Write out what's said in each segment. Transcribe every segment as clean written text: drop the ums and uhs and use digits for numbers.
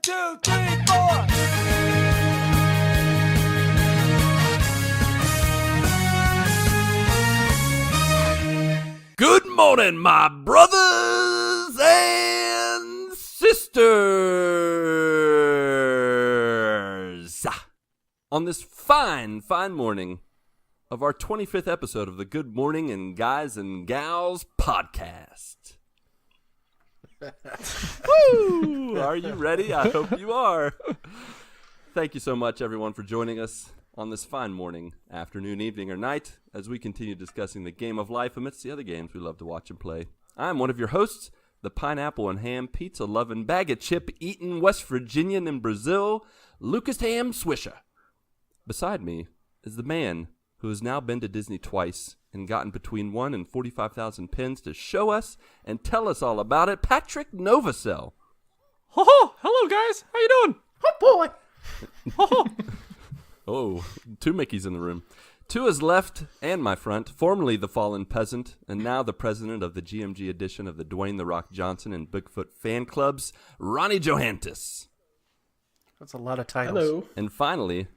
2, 3, 4. Good morning, my brothers and sisters. On this fine morning of our 25th episode of the Good Morning and Guys and Gals podcast. Woo! Are you ready? I hope you are. Thank you so much, everyone, for joining us on this fine morning, afternoon, evening, or night as we continue discussing the game of life amidst the other games we love to watch and play. I'm one of your hosts, the pineapple and ham pizza loving bag of chip eating West Virginian in Brazil, Lucas Ham Swisher. Beside me is the man who has now been to Disney twice and gotten between 1 and 45,000 pins to show us and tell us all about it, Patrick Novosel. Oh, hello guys. How you doing? Oh boy. Oh. Oh, two Mickeys in the room. To his left and my front, formerly the fallen peasant and now the president of the GMG edition of the Dwayne The Rock Johnson and Bigfoot fan clubs, Ronnie Johantges. That's a lot of titles. Hello. And finally,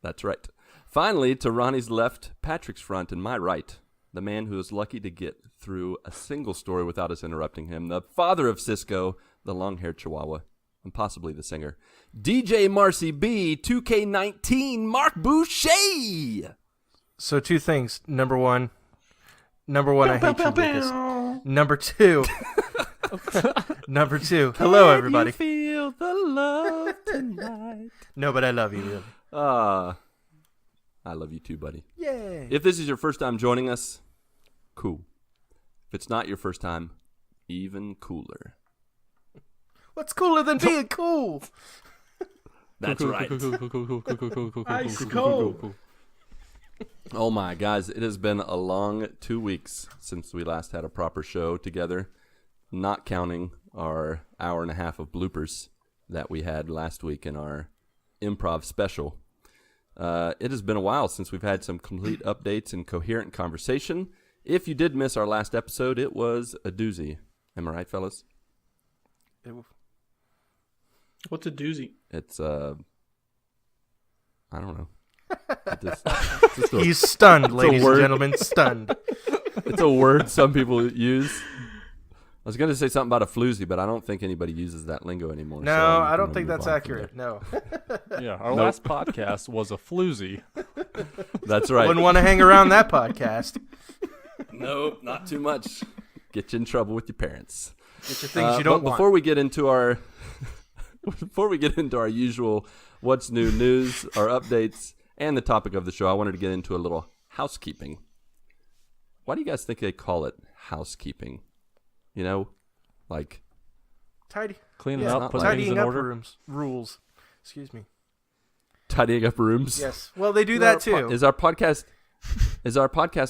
that's right. Finally, to Ronnie's left, Patrick's front, and my right, the man who is lucky to get through a single story without us interrupting him, the father of Cisco, the long-haired chihuahua, and possibly the singer, DJ Marcy B, 2K19, Marc Boucher. So two things. Number one, I hate you, Lucas. Number two, hello everybody. Can you feel the love tonight? No, but I love you. Really. I love you too, buddy. Yay. If this is your first time joining us, cool. If it's not your first time, even cooler. What's cooler than being cool? That's right. Ice cold. Oh my, guys, it has been a long 2 weeks since we last had a proper show together, not counting our hour and a half of bloopers that we had last week in our improv special. It has been a while since we've had some complete updates and coherent conversation. If you did miss our last episode, it was a doozy. Am I right, fellas? What's a doozy? It's, I don't know. He's stunned, ladies and gentlemen, stunned. It's a word some people use. I was going to say something about a floozy, but I don't think anybody uses that lingo anymore. No, so I don't think that's accurate. No. Yeah, our last podcast was a floozy. That's right. Wouldn't want to hang around that podcast. No, not too much. Get you in trouble with your parents. Get your things you don't but want. Before we get into our usual what's new news, our updates, and the topic of the show, I wanted to get into a little housekeeping. Why do you guys think they call it housekeeping? You know, like Cleaning up, putting things tidying in up order. rules. Excuse me. tidying up rooms. Yes. Well, they do that too. Is our podcast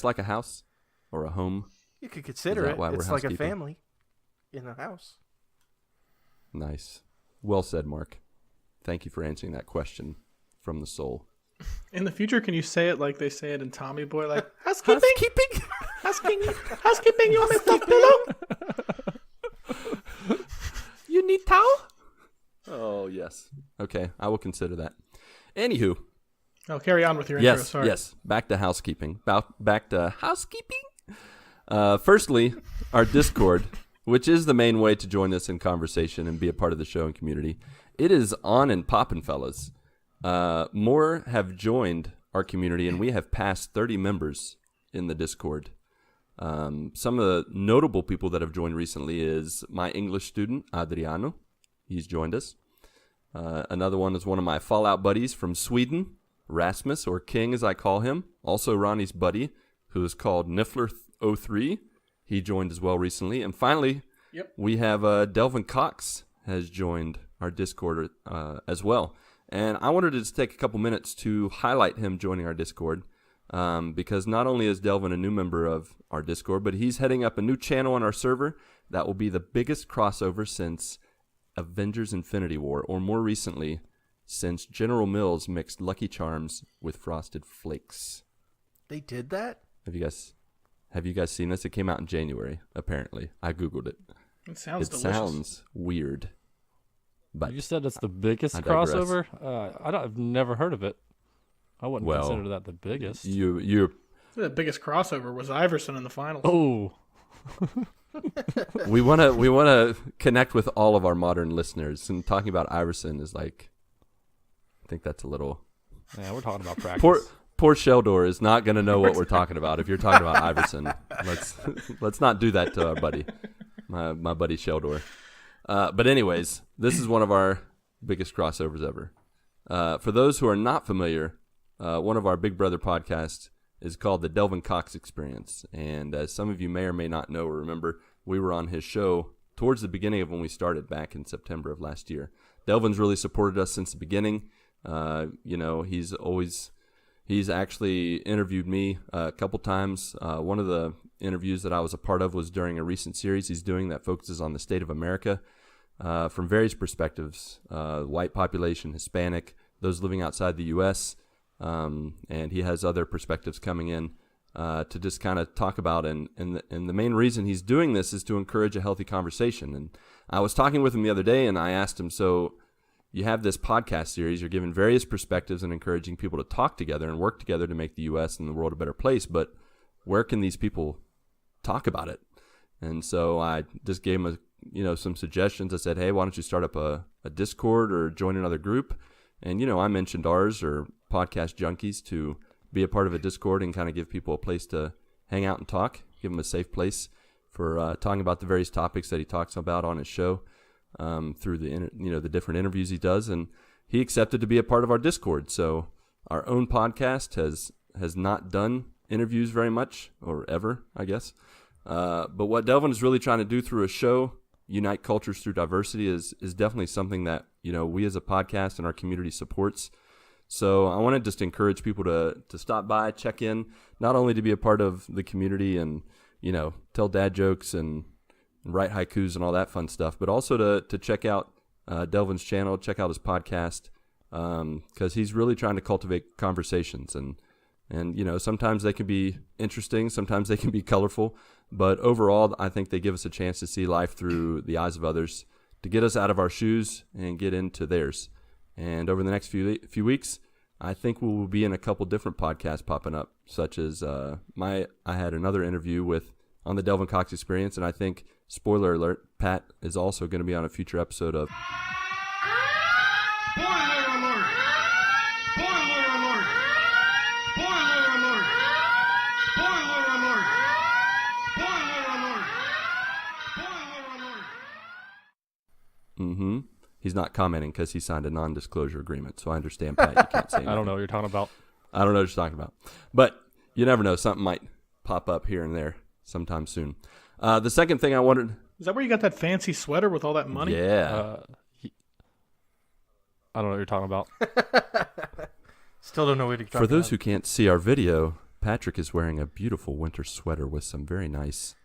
like a house or a home? You could consider it. It's like a family in a house. Nice. Well said, Mark. Thank you for answering that question from the soul. In the future, can you say it like they say it in Tommy Boy? Like, housekeeping? Housekeeping, you want me to stuff pillow? You need towel? Oh, yes. Okay, I will consider that. Anywho. Oh, carry on with your intro. Sorry. Yes. Back to housekeeping. Back to housekeeping? Firstly, our Discord, which is the main way to join us in conversation and be a part of the show and community. It is on and poppin', fellas. More have joined our community, and we have passed 30 members in the Discord. Some of the notable people that have joined recently is my English student, Adriano. He's joined us. Another one is one of my Fallout buddies from Sweden, Rasmus, or King as I call him. Also Ronnie's buddy, who is called Niffler03. He joined as well recently. And finally, we have Delvin Cox has joined our Discord as well. And I wanted to just take a couple minutes to highlight him joining our Discord because not only is Delvin a new member of our Discord, but he's heading up a new channel on our server that will be the biggest crossover since Avengers Infinity War, or more recently, since General Mills mixed Lucky Charms with Frosted Flakes. They did that? Have you guys seen this? It came out in January, apparently. I Googled it. It sounds delicious. Sounds weird. But You said it's the biggest I digress. crossover? I've never heard of it. I wouldn't consider that the biggest. you The biggest crossover was Iverson in the finals. Oh, we want to connect with all of our modern listeners, and talking about Iverson is like, I think that's a little. yeah, we're talking about practice. Poor Sheldor is not going to know what we're talking about if you're talking about Iverson. Let's not do that to our buddy, my buddy Sheldor. But anyways, this is one of our biggest crossovers ever. For those who are not familiar, one of our Big Brother podcasts is called the Delvin Cox Experience. And as some of you may or may not know or remember, we were on his show towards the beginning of when we started back in September of last year. Delvin's really supported us since the beginning. He's actually interviewed me a couple times. One of the interviews that I was a part of was during a recent series he's doing that focuses on the state of America from various perspectives, white population, Hispanic, those living outside the U.S., and he has other perspectives coming in to just kind of talk about. And the main reason he's doing this is to encourage a healthy conversation. And I was talking with him the other day, and I asked him, so you have this podcast series, you're giving various perspectives and encouraging people to talk together and work together to make the U.S. and the world a better place, but where can these people talk about it? And so I just gave him some suggestions. I said, hey, why don't you start up a Discord or join another group? And, I mentioned ours, or Podcast Junkies, to be a part of a Discord and kind of give people a place to hang out and talk, give them a safe place for talking about the various topics that he talks about on his show. Through the different interviews he does, and he accepted to be a part of our Discord. So our own podcast has not done interviews very much, or ever, I guess. But what Delvin is really trying to do through a show, unite cultures through diversity, is definitely something that we as a podcast and our community supports. So I want to just encourage people to stop by, check in, not only to be a part of the community and tell dad jokes and write haikus and all that fun stuff, but also to check out Delvin's channel, check out his podcast, because he's really trying to cultivate conversations. And sometimes they can be interesting, sometimes they can be colorful, but overall, I think they give us a chance to see life through the eyes of others, to get us out of our shoes and get into theirs. And over the next few weeks, I think we will be in a couple different podcasts popping up, such as I had another interview on the Delvin Cox Experience, and I think, spoiler alert, Pat is also going to be on a future episode of... Spoiler alert! Spoiler alert! Spoiler alert! Spoiler alert! Spoiler alert! Spoiler alert! Mm-hmm. He's not commenting because he signed a non-disclosure agreement, so I understand, Pat, you can't say anything. I don't know what you're talking about. I don't know what you're talking about. But you never know. Something might pop up here and there sometime soon. The second thing I wanted... Is that where you got that fancy sweater with all that money? Yeah. I don't know what you're talking about. Still don't know what you're talking For those about. who can't see our video, Patrick is wearing a beautiful winter sweater with some very nice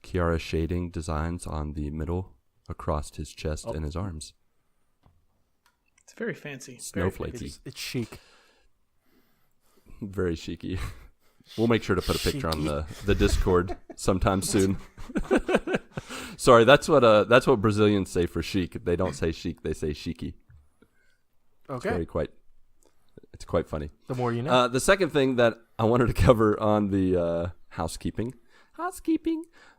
Chiara shading designs on the middle, across his chest and his arms. It's very fancy. Snowflakey. It's chic. Very chicy. We'll make sure to put a picture on the Discord sometime soon. Sorry, that's what Brazilians say for chic. They don't say chic, they say chique. Okay. It's quite funny. The more you know. The second thing that I wanted to cover on the housekeeping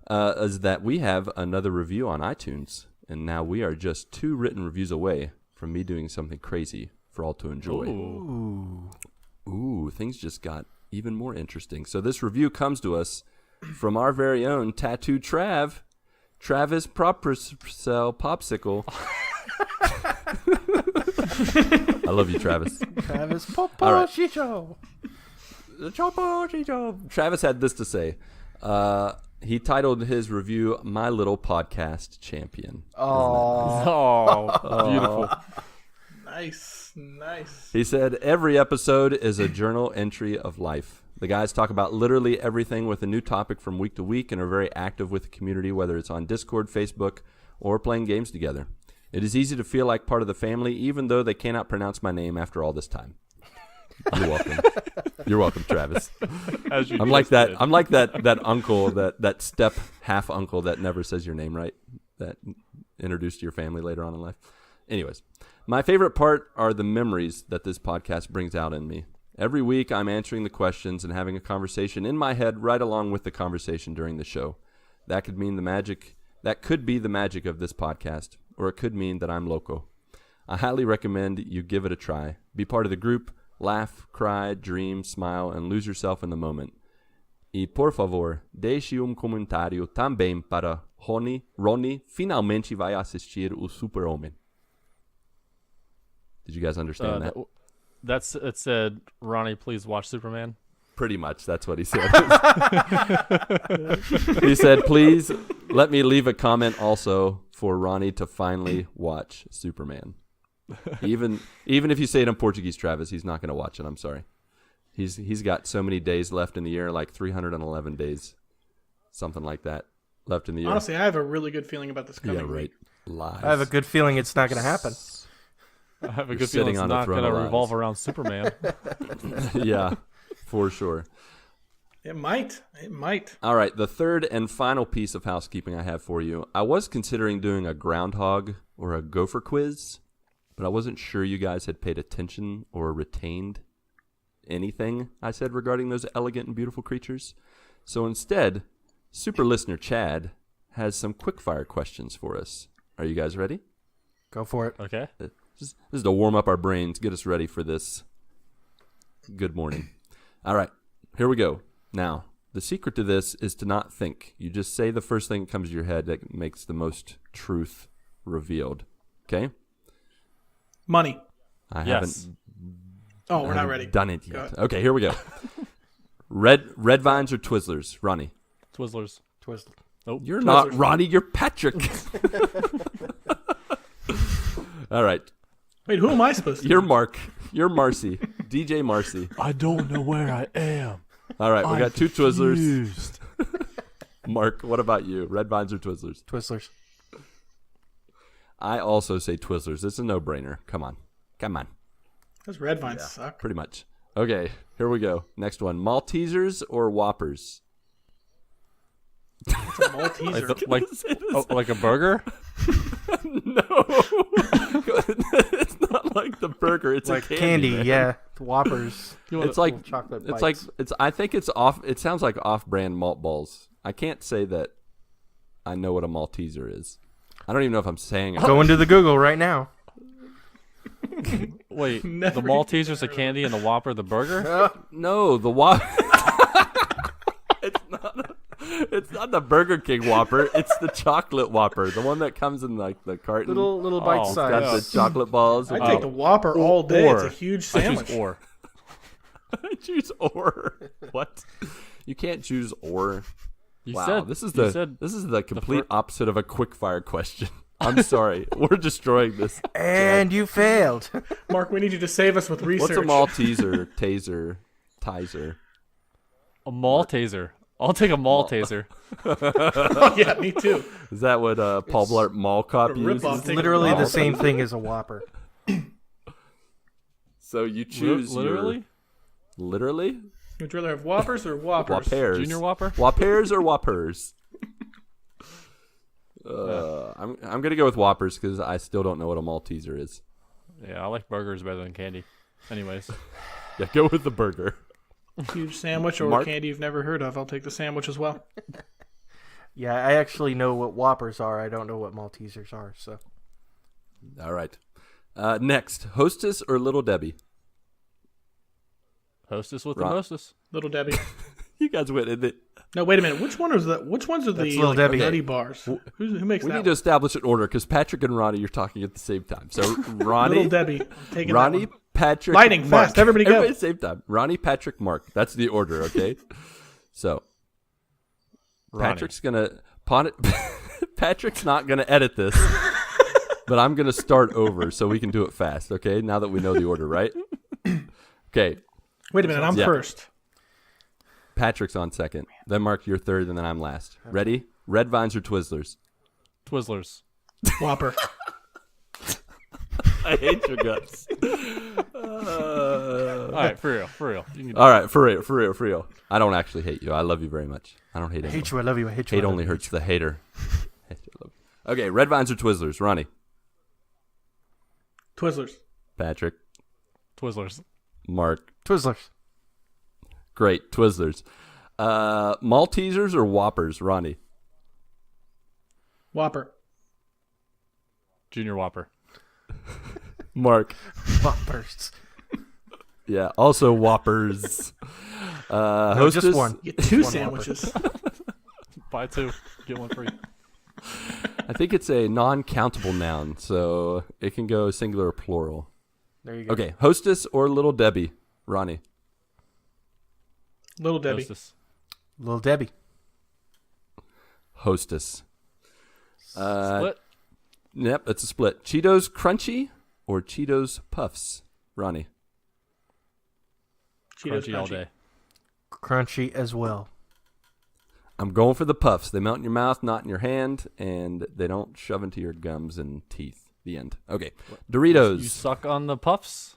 is that we have another review on iTunes, and now we are just 2 written reviews away from me doing something crazy for all to enjoy. Ooh, things just got even more interesting. So this review comes to us from our very own Tattoo Travis Popsicle. I love you, Travis. Travis right. Popo. Travis had this to say. He titled his review "My Little Podcast Champion." Oh, beautiful. Nice. He said, every episode is a journal entry of life. The guys talk about literally everything with a new topic from week to week and are very active with the community, whether it's on Discord, Facebook, or playing games together. It is easy to feel like part of the family, even though they cannot pronounce my name after all this time. You're welcome. You're welcome, Travis. I'm like that uncle, that step half uncle that never says your name right, that introduced your family later on in life. Anyways, my favorite part are the memories that this podcast brings out in me. Every week, I'm answering the questions and having a conversation in my head right along with the conversation during the show. That could be the magic of this podcast, or it could mean that I'm loco. I highly recommend you give it a try. Be part of the group, laugh, cry, dream, smile, and lose yourself in the moment. E por favor, deixe comentário também para Ronnie finalmente vai assistir o Super-Homem. Did you guys understand that? It said, Ronnie, please watch Superman. Pretty much, that's what he said. He said, please let me leave a comment also for Ronnie to finally watch Superman. Even if you say it in Portuguese, Travis, he's not going to watch it. I'm sorry. He's got so many days left in the year, like 311 days, something like that, left in the year. Honestly, I have a really good feeling about this coming Yeah, right. week. Lies. I have a good feeling it's not going to happen. I have a You're good feeling sitting it's on a not throne going to of revolve lies. around Superman. Yeah, for sure. It might. All right, the third and final piece of housekeeping I have for you. I was considering doing a groundhog or a gopher quiz, but I wasn't sure you guys had paid attention or retained anything I said regarding those elegant and beautiful creatures. So instead, super listener Chad has some quickfire questions for us. Are you guys ready? Go for it. Okay. This is to warm up our brains, get us ready for this good morning. All right, here we go. Now, the secret to this is to not think. You just say the first thing that comes to your head that makes the most truth revealed. Okay? Money. I Yes. We're not ready. done it Go yet. ahead. Okay, here we go. Red vines or Twizzlers? Ronnie. Twizzlers. Twizzler. You're not Twizzlers. Ronnie, you're Patrick. All right. Wait, who am I supposed to be? You're Mark. You're Marcy. DJ Marcy. I don't know where I am. All right, we got two Twizzlers. Mark, what about you? Red vines or Twizzlers? Twizzlers. I also say Twizzlers. It's a no-brainer. Come on. Those red vines suck. Pretty much. Okay, here we go. Next one. Maltesers or Whoppers? It's a Malteser. Like a burger? No. It's not like the burger. It's Like a candy, man. yeah. Whoppers. It's like chocolate it's bites. like I think it's off. It sounds like off-brand malt balls. I can't say that I know what a Malteser is. I don't even know if I'm saying it. Go into the Google right now. Wait, Never the Malteser's a candy and the Whopper the burger? No, the It's not the Burger King Whopper. It's the chocolate Whopper, the one that comes in like the carton. Little bite Oh, size. Got the chocolate balls. I'd take the Whopper all day. It's a huge I sandwich. choose or. I choose or. What? You can't choose or. You Wow, said this is you the said complete opposite of a quickfire question. I'm sorry, we're destroying this. And you failed. Mark, we need you to save us with research. What's a Malteser, taser, tizer? a Malteser. I'll take a Malteser. Oh, yeah, me too. Is that what Paul Blart Mall Cop a rip-off. uses? Take Literally a the same thing as a Whopper. So you choose Literally? literally Would you rather have Whoppers or Whoppers? Whoppers. Junior Whopper? Whoppers or Whoppers? I'm gonna go with Whoppers because I still don't know what a Malteser is. Yeah, I like burgers better than candy. Anyways. Yeah, go with the burger. Huge sandwich or Mark? candy you've never heard of. I'll take the sandwich as well. Yeah, I actually know what Whoppers are. I don't know what Maltesers are. So All right. Next, Hostess or Little Debbie? Hostess with Ron- the hostess. Little Debbie. You guys went in it. No, wait a minute. Which ones are the Little like, Debbie. nutty bars? Who makes We that need to one? establish an order because Patrick and Ronnie are talking at the same time. So Ronnie, Little Debbie. I'm taking Ronnie, that one. Patrick, Lightning, Mark. fast, everybody go. at the same time. Ronnie, Patrick, Mark. That's the order, okay? So Ronnie. Patrick's gonna pawn it. Patrick's not gonna edit this, but I'm gonna start over so we can do it fast, okay? Now that we know the order, right? Okay. Wait a minute. I'm Yeah. first. Patrick's on second. Then Mark, you're third, and then I'm last. Ready? Red vines or Twizzlers? Twizzlers. Whopper. I hate your guts. All right, for real. You can do All right, for real. I don't actually hate you. I love you very much. I don't hate I anyone. hate you. I love you. I hate you. Hate I love only you. hurts the hater. Okay, red vines or Twizzlers? Ronnie. Twizzlers. Patrick. Twizzlers. Mark. Twizzlers. Great. Twizzlers. Maltesers or Whoppers, Ronnie? Whopper. Junior Whopper. Mark. Whoppers. Yeah, also Whoppers. No, Hostess. just one. Get two One sandwiches. Buy 2, get 1 free. I think it's a non-countable noun, so it can go singular or plural. There you go. Okay, Hostess or Little Debbie, Ronnie? Little Debbie. Hostess. Little Debbie. Hostess. Split. Yep, it's a split. Cheetos Crunchy or Cheetos Puffs, Ronnie? Cheetos Crunchy all day. Crunchy as well. I'm going for the Puffs. They melt in your mouth, not in your hand, and they don't shove into your gums and teeth. The end. Okay, Doritos. You suck on the puffs?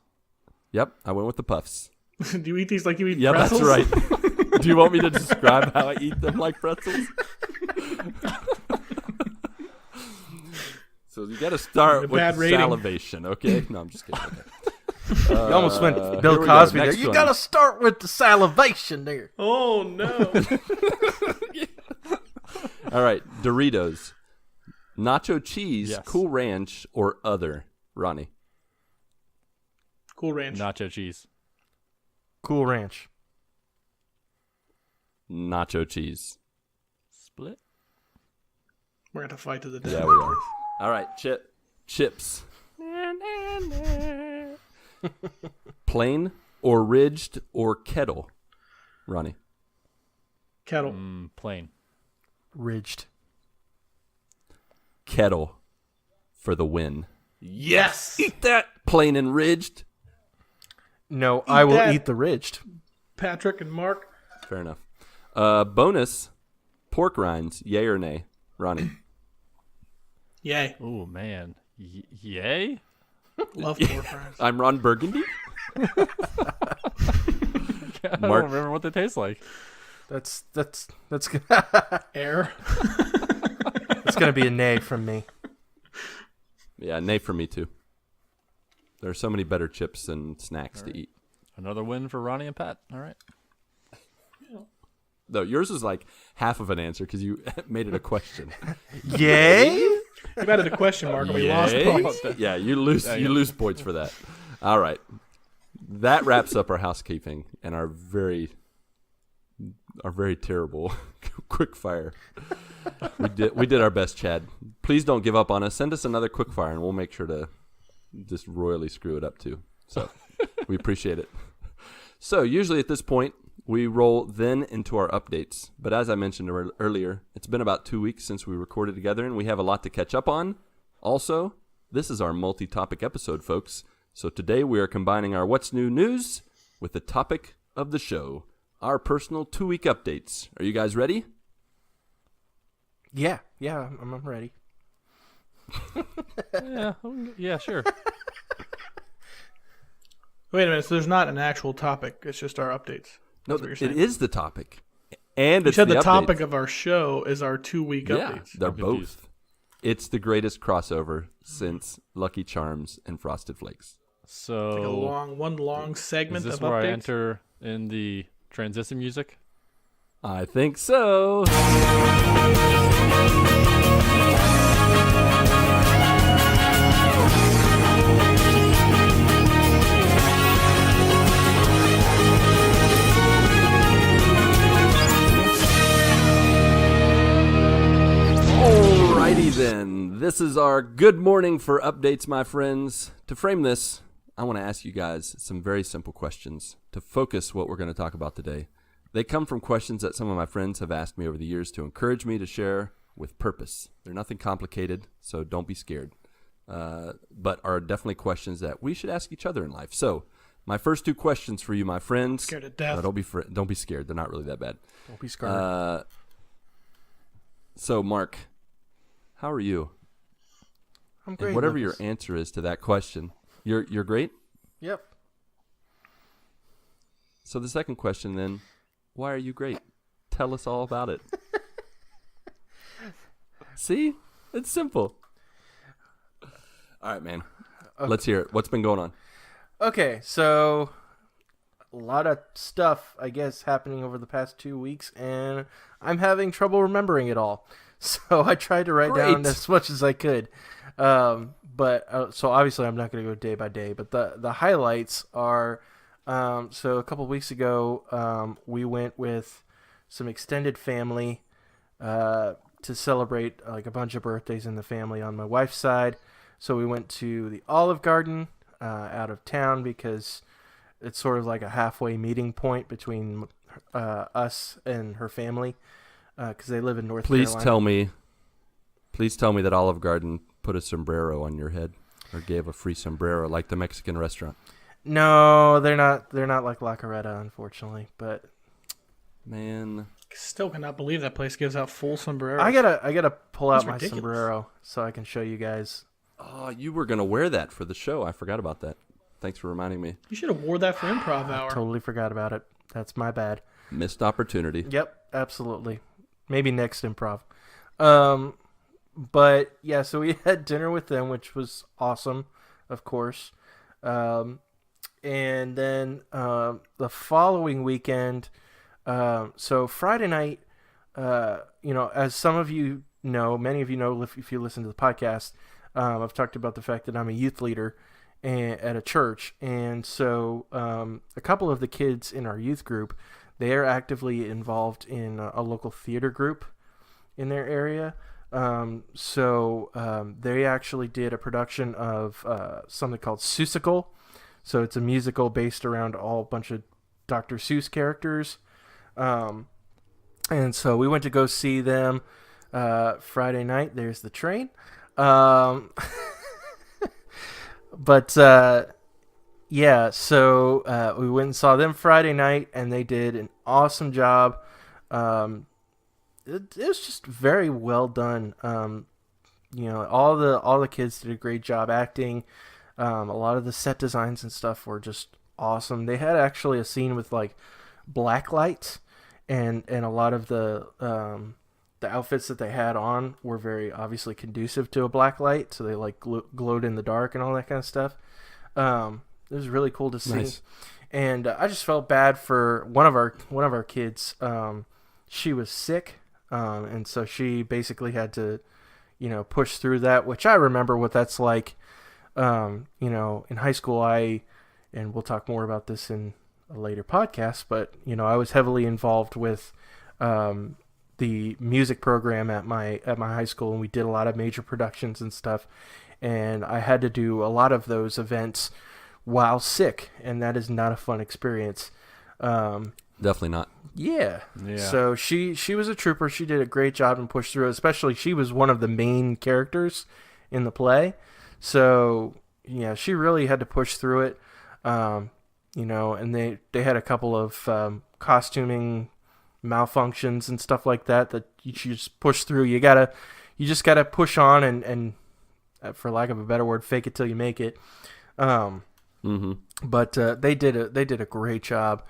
Yep, I went with the Puffs. Do you eat these like you eat Yep, pretzels? that's right. Do you want me to describe how I eat them like pretzels? So you got to start The with bad rating. salivation, okay? No, I'm just kidding. Okay. You almost went here Bill we go. Cosby there. Next You one. got to start with the salivation there. Oh, no. All right, Doritos. Nacho cheese, Yes. Cool Ranch, or other, Ronnie? Cool Ranch. Nacho cheese. Cool Ranch. Nacho cheese. Split. We're going to fight to the death. Yeah, we are. All right, chips. Plain or ridged or kettle, Ronnie? Kettle. Plain. Ridged. Kettle for the win. Yes. Eat that. Plain and ridged. No, I will that. eat the ridged. Patrick and Mark. Fair enough. Bonus, pork rinds, yay or nay, Ronnie? Yay. Oh, man. Yay? Love pork fries. I'm Ron Burgundy. I Mark. don't remember what they taste like. That's Air. It's gonna be a nay from me. Yeah, nay for me too. There are so many better chips and snacks to eat. Another win for Ronnie and Pat. All right. Though yours is like half of an answer because you made it a question. Yay? You added a question mark and we lost Yay? points. Yeah, you lose points for that. All right. That wraps up our housekeeping and our very terrible quick fire. We did our best, Chad. Please don't give up on us. Send us another quick fire and we'll make sure to just royally screw it up too. So we appreciate it. So usually at this point we roll then into our updates. But as I mentioned earlier, it's been about 2 weeks since we recorded together and we have a lot to catch up on. Also, this is our multi-topic episode, folks. So today we are combining our What's New news with the topic of the show, our personal 2-week updates. Are you guys ready? Yeah, I'm ready. Yeah, sure. Wait a minute. So there's not an actual topic. It's just our updates. No, That's what you're it saying. is the topic. And You it's said the updates. topic of our show is our 2-week Yeah, updates. they're I'm confused. both. It's the greatest crossover since Lucky Charms and Frosted Flakes. So Like one long segment is this of where updates. I enter in the transition music? I think so. Alrighty then. This is our good morning for updates, my friends. To frame this, I want to ask you guys some very simple questions to focus what we're going to talk about today. They come from questions that some of my friends have asked me over the years to encourage me to share with purpose. They're nothing complicated, so don't be scared. But are definitely questions that we should ask each other in life. So, my first 2 questions for you, my friends. Scared to death. No, don't be scared. They're not really that bad. Don't be scared. So, Mark, how are you? I'm great. And whatever Lucas. your answer is to that question, you're great. Yep. So the second question then, why are you great? Tell us all about it. See? It's simple. All right, man. Let's hear it. What's been going on? Okay, so a lot of stuff, I guess, happening over the past 2 weeks, and I'm having trouble remembering it all. So I tried to write down as much as I could. So obviously I'm not going to go day by day, but the highlights are, so a couple of weeks ago, we went with some extended family to celebrate like a bunch of birthdays in the family on my wife's side. So we went to the Olive Garden out of town because it's sort of like a halfway meeting point between us and her family. Because they live in North Carolina. Please tell me that Olive Garden put a sombrero on your head or gave a free sombrero like the Mexican restaurant. No, they're not. They're not like La Carreta, unfortunately. But man, Still cannot believe that place gives out full sombreros. I gotta pull out That's my ridiculous. sombrero so I can show you guys. oh, you were gonna wear that for the show. I forgot about that. Thanks for reminding me. You should have wore that for improv hour. Totally forgot about it. That's my bad. Missed opportunity. Yep, absolutely. Maybe next improv. But yeah, so we had dinner with them, which was awesome, of course. And then the following weekend, so Friday night, as some of you know, many of you know if you listen to the podcast, I've talked about the fact that I'm a youth leader at a church. And so a couple of the kids in our youth group, they are actively involved in a local theater group in their area. So they actually did a production of something called Seussical. So it's a musical based around a bunch of Dr. Seuss characters. And so we went to go see them Friday night. There's the train. Yeah, so we went and saw them Friday night, and they did an awesome job. It was just very well done. All the kids did a great job acting. A lot of the set designs and stuff were just awesome. They had actually a scene with like black lights, and a lot of the outfits that they had on were very obviously conducive to a black light, so they like glowed in the dark and all that kind of stuff. It was really cool to see. Nice. And I just felt bad for one of our kids. She was sick, and so she basically had to, push through that. Which I remember what that's like. In high school, and we'll talk more about this in a later podcast. But I was heavily involved with the music program at my high school, and we did a lot of major productions and stuff. And I had to do a lot of those events while sick, and that is not a fun experience. Definitely not. Yeah. So she was a trooper. She did a great job and pushed through it. Especially she was one of the main characters in the play. So yeah, she really had to push through it. And they had a couple of costuming malfunctions and stuff like that you just push through. You just gotta push on and for lack of a better word, fake it till you make it. But they did a great job.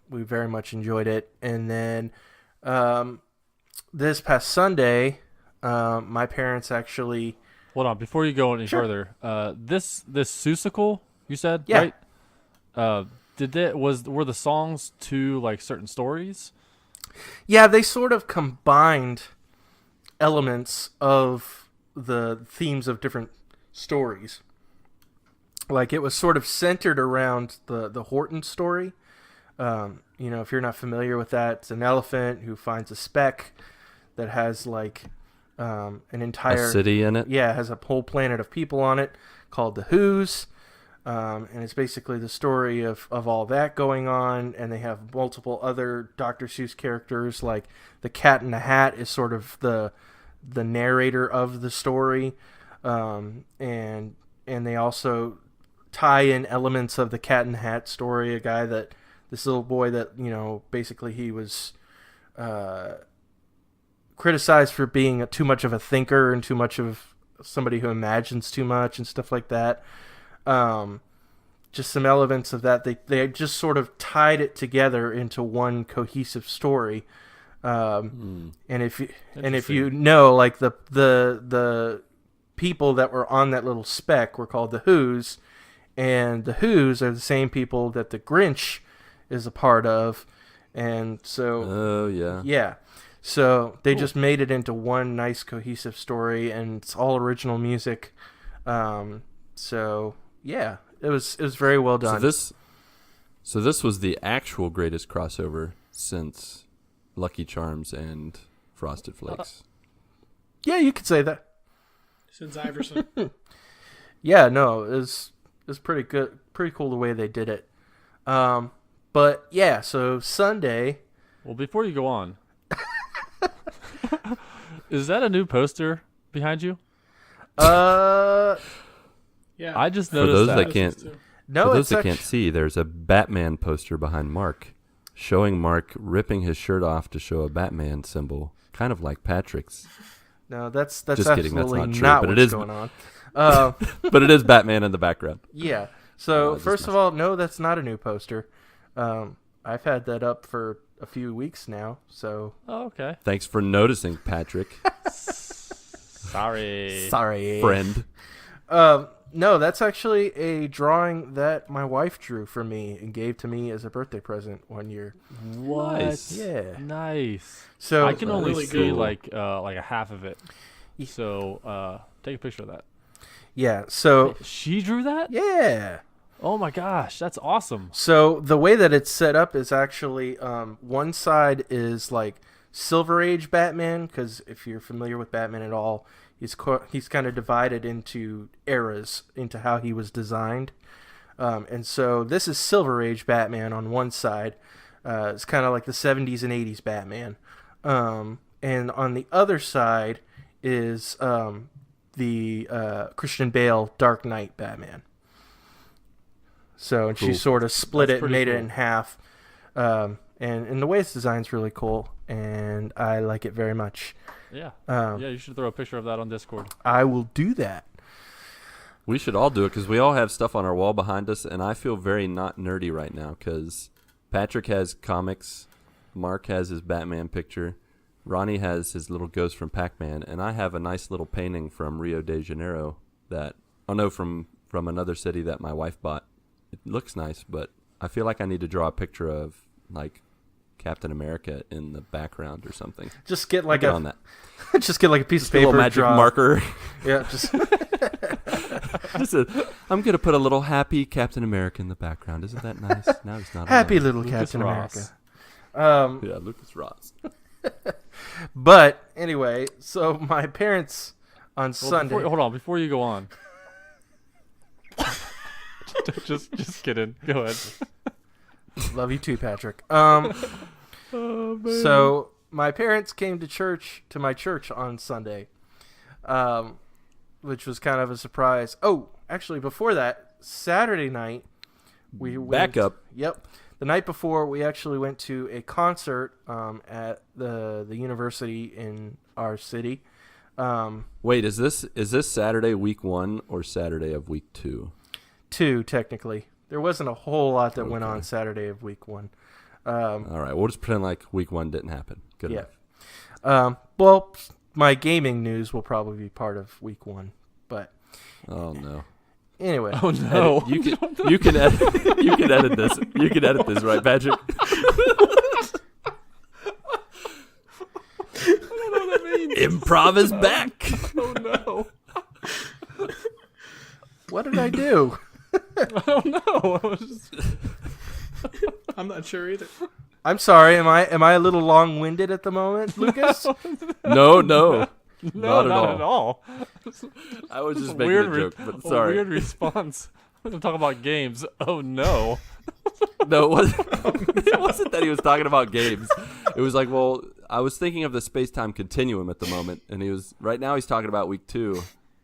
We very much enjoyed it. And then this past Sunday, my parents actually. Hold on, before you go any further, this Seussical, you said, yeah. Right? Were the songs to like certain stories? Yeah, they sort of combined elements of the themes of different stories. Like it was sort of centered around the Horton story. If you're not familiar with that, it's an elephant who finds a speck that has like an entire city in it. Yeah, it has a whole planet of people on it called the Who's. And it's basically the story of all that going on, and they have multiple other Dr. Seuss characters. Like the Cat in the Hat is sort of the narrator of the story, and they also tie in elements of the Cat in the Hat story. This little boy that basically he was criticized for being too much of a thinker and too much of somebody who imagines too much and stuff like that. Just some elements of that. They just sort of tied it together into one cohesive story. And if you know, like the people that were on that little speck were called the Who's, and the Who's are the same people that the Grinch is a part of, and so Oh yeah. So they just made it into one nice cohesive story, and it's all original music. So yeah, it was very well done. So this was the actual greatest crossover since Lucky Charms and Frosted Flakes. Yeah, you could say that. Since Iverson. Yeah, no, it was pretty good, pretty cool the way they did it. But yeah, so Sunday. Well, before you go on, is that a new poster behind you? Yeah. I just For noticed those that. that can't, No, for those it's that can't see, there's a Batman poster behind Mark, showing Mark ripping his shirt off to show a Batman symbol, kind of like Patrick's. No, that's Just absolutely kidding, that's not true, not but it what's is- going on. But it is Batman in the background. Yeah. So just first of all, no, that's not a new poster. I've had that up for a few weeks now. So Oh, okay. Thanks for noticing, Patrick, Sorry. sorry, friend. No, that's actually a drawing that my wife drew for me and gave to me as a birthday present one year. What? Nice. Yeah. Nice. So I can only really see cool. like a half of it. So take a picture of that. yeah. So She drew that? yeah. Oh my gosh, that's awesome. So the way that it's set up is actually one side is like Silver Age Batman, because if you're familiar with Batman at all, he's kind of divided into eras, into how he was designed. And so this is Silver Age Batman on one side. It's kind of like the 70s and 80s Batman. And on the other side is the Christian Bale Dark Knight Batman. So, and she Cool. sort of split That's it and pretty made it cool. in half. And the way it's designed is really cool, and I like it very much. Yeah. Um, Yeah, you should throw a picture of that on Discord. I will do that. We should all do it because we all have stuff on our wall behind us, and I feel very not nerdy right now because Patrick has comics, Mark has his Batman picture, Ronnie has his little ghost from Pac-Man, and I have a nice little painting from Rio de Janeiro from another city that my wife bought. It looks nice, but I feel like I need to draw a picture of like Captain America in the background or something. Just get like Get a on that. just get like a piece of A little paper, magic draw. marker. Yeah, just I'm gonna put a little happy Captain America in the background. Isn't that nice? Now he's not happy alone. little Lucas Captain Ross. America. Yeah, Lucas Ross. But anyway, so my parents on Well, Sunday. hold on, before you go on. just kidding. Go ahead. Love you too, Patrick. Oh, man. So my parents came to my church on Sunday, which was kind of a surprise. Oh, actually, before that, Saturday night, we Back up. Yep, the night before, we actually went to a concert at the university in our city. Wait, is this Saturday week 1 or Saturday of week 2? 2 technically. There wasn't a whole lot that went on Saturday of week 1. All right, we'll just pretend like week 1 didn't happen. Good Yeah. enough. Well, my gaming news will probably be part of week 1, but Oh no. anyway. Oh no. You can edit. You can edit this. You can edit this, right, Patrick? I don't know what that means. Improv is back. Oh no. What did I do? I don't know. I was just... I'm not sure either. I'm sorry. Am I a little long-winded at the moment, Lucas? No, No, not not at at all. I was just A making weird a joke, but a sorry. weird response. We're gonna talk about games. Oh no. No, it wasn't. It wasn't that he was talking about games. It was like, well, I was thinking of the space-time continuum at the moment, and right now he's talking about week 2,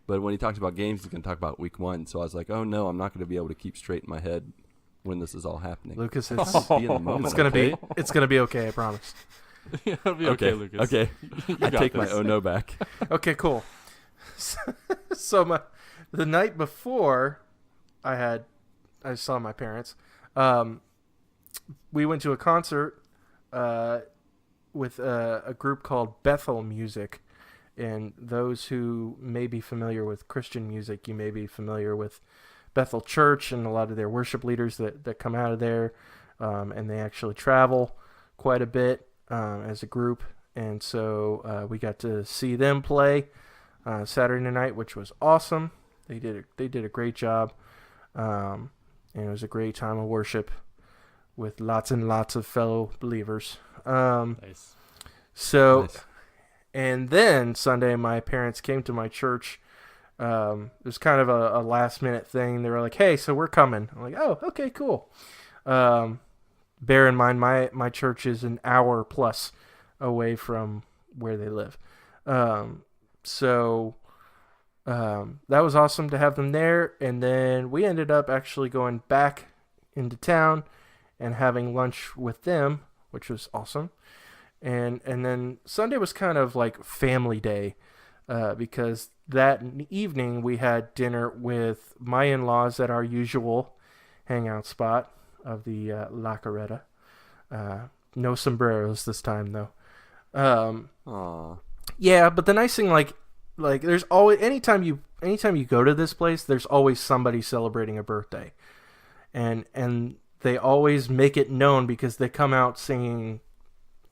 but when he talks about games, he's going to talk about week 1. So I was like, oh no, I'm not going to be able to keep straight in my head when this is all happening. Lucas, Just be in the moment, it's gonna okay? be okay. I promise. Yeah, it'll be okay, Lucas. Okay. You I got take my this. oh no back. Okay, cool. So the night before, I saw my parents. We went to a concert with a group called Bethel Music, And those who may be familiar with Christian music, you may be familiar with Bethel Church and a lot of their worship leaders that come out of there. And they actually travel quite a bit as a group. And so we got to see them play Saturday night, which was awesome. They did a great job. And it was a great time of worship with lots and lots of fellow believers. Nice. So, Nice. And then Sunday, my parents came to my church. It was kind of a last minute thing. They were like, "Hey, so we're coming." I'm like, "Oh, okay, cool." Bear in mind, my church is an hour plus away from where they live. So that was awesome to have them there. And then we ended up actually going back into town and having lunch with them, which was awesome. And then Sunday was kind of like family day, because that evening we had dinner with my in-laws at our usual hangout spot of the La Carreta. No sombreros this time though. Aw. Yeah, but the nice thing, like there's always anytime you go to this place, there's always somebody celebrating a birthday, and they always make it known because they come out singing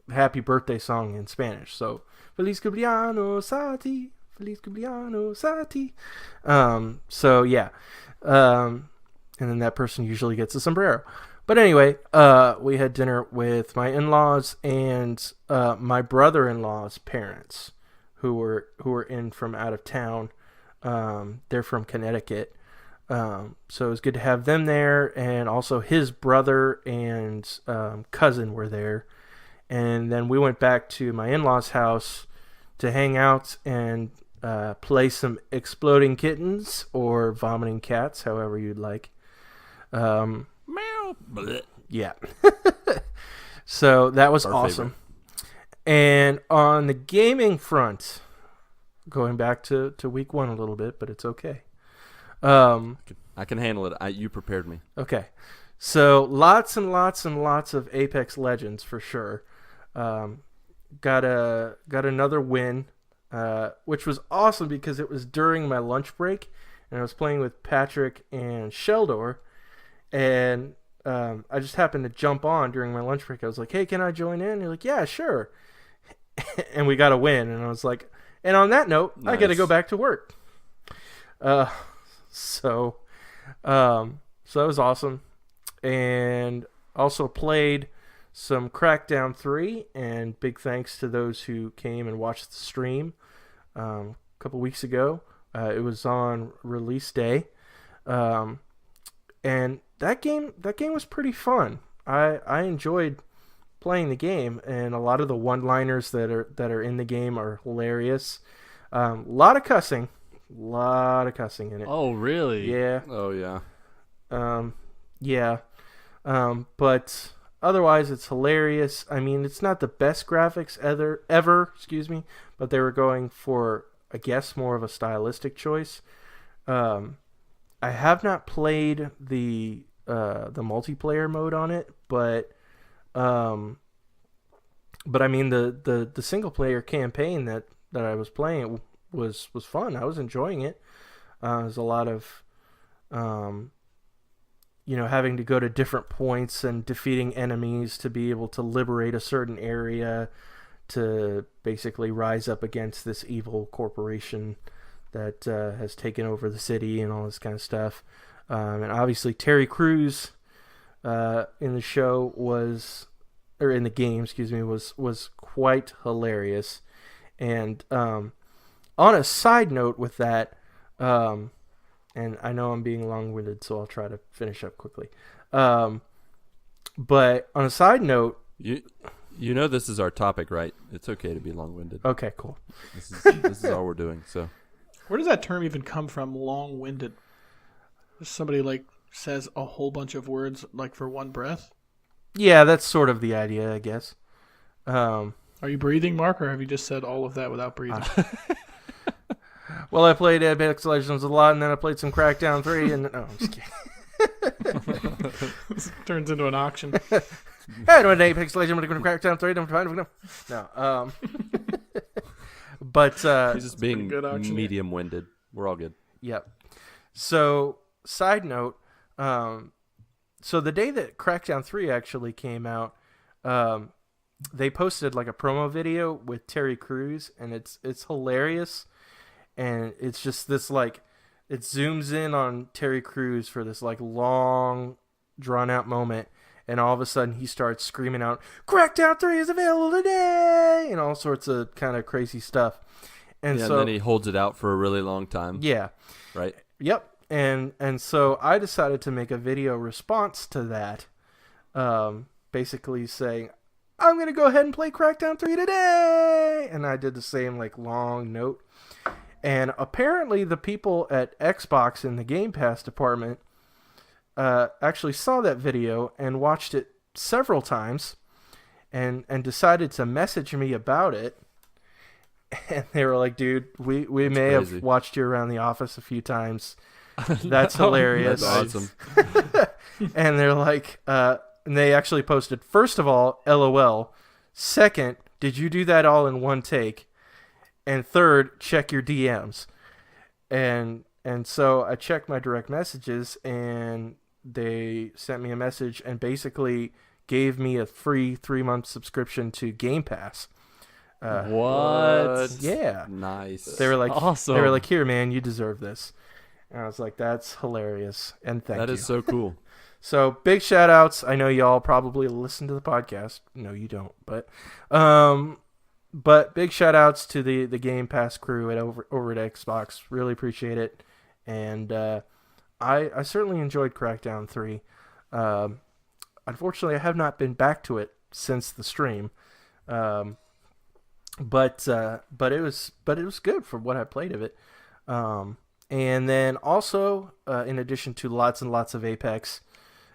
happy birthday song in Spanish. So Feliz cumpleaños a ti, Feliz cumpleaños a ti. So yeah, and then that person usually gets a sombrero. But anyway, we had dinner with my in-laws and my brother-in-law's parents, who were in from out of town. They're from Connecticut, so it was good to have them there, and also his brother and cousin were there. And then we went back to my in-laws' house to hang out and play some Exploding Kittens or Vomiting Cats, however you'd like. Meow. Yeah. So that was Our awesome. And on the gaming front, going back to week 1 a little bit, but it's okay. I can handle it. You prepared me. Okay. So lots and lots and lots of Apex Legends for sure. Got another win, which was awesome because it was during my lunch break, and I was playing with Patrick and Sheldor, and I just happened to jump on during my lunch break. I was like, "Hey, can I join in?" And you're like, "Yeah, sure." And we got a win, and I was like, and on that note, I got to go back to work. So that was awesome, and also played some Crackdown 3, and big thanks to those who came and watched the stream a couple weeks ago. It was on release day, and that game was pretty fun. I enjoyed playing the game, and a lot of the one-liners that are in the game are hilarious. A lot of cussing in it. Oh, really? Yeah. Oh yeah. Yeah. But otherwise, it's hilarious. I mean, it's not the best graphics ever, but they were going for, I guess, more of a stylistic choice. I have not played the multiplayer mode on it, but I mean the single player campaign that I was playing was fun. I was enjoying it. There's a lot of having to go to different points and defeating enemies to be able to liberate a certain area to basically rise up against this evil corporation that has taken over the city and all this kind of stuff. And obviously Terry Crews in the show in the game, was quite hilarious. And on a side note with that, and I know I'm being long-winded, so I'll try to finish up quickly. But on a side note, You know this is our topic, right? It's okay to be long-winded. okay, cool. This is all we're doing. So Where does that term even come from, long-winded? Somebody says a whole bunch of words for one breath? Yeah, that's sort of the idea, I guess. Are you breathing, Mark, or have you just said all of that without breathing? Well, I played Apex Legends a lot, and then I played some Crackdown 3, and no, I'm just kidding. This turns into an auction. Hey, no, Apex Legends, we're going to Crackdown 3, don't find no. But He's just being good auctioneer. medium-winded. We're all good. Yep. So, side note, so the day that Crackdown 3 actually came out, they posted like a promo video with Terry Crews, and it's hilarious, and it's just this like, it zooms in on Terry Crews for this like long, drawn out moment, and all of a sudden he starts screaming out, "Crackdown 3 is available today!" and all sorts of kind of crazy stuff. And Yeah, so and then he holds it out for a really long time. yeah. Right? Yep. And so I decided to make a video response to that, basically saying, I'm going to go ahead and play Crackdown 3 today. And I did the same like long note. And apparently the people at Xbox in the Game Pass department actually saw that video and watched it several times and decided to message me about it. And they were like, dude, we may crazy. have watched you around the office a few times. That's hilarious. That's awesome. And they're like, and they actually posted, first of all, LOL. Second, did you do that all in one take? And third, check your DMs. And so I checked my direct messages, and they sent me a message and basically gave me a free 3-month subscription to Game Pass. What? Yeah. Nice. They were like, Awesome. They were like, here, man, you deserve this. And I was like, that's hilarious. And thank you. That is so cool. So big shout outs. I know y'all probably listen to the podcast. No, you don't. But big shout outs to the Game Pass crew over at Xbox. Really appreciate it. And I certainly enjoyed Crackdown 3. Unfortunately, I have not been back to it since the stream. But it was good for what I played of it. And then also, in addition to lots and lots of Apex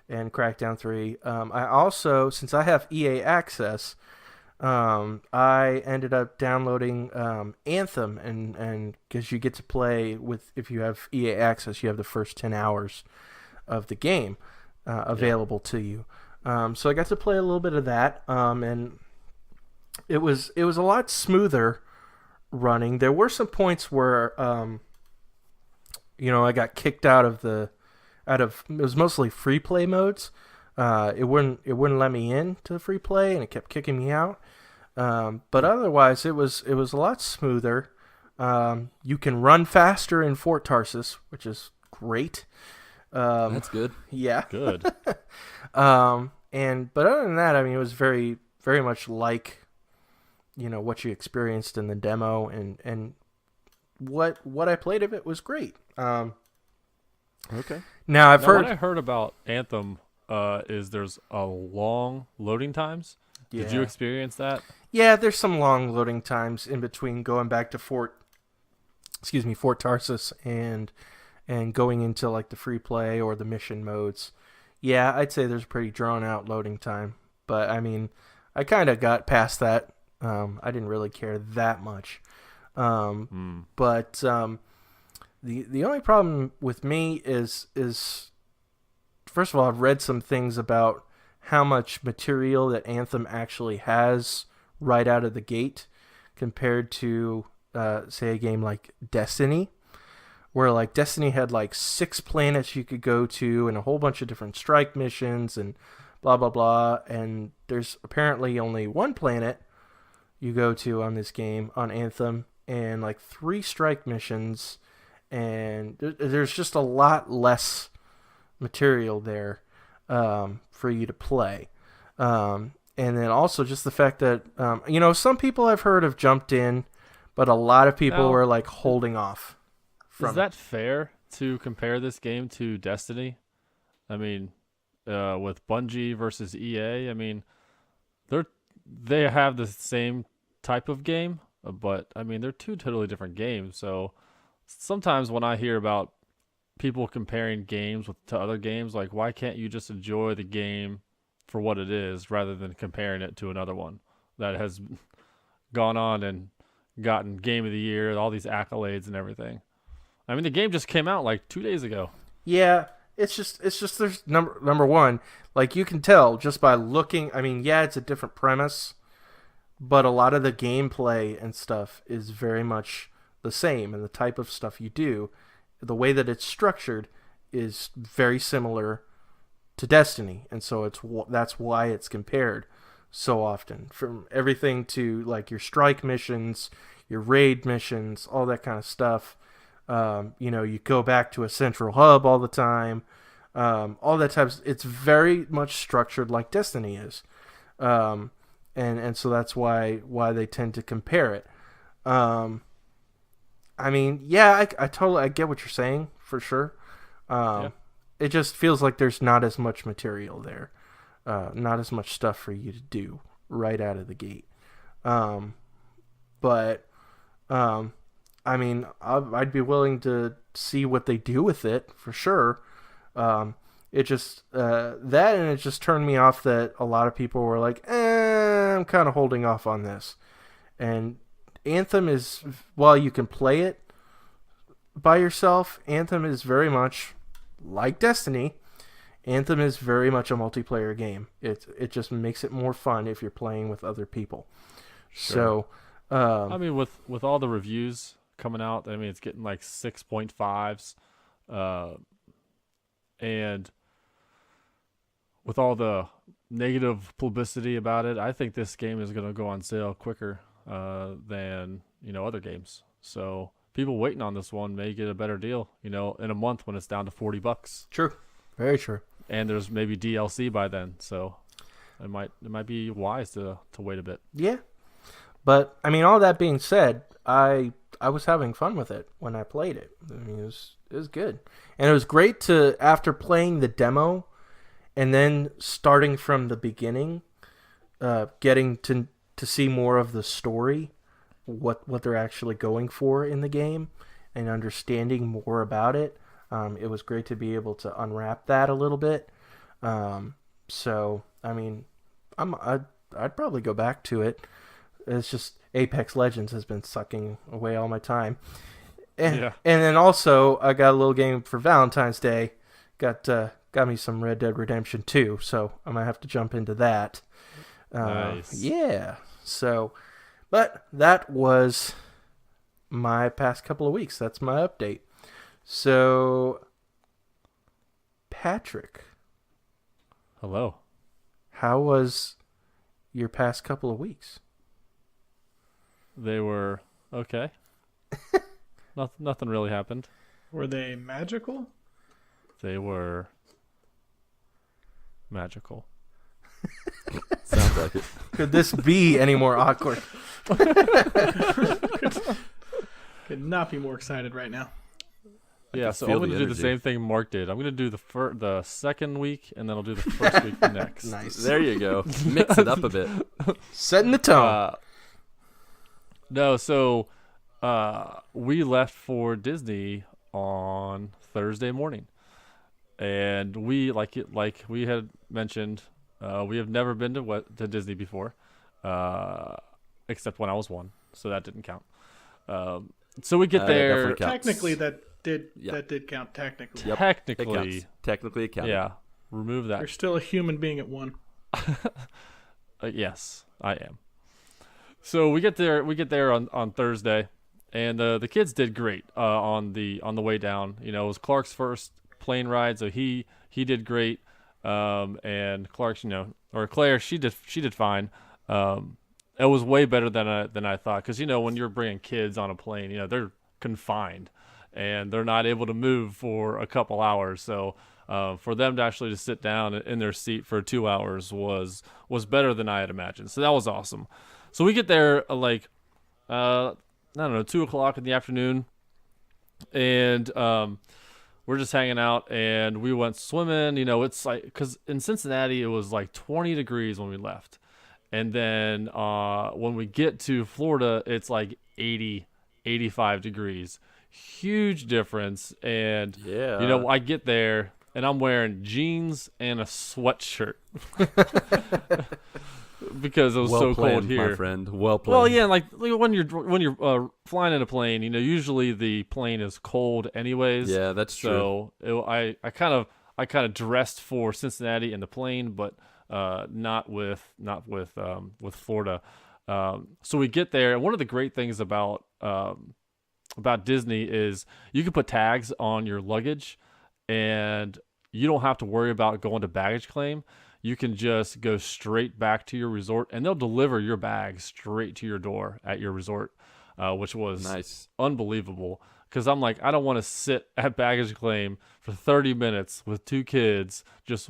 and Crackdown 3, I also, since I have EA Access, I ended up downloading Anthem, and because you get to play with, if you have EA Access, you have the first 10 hours of the game available to you. So I got to play a little bit of that, and it was a lot smoother running. There were some points where I got kicked out of it was mostly free play modes. It wouldn't let me in to the free play, and it kept kicking me out. But otherwise it was a lot smoother. You can run faster in Fort Tarsus, which is great. That's good. Yeah. Good. But other than that, I mean, it was very, very much like, what you experienced in the demo, and what I played of it was great. Okay. Now I've heard. What I heard about Anthem is there's a long loading times. Yeah. Did you experience that? Yeah, there's some long loading times in between going back to Fort Tarsus and going into like the free play or the mission modes. Yeah, I'd say there's a pretty drawn out loading time, but I mean, I kind of got past that. I didn't really care that much. But the only problem with me is first of all, I've read some things about how much material that Anthem actually has right out of the gate compared to, say, a game like Destiny, where like Destiny had like 6 planets you could go to and a whole bunch of different strike missions and blah, blah, blah. And there's apparently only 1 planet you go to on this game, on Anthem, and like 3 strike missions, and there's just a lot less material there for you to play. And then also just the fact that, some people I've heard have jumped in, but a lot of people were like holding off. Is that fair to compare this game to Destiny? I mean, with Bungie versus EA, I mean, they have the same type of game, but I mean, they're 2 totally different games. So sometimes when I hear about people comparing games to other games, like, why can't you just enjoy the game for what it is rather than comparing it to another one that has gone on and gotten Game of the Year, all these accolades and everything? I mean, the game just came out like 2 days ago. Yeah, it's just there's number one, like you can tell just by looking. I mean, yeah, it's a different premise, but a lot of the gameplay and stuff is very much the same, and the type of stuff you do, the way that it's structured, is very similar to Destiny, and so that's why it's compared so often. From everything to like your strike missions, your raid missions, all that kind of stuff. You go back to a central hub all the time. All that types. It's very much structured like Destiny is, and so that's why they tend to compare it. I mean, yeah, I totally get what you're saying for sure. It just feels like there's not as much material there, not as much stuff for you to do right out of the gate. But I mean, I'd be willing to see what they do with it for sure. It just that, and it just turned me off that a lot of people were like, I'm kind of holding off on this. And Anthem is, while you can play it by yourself, Anthem is very much like Destiny. Anthem is very much a multiplayer game. It just makes it more fun if you're playing with other people. Sure. So, I mean, with all the reviews coming out, I mean, it's getting like 6.5s, and with all the negative publicity about it, I think this game is going to go on sale quicker than other games. So people waiting on this one may get a better deal, in a month when it's down to $40. true, very true. And there's maybe DLC by then, so it might be wise to wait a bit. Yeah, but I mean, all that being said, I was having fun with it when I played it. I mean, it was good, and it was great to, after playing the demo and then starting from the beginning, getting to see more of the story, what they're actually going for in the game, and understanding more about it. It was great to be able to unwrap that a little bit. So I mean, I'd probably go back to it. It's just Apex Legends has been sucking away all my time. And then also I got a little game for Valentine's Day. Got me some Red Dead Redemption 2, so I might have to jump into that. Nice. Yeah. So, but that was my past couple of weeks. That's my update. So, Patrick. Hello. How was your past couple of weeks? They were okay. Nothing really happened. Were they magical? They were magical. Sounds like it. Could this be any more awkward? Could not be more excited right now. Yeah, can so feel I'm going the to do the energy. same thing Mark did. I'm going to do the second week, and then I'll do the first week next. Nice. There you go. Mix it up a bit. Setting the tone. No, so we left for Disney on Thursday morning, and we like we had mentioned, we have never been to Disney before, except when I was 1, so that didn't count. So we get That there. definitely counts. Technically, that did count. Yep. It Technically, counts. Technically, it counts. yeah. Remove that. You're still a human being at 1. Yes, I am. So we get there on Thursday, and the kids did great on the way down. It was Clark's first plane ride, so he did great. And Clark's, or Claire, she did fine. It was way better than I thought, because when you're bringing kids on a plane, they're confined and they're not able to move for a couple hours. So for them to actually just sit down in their seat for 2 hours was better than I had imagined. So that was awesome. So we get there I don't know, 2:00 in the afternoon, and we're just hanging out, and we went swimming. It's like, because in Cincinnati it was like 20 degrees when we left, and then when we get to Florida it's like 80, 85 degrees. Huge difference. And Yeah. I get there and I'm wearing jeans and a sweatshirt because it was Well so planned, cold here. my friend. Well planned. Well, yeah, like when you're flying in a plane, usually the plane is cold anyways. Yeah, that's true. So I kind of dressed for Cincinnati in the plane, but not with Florida. So we get there, and one of the great things about Disney is you can put tags on your luggage, and you don't have to worry about going to baggage claim. You can just go straight back to your resort, and they'll deliver your bags straight to your door at your resort, which was Nice. unbelievable. Because I'm like, I don't want to sit at baggage claim for 30 minutes with 2 kids just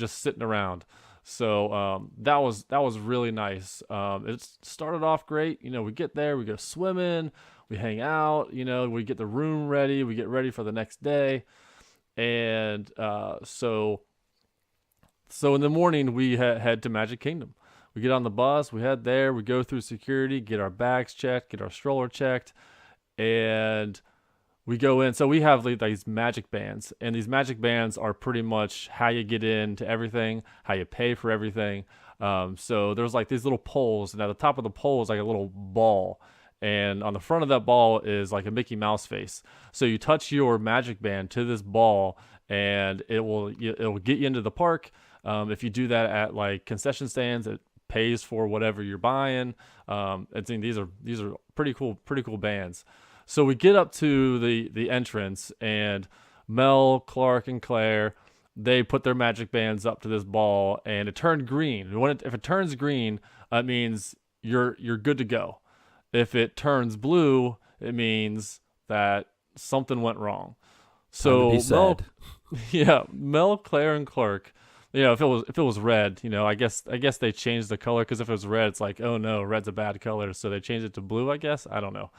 sitting around. So that was really nice. It started off great. We get there, we go swimming, we hang out. We get the room ready, we get ready for the next day, and so in the morning we head to Magic Kingdom. We get on the bus, we head there, we go through security, get our bags checked, get our stroller checked, and we go in. So we have these magic bands, and these magic bands are pretty much how you get into everything, how you pay for everything. So there's these little poles, and at the top of the pole is a little ball, and on the front of that ball is a Mickey Mouse face. So you touch your magic band to this ball, and it will get you into the park. If you do that at concession stands, it pays for whatever you're buying. These are pretty cool bands. So we get up to the entrance, and Mel, Clark, and Claire, they put their magic bands up to this ball, and it turned green. If it turns green, that means you're good to go. If it turns blue, it means that something went wrong. So Time to be sad. Mel, Claire, and Clark. If it was red, I guess they changed the color, because if it was red, it's like, oh no, red's a bad color, so they changed it to blue. I guess, I don't know.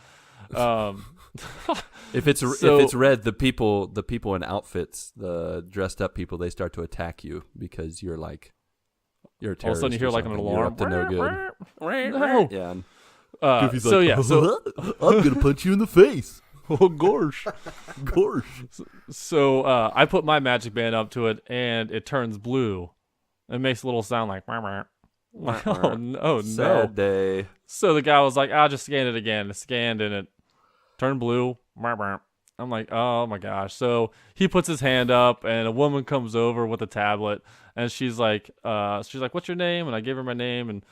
If it's red, the people in outfits, the dressed up people, they start to attack you because you're a terrorist. All of a sudden you hear an something. alarm. You're up to no good. No. Yeah. And Goofy's so I'm gonna punch you in the face. oh gosh. Gosh. So I put my magic band up to it, and it turns blue. It makes a little sound like. Oh no! Sad day. So the guy was like, "I'll just scan it again." I scanned, and it turned blue. I'm like, "Oh my gosh!" So he puts his hand up, and a woman comes over with a tablet, and she's like, "What's your name?" And I gave her my name, and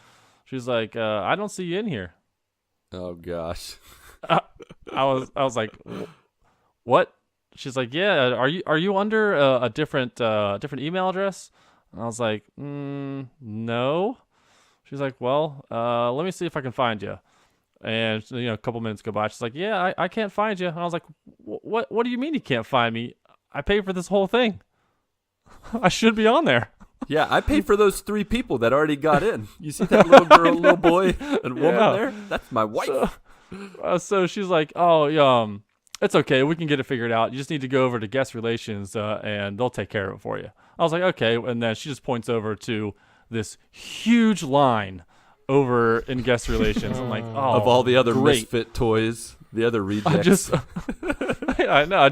she's like, "I don't see you in here." Oh gosh. I was like, "What?" She's like, "Yeah, are you under a different email address?" And I was like, "No." She's like, "Well, let me see if I can find you." And a couple minutes go by. She's like, "Yeah, I can't find you." And I was like, "What do you mean you can't find me? I paid for this whole thing. I should be on there." Yeah, I paid for those 3 people that already got in. You see that little girl, little boy, and woman there? That's my wife. So she's like, "Oh, it's okay. We can get it figured out. You just need to go over to guest relations, and they'll take care of it for you." I was like, "Okay." And then she just points over to this huge line over in guest relations. I'm like, "Oh, of all the other great. misfit toys, the other rejects. I know. I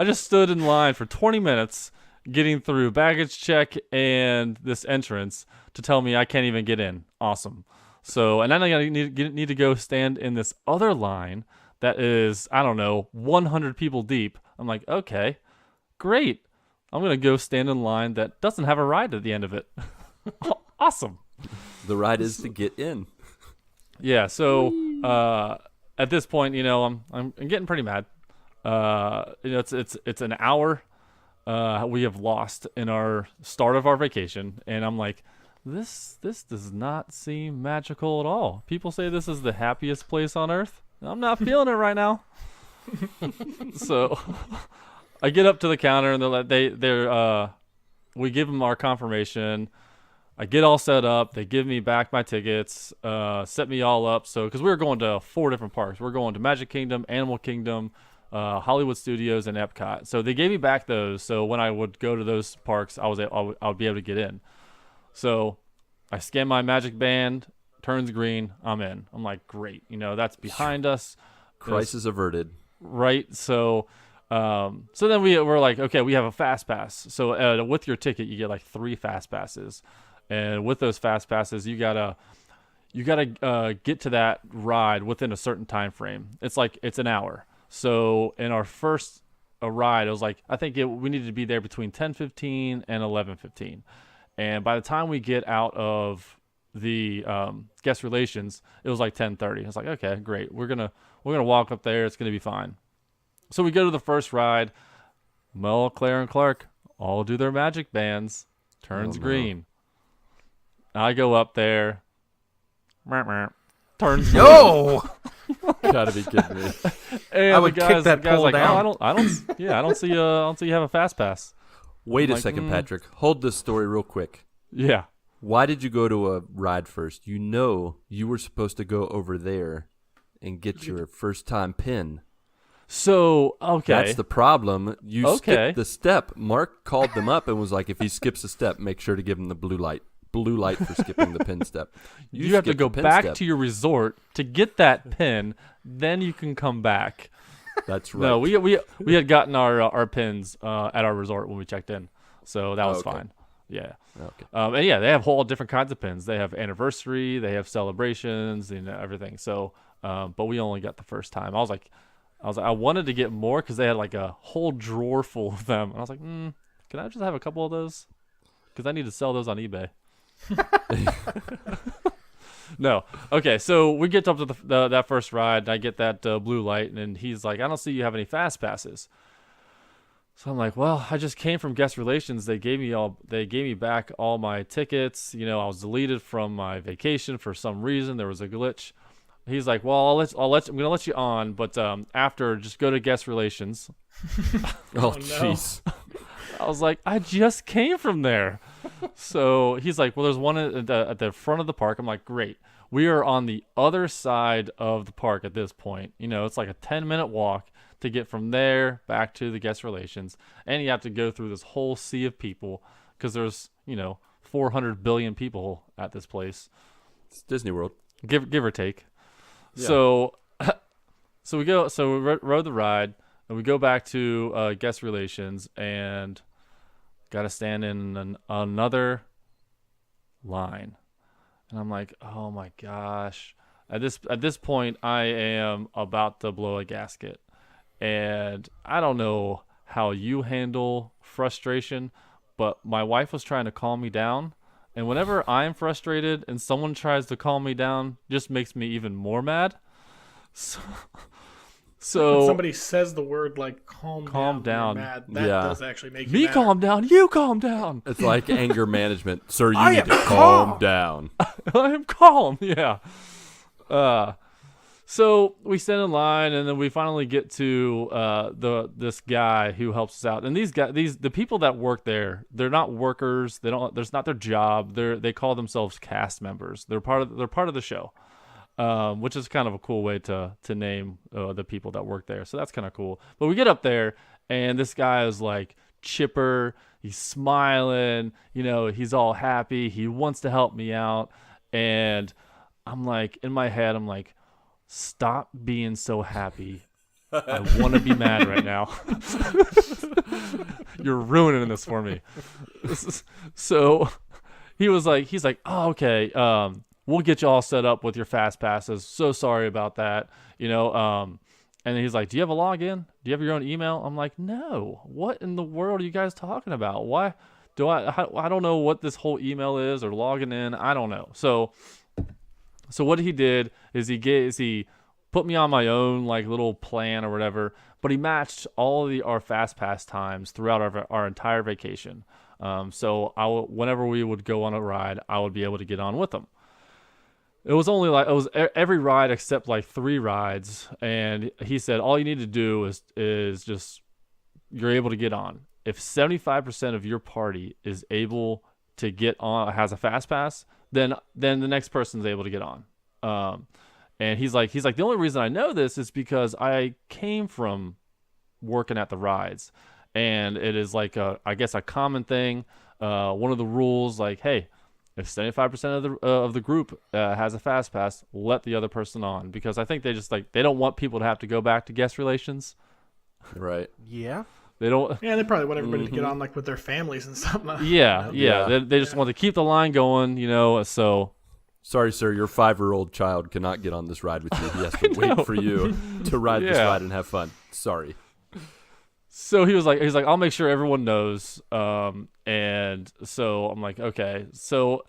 just stood in line for 20 minutes getting through baggage check and this entrance to tell me I can't even get in. Awesome. So, and then I need to go stand in this other line that is, I don't know, 100 people deep. I'm like, okay, great. I'm going to go stand in line that doesn't have a ride at the end of it. Awesome. The ride is to get in. Yeah, so at this point, I'm getting pretty mad. It's an hour we have lost in our start of our vacation, and I'm like, this does not seem magical at all. People say this is the happiest place on earth. I'm not feeling it right now. So I get up to the counter, and we give them our confirmation. I get all set up. They give me back my tickets, set me all up. So, because we were going to 4 different parks. We're going to Magic Kingdom, Animal Kingdom, Hollywood Studios, and Epcot. So they gave me back those. So when I would go to those parks, I would be able to get in. So I scan my magic band, turns green, I'm in. I'm like, great. That's behind us. Crisis averted. Right. So then we're like, okay, we have a fast pass. So with your ticket, you get like 3 fast passes. And with those fast passes, you gotta get to that ride within a certain time frame. It's an hour. So in our first ride, it was like, I think we needed to be there between 10:15 and 11:15. And by the time we get out of the guest relations, it was like 10:30. I was like, okay, great. We're gonna walk up there. It's gonna be fine. So we go to the first ride. Mel, Claire, and Clark all do their magic bands. Turns green. I go up there. Turns green. No! Gotta be kidding me. And I would the kick guy's, that the guy's pole like, down. Oh, I don't see you have a fast pass. Wait a like, second, Patrick. Hold this story real quick. Yeah. Why did you go to a ride first? You know you were supposed to go over there and get your first time pin. So, okay. That's the problem. You Okay. skipped the step. Mark called them up and was like, if he skips a step, make sure to give him the blue light. Blue light for skipping the pin step. You have to skipped go the pin back step. to your resort to get that pin, then you can come back. That's right. No, we had gotten our pins at our resort when we checked in, so that was okay. fine. Yeah. Okay. And yeah, they have whole different kinds of pins. They have anniversary, they have celebrations, and everything. So, but we only got the first time. I wanted to get more because they had like a whole drawer full of them, and I was like, can I just have a couple of those? Because I need to sell those on eBay. No. Okay, so we get up to that first ride, and I get that blue light, and then he's like, I don't see you have any fast passes. So I'm like, well, I just came from guest relations. They gave me back all my tickets. You know, I was deleted from my vacation for some reason. There was a glitch. He's like, well, I'm gonna let you on, but after, just go to guest relations. Oh, no. jeez. I was like, I just came from there. So he's like, well, there's one at the front of the park. I'm like, great. We are on the other side of the park at this point. You know, it's like a 10-minute walk to get from there back to the guest relations. And you have to go through this whole sea of people because there's, 400 billion people at this place. It's Disney World. Give or take. Yeah. So we rode the ride. And we go back to guest relations and got to stand in another line. And I'm like, oh my gosh. At this point, I am about to blow a gasket. And I don't know how you handle frustration, but my wife was trying to calm me down. And whenever I'm frustrated and someone tries to calm me down, just makes me even more mad. So When somebody says the word like calm down. you're mad, that Yeah. does actually make you me mad. calm down, you calm down. It's like anger management. Sir, you I need am to calm calm. down. I am calm. Yeah. So we stand in line, and then we finally get to this guy who helps us out. And the people that work there, they're not workers. There's not their job. They call themselves cast members. They're part of the show. Which is kind of a cool way to name the people that work there. So that's kind of cool. But we get up there, and this guy is like chipper. He's smiling. He's all happy. He wants to help me out. And I'm like, in my head, I'm like, stop being so happy. I want to be mad right now. You're ruining this for me. So he's like, oh, okay. We'll get you all set up with your fast passes. So sorry about that. And then he's like, do you have a login? Do you have your own email? I'm like, no. What in the world are you guys talking about? Why do I don't know what this whole email is or logging in. I don't know. So what he did is he put me on my own like little plan or whatever, but he matched all of our fast pass times throughout our entire vacation. So whenever we would go on a ride, I would be able to get on with them. It was every ride except like 3 rides, and he said all you need to do is just you're able to get on. If 75% of your party is able to get on, has a fast pass, then the next person's able to get on. And he's like the only reason I know this is because I came from working at the rides, and it is like I guess a common thing. One of the rules, like, hey, if 75% of the group has a fast pass, let the other person on, because I think they just they don't want people to have to go back to guest relations. Right. Yeah. They don't. Yeah, they probably want everybody to get on like with their families and stuff. Yeah. Yeah. They just want to keep the line going, So Sorry, sir, your 5-year-old child cannot get on this ride with you. He has to wait for you to ride this Yeah. ride and have fun. Sorry. So he's like, I'll make sure everyone knows. And so I'm like, okay. So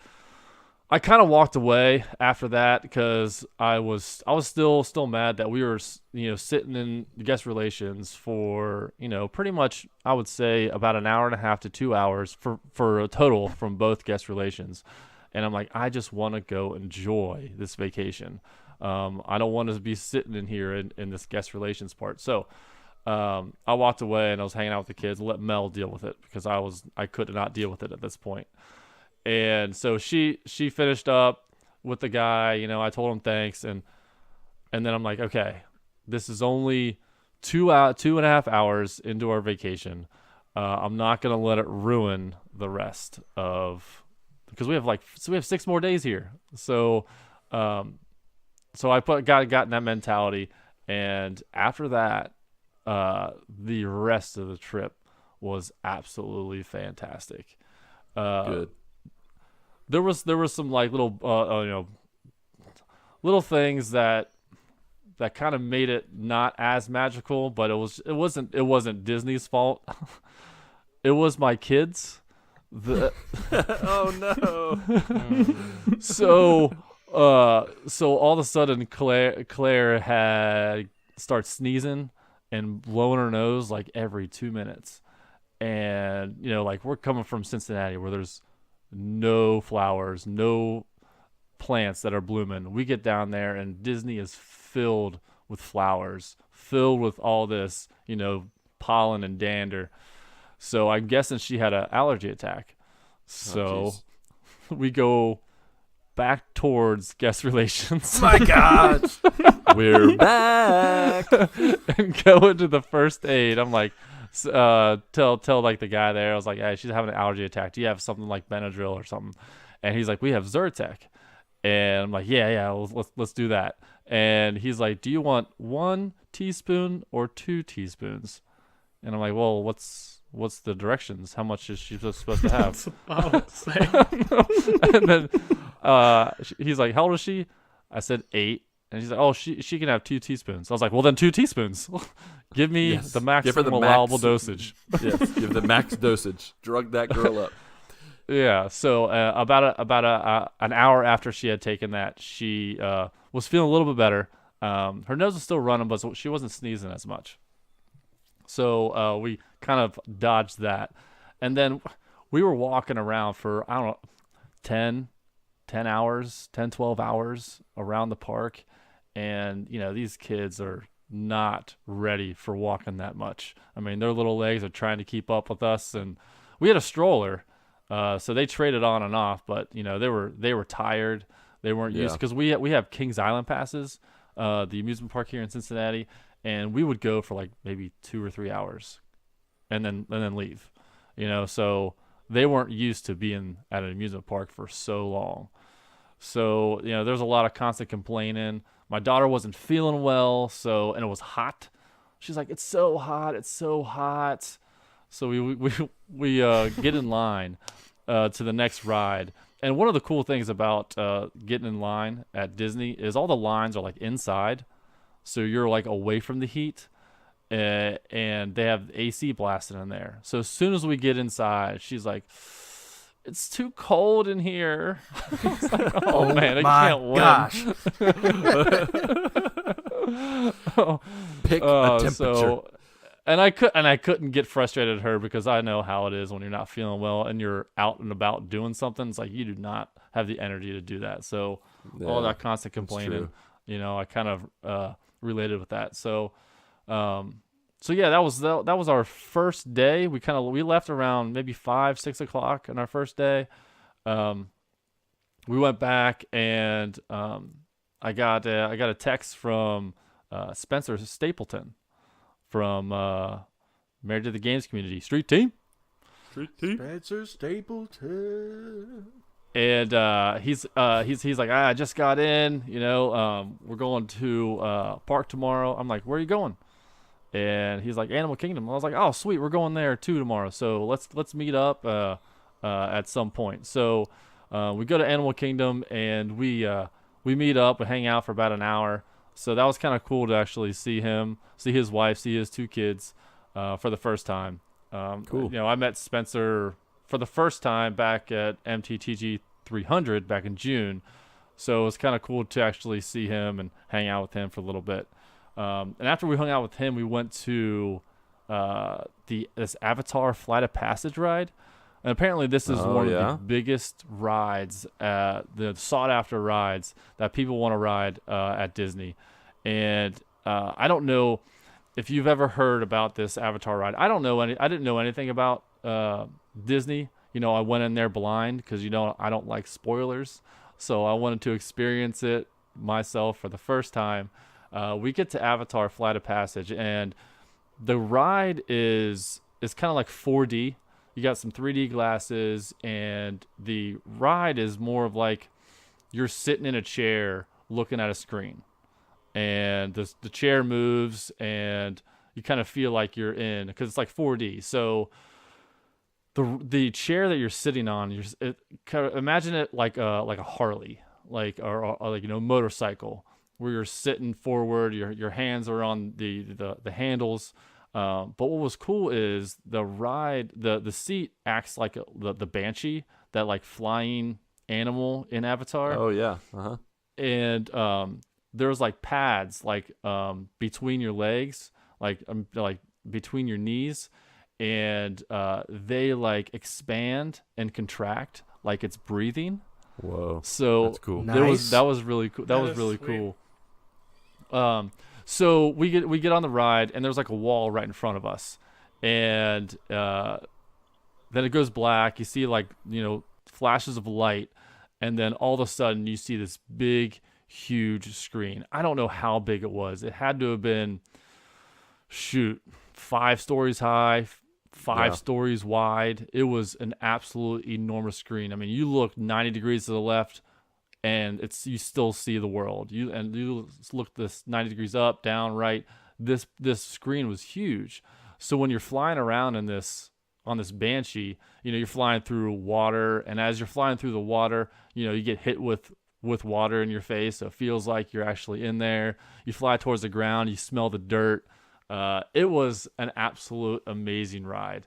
I kind of walked away after that because I was still mad that we were sitting in guest relations for pretty much I would say about an hour and a half to 2 hours for a total from both guest relations, and I'm like, I just want to go enjoy this vacation. I don't want to be sitting in here in this guest relations part. So I walked away and I was hanging out with the kids and let Mel deal with it because I could not deal with it at this point. And so she finished up with the guy, I told him thanks. And then I'm like, okay, this is only 2.5 hours into our vacation. I'm not going to let it ruin the rest because we have 6 more days here. So I got in that mentality. And after that, the rest of the trip was absolutely fantastic. Good. There was some like little little things that kind of made it not as magical, but it wasn't Disney's fault. It was my kids. Oh no. So all of a sudden Claire starts sneezing and blowing her nose like every 2 minutes. And like we're coming from Cincinnati where there's no flowers, no plants that are blooming. We get down there and Disney is filled with flowers, filled with all this, pollen and dander. So I'm guessing she had an allergy attack. So we go back towards guest relations. My God. We're back. And go into the first aid. I'm like, tell like the guy there, I was like, hey, she's having an allergy attack. Do you have something like Benadryl or something? And he's like, we have Zyrtec. And I'm like, yeah, let's do that. And he's like, do you want 1 teaspoon or 2 teaspoons? And I'm like, well, what's the directions? How much is she supposed to have? And then he's like, how old is she? I said 8. And she's like, oh, she can have 2 teaspoons. I was like, well, then 2 teaspoons. Give me the maximum allowable dosage. Yes, give the max dosage. Drug that girl up. Yeah. So about an hour after she had taken that, she was feeling a little bit better. Her nose was still running, but she wasn't sneezing as much. So we kind of dodged that. And then we were walking around for, I don't know, 10 hours, 12 hours around the park. And, these kids are not ready for walking that much. I mean, their little legs are trying to keep up with us. And we had a stroller, so they traded on and off. But, they were tired. They weren't used because we have Kings Island passes, the amusement park here in Cincinnati. And we would go for like maybe 2 or 3 hours and then leave, so they weren't used to being at an amusement park for so long. So, there's a lot of constant complaining. My daughter wasn't feeling well, and it was hot. She's like, it's so hot. It's so hot. So we get in line to the next ride. And one of the cool things about getting in line at Disney is all the lines are like inside. So you're like away from the heat, and they have AC blasting in there. So as soon as we get inside, she's like, it's too cold in here. It's like, oh man, I can't win. Gosh. Pick a temperature. So, and I couldn't get frustrated at her because I know how it is when you're not feeling well and you're out and about doing something. It's like you do not have the energy to do that. So all that constant complaining, I kind of related with that. So yeah, that was our first day. We left around maybe 5-6 o'clock on our first day. We went back and I got a text from Spencer Stapleton from Married to the Games Community Street Team. Spencer Stapleton. And he's like, I just got in, we're going to park tomorrow. I'm like, where are you going? And he's like, Animal Kingdom. I was like, oh sweet, we're going there too tomorrow. So let's meet up at some point. So we go to Animal Kingdom and we meet up, we hang out for about an hour. So that was kind of cool to actually see him, see his wife, see his 2 kids for the first time. Cool. I met Spencer for the first time back at MTTG 300 back in June. So it was kind of cool to actually see him and hang out with him for a little bit. And after we hung out with him, we went to this Avatar Flight of Passage ride. And apparently this is one of the biggest rides, the sought-after rides that people want to ride at Disney. And I don't know if you've ever heard about this Avatar ride. I didn't know anything about Disney. I went in there blind because, I don't like spoilers. So I wanted to experience it myself for the first time. We get to Avatar Flight of Passage, and the ride is kind of like 4D. You got some 3D glasses, and the ride is more of like you're sitting in a chair looking at a screen, and the chair moves, and you kind of feel like you're in, because it's like 4D. So the chair that you're sitting on, imagine it like a Harley, or like motorcycle, where you're sitting forward, your hands are on the handles. But what was cool is the ride, the seat acts like the Banshee, that like flying animal in Avatar. Oh yeah. Uh-huh. And there's like pads like between your legs, like between your knees, and they like expand and contract like it's breathing. Whoa. So that's cool. Nice. That was really cool. That was really sweet. cool. So we get on the ride, and there's like a wall right in front of us, and then it goes black. You see like flashes of light, and then all of a sudden you see this big, huge screen. I don't know how big it was. It had to have been 5 stories high, 5 stories wide. It was an absolute enormous screen. I mean, you look 90 degrees to the left, and you still see the world. You look this 90 degrees up, down, right. This screen was huge. So when you're flying around on this Banshee, you're flying through water, and as you're flying through the water, you get hit with water in your face. So it feels like you're actually in there. You fly towards the ground, you smell the dirt. It was an absolute amazing ride.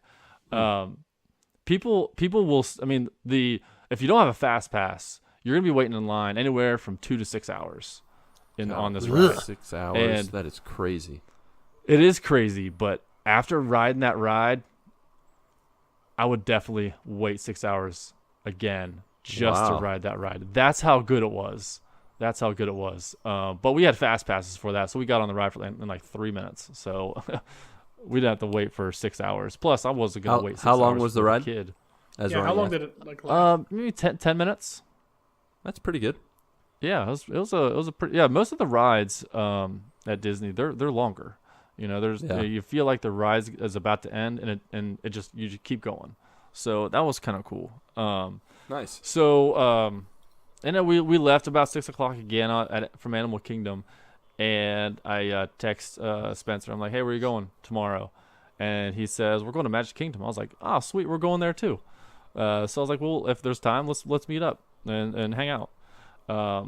People will. I mean, if you don't have a fast pass, you're gonna be waiting in line anywhere from 2 to 6 hours on this ride. 6 hours. And that is crazy. It is crazy, but after riding that ride, I would definitely wait 6 hours again just to ride that ride. That's how good it was. But we had fast passes for that, so we got on the ride in like 3 minutes. So we didn't have to wait for 6 hours. Plus, I wasn't gonna wait 6 hours. How long was the for a ride? kid. How long did it last? Maybe 10 minutes. That's pretty good. Yeah, it was a pretty. Yeah, most of the rides at Disney, they're longer. You feel like the ride is about to end, and it just you just keep going. So that was kind of cool. Nice. So and then we left about 6 o'clock again from Animal Kingdom, and I text Spencer. I'm like, hey, where are you going tomorrow? And he says, we're going to Magic Kingdom. I was like, oh, sweet, we're going there too. So I was like, well, if there's time, let's meet up and hang out.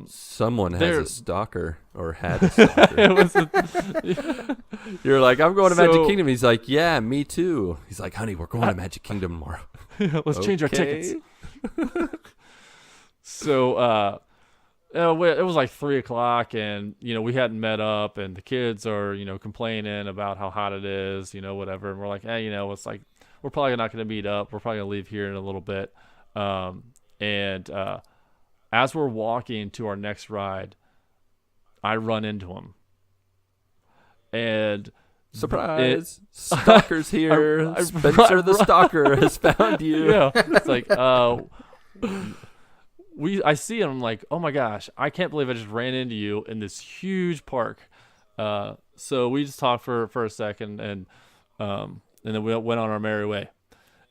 Someone has a stalker, or had a stalker. You're like, I'm going to Magic Kingdom. He's like, yeah, me too. He's like, honey, we're going to Magic Kingdom tomorrow. Let's change our tickets. So it was like 3 o'clock, and we hadn't met up, and the kids are complaining about how hot it is, whatever. And we're like, hey, it's like we're probably not going to meet up. We're probably gonna leave here in a little bit. And as we're walking to our next ride, I run into him, and surprise, stalker's here. Spencer the stalker has found you. Yeah, it's like I see him. I'm like, oh my gosh, I can't believe I just ran into you in this huge park. So we just talked for a second, and then we went on our merry way.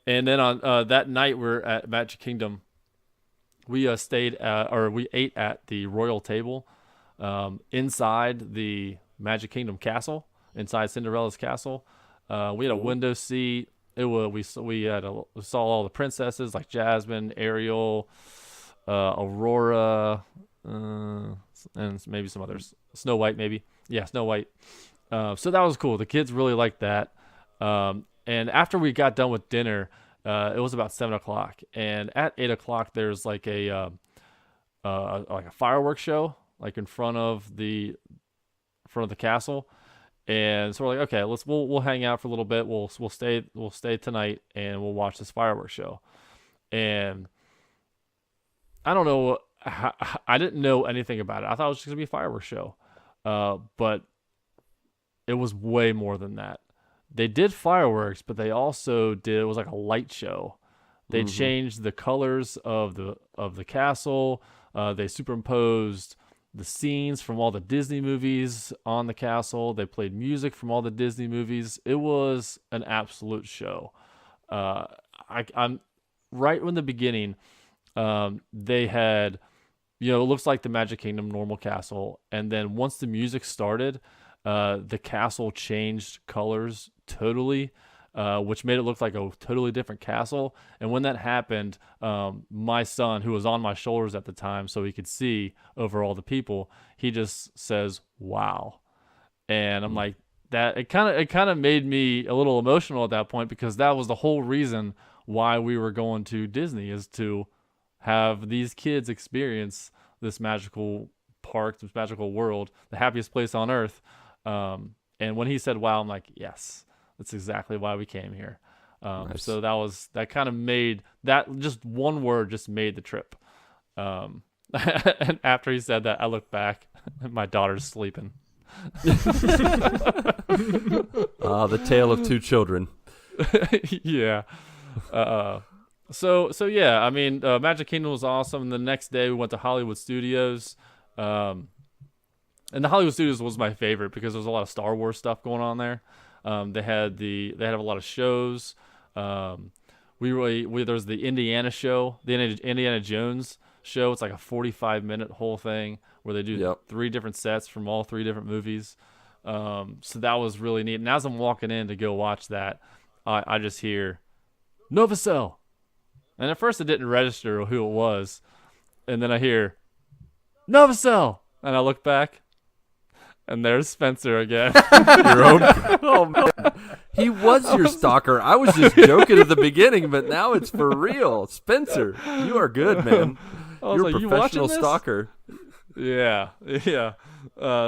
And then on that night, we're at Magic Kingdom. We we ate at the royal table inside the Magic Kingdom castle, inside Cinderella's castle. We had a window seat. We saw all the princesses like Jasmine, Ariel, Aurora, and maybe some others. Snow White, maybe. Yeah, Snow White. So that was cool. The kids really liked that. And after we got done with dinner, It was about 7 o'clock, and at 8 o'clock there's like a fireworks show like in front of the castle. And so we're like, okay, we'll hang out for a little bit. We'll stay tonight, and we'll watch this fireworks show. And I don't know, I didn't know anything about it. I thought it was just gonna be a fireworks show, but it was way more than that. They did fireworks, but they also it was like a light show. They changed the colors of the castle. They superimposed the scenes from all the Disney movies on the castle. They played music from all the Disney movies. It was an absolute show. I'm right in the beginning. They had, it looks like the Magic Kingdom normal castle, and then once the music started, the castle changed colors totally, which made it look like a totally different castle. And when that happened, my son, who was on my shoulders at the time so he could see over all the people, he just says, "Wow." And I'm like, that it kind of made me a little emotional at that point, because that was the whole reason why we were going to Disney, is to have these kids experience this magical park, this magical world, the happiest place on earth. And when he said, "Wow," I'm like, yes, that's exactly why we came here. Nice. So that kind of made that, just one word just made the trip. And after he said that, I looked back and my daughter's sleeping. The tale of two children. Yeah. So yeah, I mean, Magic Kingdom was awesome. And the next day we went to Hollywood Studios. And the Hollywood Studios was my favorite because there was a lot of Star Wars stuff going on there. They had a lot of shows. There was the Indiana show, the Indiana Jones show. It's like a 45-minute whole thing where they do 3 different sets from all 3 different movies. So that was really neat. And as I'm walking in to go watch that, I just hear Novosel. And at first it didn't register who it was. And then I hear Novosel. And I look back, and there's Spencer again. Your own. Oh, man. He was your stalker. I was just joking at the beginning, but now it's for real. Spencer, you are good, man. You're like, a "You professional watching this?" stalker. Yeah.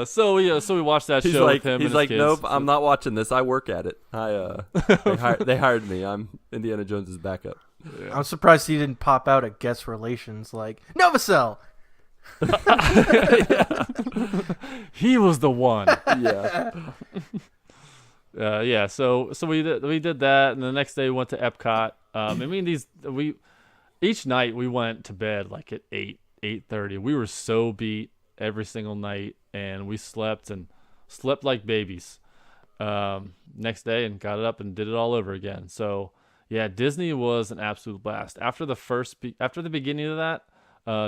So we watched that He's show like, with him. And his like, kids. "Nope, I'm not watching this. I work at it. They hired me. I'm Indiana Jones's backup." Yeah. I'm surprised he didn't pop out at guest relations like Novosel. He was the one. Yeah. Yeah. So we did that, and the next day we went to Epcot. I mean, each night we went to bed like at 8:30. We were so beat every single night, and we slept like babies. Next day, and got it up and did it all over again. So yeah, Disney was an absolute blast. After the beginning of that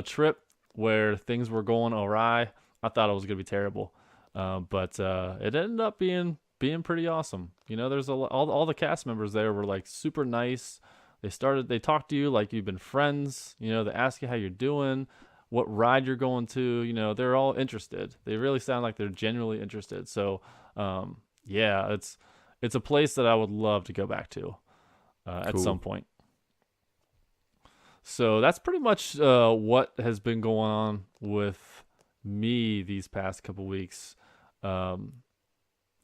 trip, where things were going awry, I thought it was gonna be terrible, but it ended up being pretty awesome. There's all the cast members there were like super nice. They talked to you like you've been friends. They ask you how you're doing, what ride you're going to. They're all interested. They really sound like they're genuinely interested. So yeah, it's a place that I would love to go back to at some point. So that's pretty much what has been going on with me these past couple weeks. Other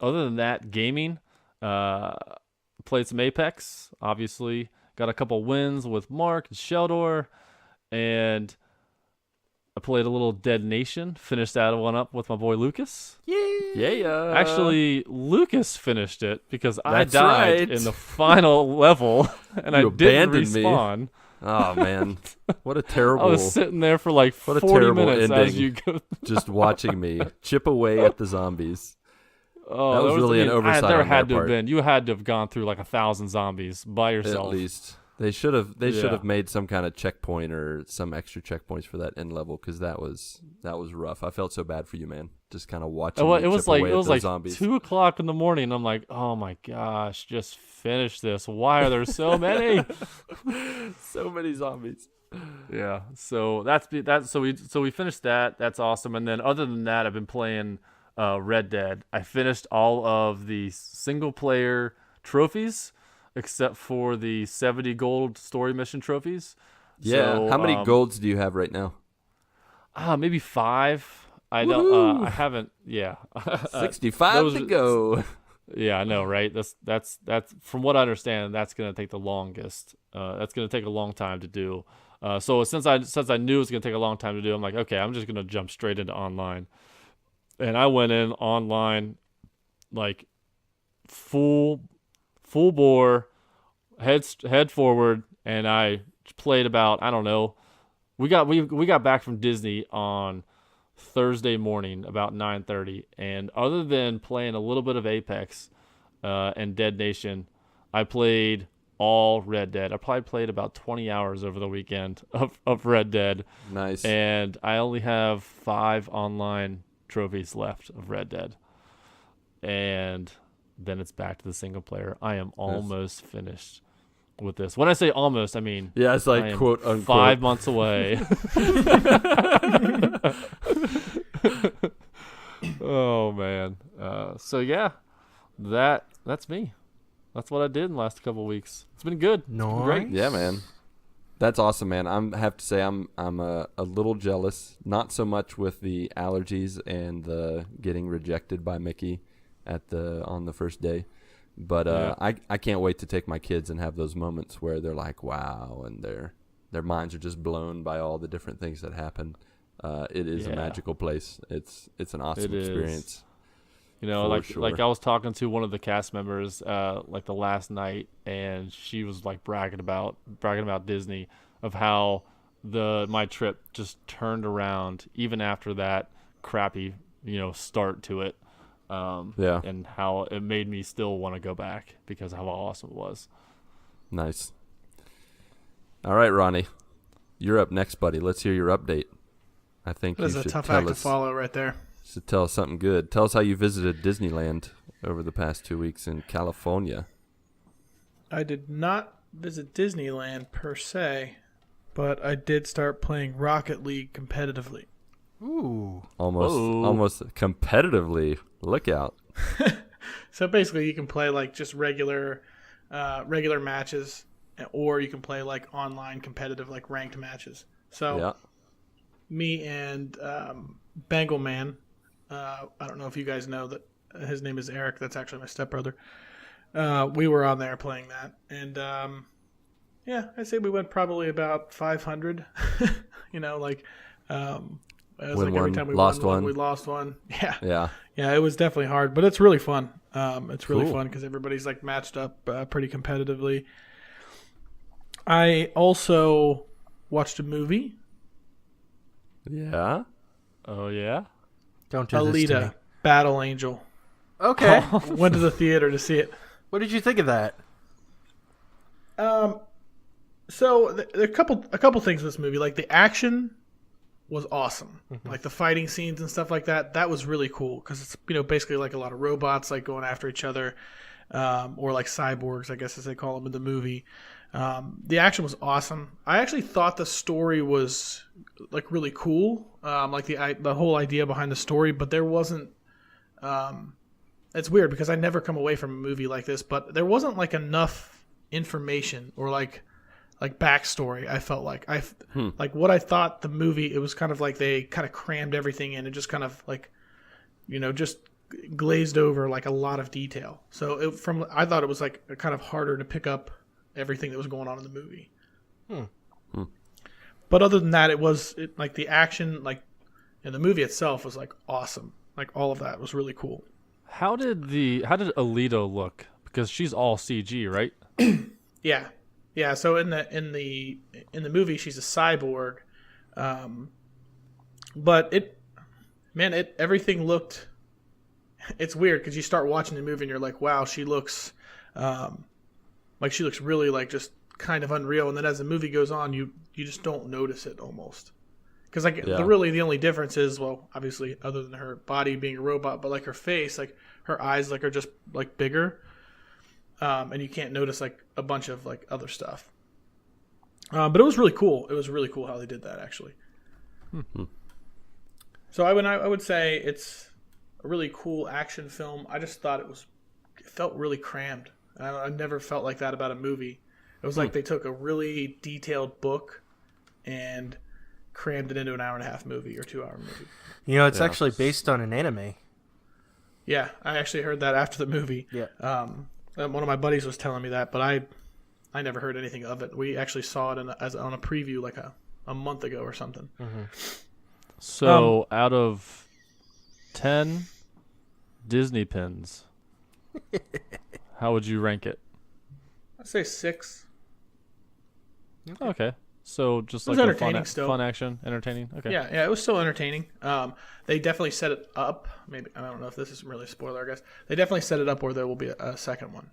than that, gaming, played some Apex, obviously. Got a couple wins with Mark and Sheldor, and I played a little Dead Nation. Finished that one up with my boy Lucas. Yeah. Actually, Lucas finished it because I That's died right. in the final level, and You I didn't abandoned me. respawn. Oh man, what a terrible. I was sitting there for like What a 40 terrible minutes as ending. you go. just watching me chip away at the zombies. Oh, That was really an oversight There on had their to have part. been. You had to have gone through like 1,000 zombies by yourself. At least they should have. They should Yeah. have made some kind of checkpoint or some extra checkpoints for that end level, because that was rough. I felt so bad for you, man. Just kind of watching. It you was chip like away it at was those like zombies. 2:00 in the morning. I'm like, oh my gosh, just finish this. Why are there so many? So many zombies. Yeah. So so we finished that. That's awesome. And then other than that, I've been playing Red Dead. I finished all of the single player trophies. except for the 70 gold story mission trophies. Yeah. So, How many golds do you have right now? Maybe 5. I don't. Woohoo! I haven't. Yeah. 65 those- to go. Yeah, I know, right? That's from what I understand, that's gonna take the longest. That's gonna take a long time to do. So since I knew it was gonna take a long time to do, I'm like, okay, I'm just gonna jump straight into online. And I went in online, like full bore, head forward, and I played about, I don't know. We got back from Disney on Thursday morning about 9:30, and other than playing a little bit of Apex and Dead Nation, I played all Red Dead. I probably played about 20 hours over the weekend of Red Dead. Nice. And I only have 5 online trophies left of Red Dead. And then it's back to the single player. I am almost finished with this. When I say almost, I mean Yeah, it's I like am quote unquote 5 months away. Oh man. So yeah, that's me. That's what I did in the last couple of weeks. It's been good. It's been great. Yeah, man. That's awesome, man. I have to say I'm a little jealous. Not so much with the allergies and the getting rejected by Mickey on the first day, but I can't wait to take my kids and have those moments where they're like, wow, and their minds are just blown by all the different things that happen. It is a magical place. It's an awesome experience. You know, For like sure. I was talking to one of the cast members like the last night, and she was like bragging about Disney, of how my trip just turned around even after that crappy, start to it. And how it made me still want to go back because of how awesome it was. Nice. All right, Ronnie, you're up next, buddy. Let's hear your update. I think That you is a should tough tell act to us. follow right there. Should tell us something good. Tell us how you visited Disneyland over the past 2 weeks in California. I did not visit Disneyland per se, but I did start playing Rocket League competitively. Ooh. Almost competitively. Look out. So basically, you can play like just regular matches, or you can play like online competitive, like ranked matches. So Yeah. me and Bengal Man, I don't know if you guys know that his name is Eric. That's actually my stepbrother. We were on there playing that, and I'd say we went probably about 500. It was Win like every one, time we lost won one, one. we lost one. Yeah. Yeah, it was definitely hard, but it's really fun. It's really Cool. fun because everybody's like matched up pretty competitively. I also watched a movie, Yeah. Oh yeah. Don't do this to me. Alita, Battle Angel. Okay. Went to the theater to see it. What did you think of that? So there are a couple things in this movie. Like the action was awesome. Like the fighting scenes and stuff like that. That was really cool because it's basically like a lot of robots like going after each other, or like cyborgs, I guess as they call them in the movie. The action was awesome. I actually thought the story was like really cool. Like the whole idea behind the story, but there wasn't. It's weird because I never come away from a movie like this, but there wasn't like enough information or like backstory. I felt like like what I thought the movie. It was kind of like they kind of crammed everything in and just kind of like, just glazed over like a lot of detail. So I thought it was like kind of harder to pick up everything that was going on in the movie. But other than that, like the action, like in the movie itself was like awesome. Like all of that was really cool. How did Alita look? Because she's all CG, right? Yeah. Yeah, so in the movie she's a cyborg. But everything looked, it's weird because you start watching the movie and you're like, wow, she looks really like just kind of unreal, and then as the movie goes on you just don't notice it almost. Because the only difference is, well, obviously other than her body being a robot, but like her face, like her eyes like are just like bigger. And you can't notice like a bunch of like other stuff. But it was really cool. It was really cool how they did that actually. So I would say it's a really cool action film. I just thought it felt really crammed. I never felt like that about a movie. It was like they took a really detailed book and crammed it into an 1.5 hour movie or 2 hour movie. You know, it's actually based on an anime. Yeah, I actually heard that after the movie. Yeah. One of my buddies was telling me that, but I never heard anything of it. We actually saw it on a preview like a month ago or something. So out of 10 Disney pins, how would you rank it? I'd say 6. Okay. So just It was like a entertaining still. fun action, entertaining. Okay. Yeah, it was still entertaining. They definitely set it up. Maybe I don't know if this is really a spoiler, I guess. They definitely set it up where there will be a second one.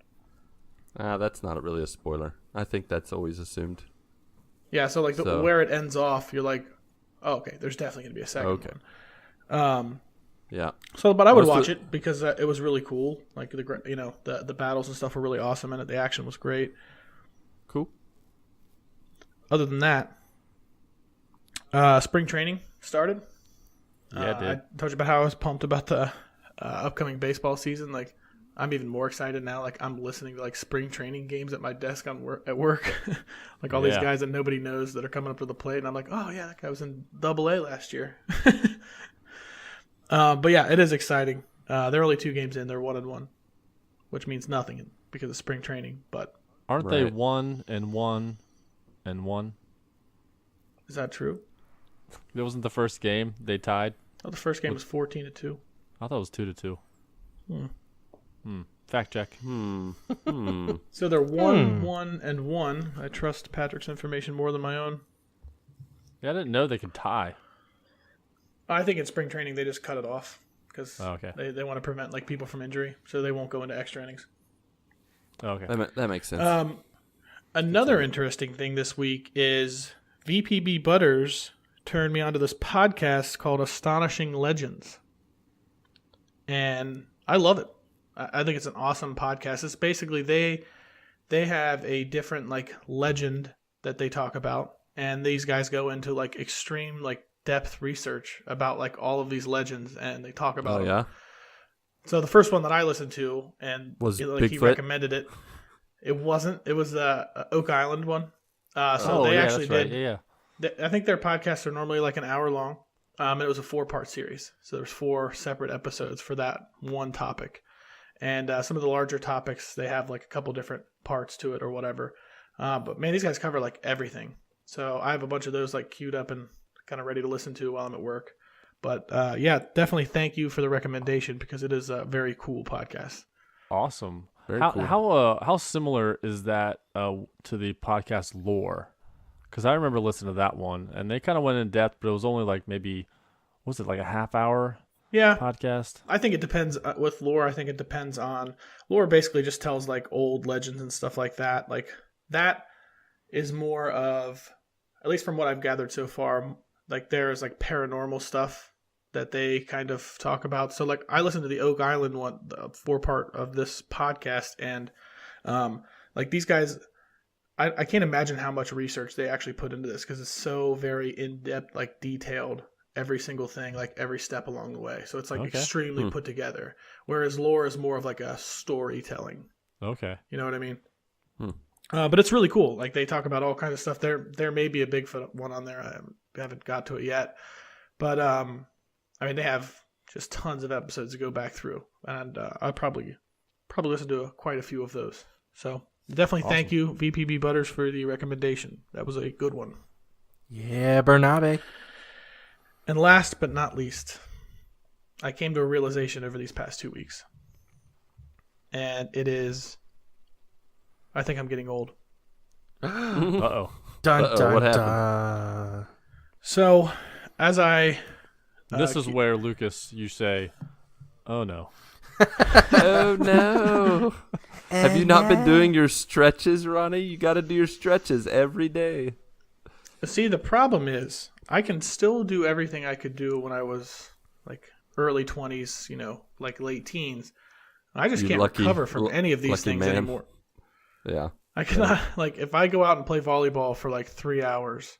That's not really a spoiler. I think that's always assumed. Yeah, so like where it ends off, you're like, oh, okay, there's definitely gonna be a second one. Yeah. So, but I would watch it because it was really cool. Like the battles and stuff were really awesome, and the action was great. Cool. Other than that, spring training started. Yeah, it did. I told you about how I was pumped about the upcoming baseball season. Like, I'm even more excited now. Like, I'm listening to like spring training games at my desk at work. Like all these guys that nobody knows that are coming up to the plate, and I'm like, oh yeah, that guy was in AA last year. But yeah, it is exciting. They're only 2 games in. They're 1-1, which means nothing because of spring training. But Aren't they 1-1? Is that true? It wasn't the first game they tied. Oh, the first game was 14-2. I thought it was 2-2. Fact check. So they're 1-1. I trust Patrick's information more than my own. Yeah, I didn't know they could tie. I think in spring training they just cut it off because okay. they want to prevent like people from injury, so they won't go into extra innings. Okay. That makes sense. Another interesting thing this week is VPB Butters turned me onto this podcast called Astonishing Legends. And I love it. I think it's an awesome podcast. It's basically they have a different like legend that they talk about, and these guys go into like extreme like depth research about like all of these legends, and they talk about them. Yeah. So the first one that I listened to and Was he Bigfoot? recommended it. It wasn't. It was the Oak Island one. So they actually that's right. did. Yeah. I think their podcasts are normally like an hour long. And it was a 4-part series. So there's 4 separate episodes for that one topic. And some of the larger topics, they have like a couple different parts to it or whatever. But man, these guys cover like everything. So I have a bunch of those like queued up and kind of ready to listen to while I'm at work. But yeah, definitely thank you for the recommendation because it is a very cool podcast. Awesome. Very how cool. how similar is that to the podcast Lore? Because I remember listening to that one, and they kind of went in depth, but it was only like maybe, was it like a half-hour podcast? I think it depends with Lore. I think it depends on Lore. Basically, just tells like old legends and stuff like that. Like that is more of, at least from what I've gathered so far, like there's like paranormal stuff that they kind of talk about. So like I listened to the Oak Island one, the 4-part of this podcast, and like these guys, I can't imagine how much research they actually put into this because it's so very in-depth, like detailed, every single thing, like every step along the way. So it's like extremely put together. Whereas Lore is more of like a storytelling. Okay. You know what I mean? But it's really cool. Like they talk about all kinds of stuff. There may be a Bigfoot one on there. I haven't got to it yet. But I mean, they have just tons of episodes to go back through. And I'll probably listen to quite a few of those. So definitely thank you, VPB Butters, for the recommendation. That was a good one. Yeah, Bernabe. And last but not least, I came to a realization over these past 2 weeks. And it is, I think I'm getting old. Uh-oh. Dun, Uh-oh, dun, what happened? dun. So, as I... This is where, Lucas, you say, oh no. Oh no! Have you not been doing your stretches, Ronnie? You got to do your stretches every day. See, the problem is, I can still do everything I could do when I was like early 20s, you know, like late teens. I just can't recover from any of these things anymore. Yeah. I cannot, like, if I go out and play volleyball for like 3 hours,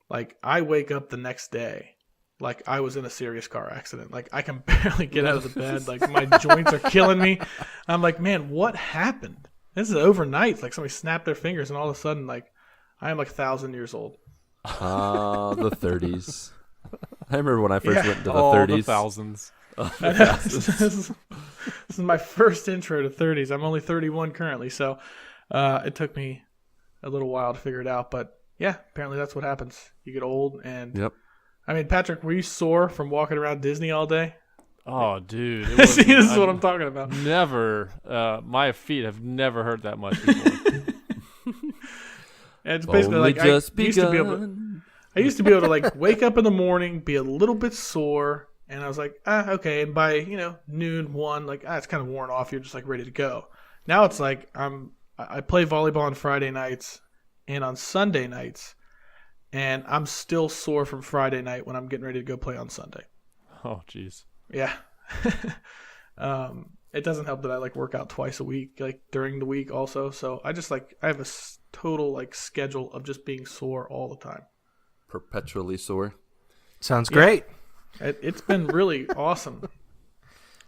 like, I wake up the next day like I was in a serious car accident. Like, I can barely get out of the bed. Like, my joints are killing me. I'm like, man, what happened? This is overnight. Like somebody snapped their fingers, and all of a sudden, like I am like 1,000 years old. Ah, the 30s. I remember when I first Yeah. went into the All 30s. the thousands. This is my first intro to 30s. I'm only 31 currently, so it took me a little while to figure it out. But yeah, apparently that's what happens. You get old, and Yep. I mean, Patrick, were you sore from walking around Disney all day? Oh, dude. It See, this is I'm what I'm talking about. Never. My feet have never hurt that much before. And it's basically Only like just I used to be able to, begun. I used to be able to like wake up in the morning, be a little bit sore, and I was like, okay. And by noon, 1, like it's kind of worn off. You're just like ready to go. Now it's like I play volleyball on Friday nights and on Sunday nights, and I'm still sore from Friday night when I'm getting ready to go play on Sunday. Oh, jeez. Yeah. It doesn't help that I like work out twice a week, like during the week also. So I just I have a total like schedule of just being sore all the time. Perpetually sore. Sounds great. It's been really awesome.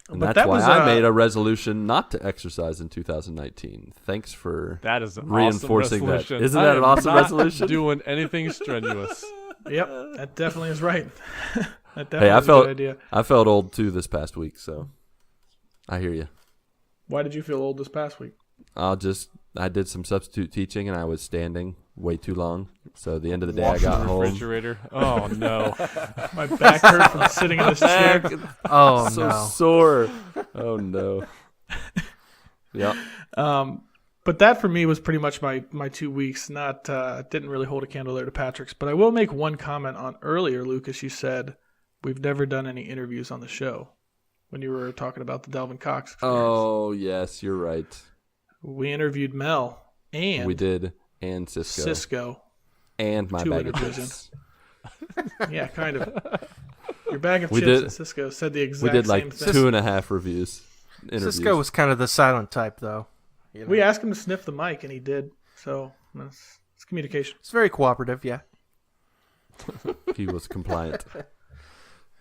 And But that's that why was, I made a resolution not to exercise in 2019. Thanks for That is an reinforcing awesome that. resolution. Isn't I that an am awesome not resolution? Doing anything strenuous. Yep, that definitely is right. That definitely Hey, is a good idea. I felt old too this past week, so I hear you. Why did you feel old this past week? I did some substitute teaching and I was standing way too long. So at the end of the day, I Washing got the home. refrigerator. Oh, no. My back hurt from sitting in this chair. Oh so no. sore. Oh no. Yep. But that for me was pretty much my 2 weeks. Not didn't really hold a candle there to Patrick's. But I will make one comment on earlier, Lucas. You said we've never done any interviews on the show when you were talking about the Delvin Cox Experience. Oh yes, you're right. We interviewed Mel and We did, and Cisco, and my 2 bag of interviews chips. Yeah, kind of. Your bag of We chips did- and Cisco said the We exact did same like thing. 2.5 reviews. Interviews. Cisco was kind of the silent type, though. You know? We asked him to sniff the mic, and he did. So it's communication. It's very cooperative, yeah. He was compliant.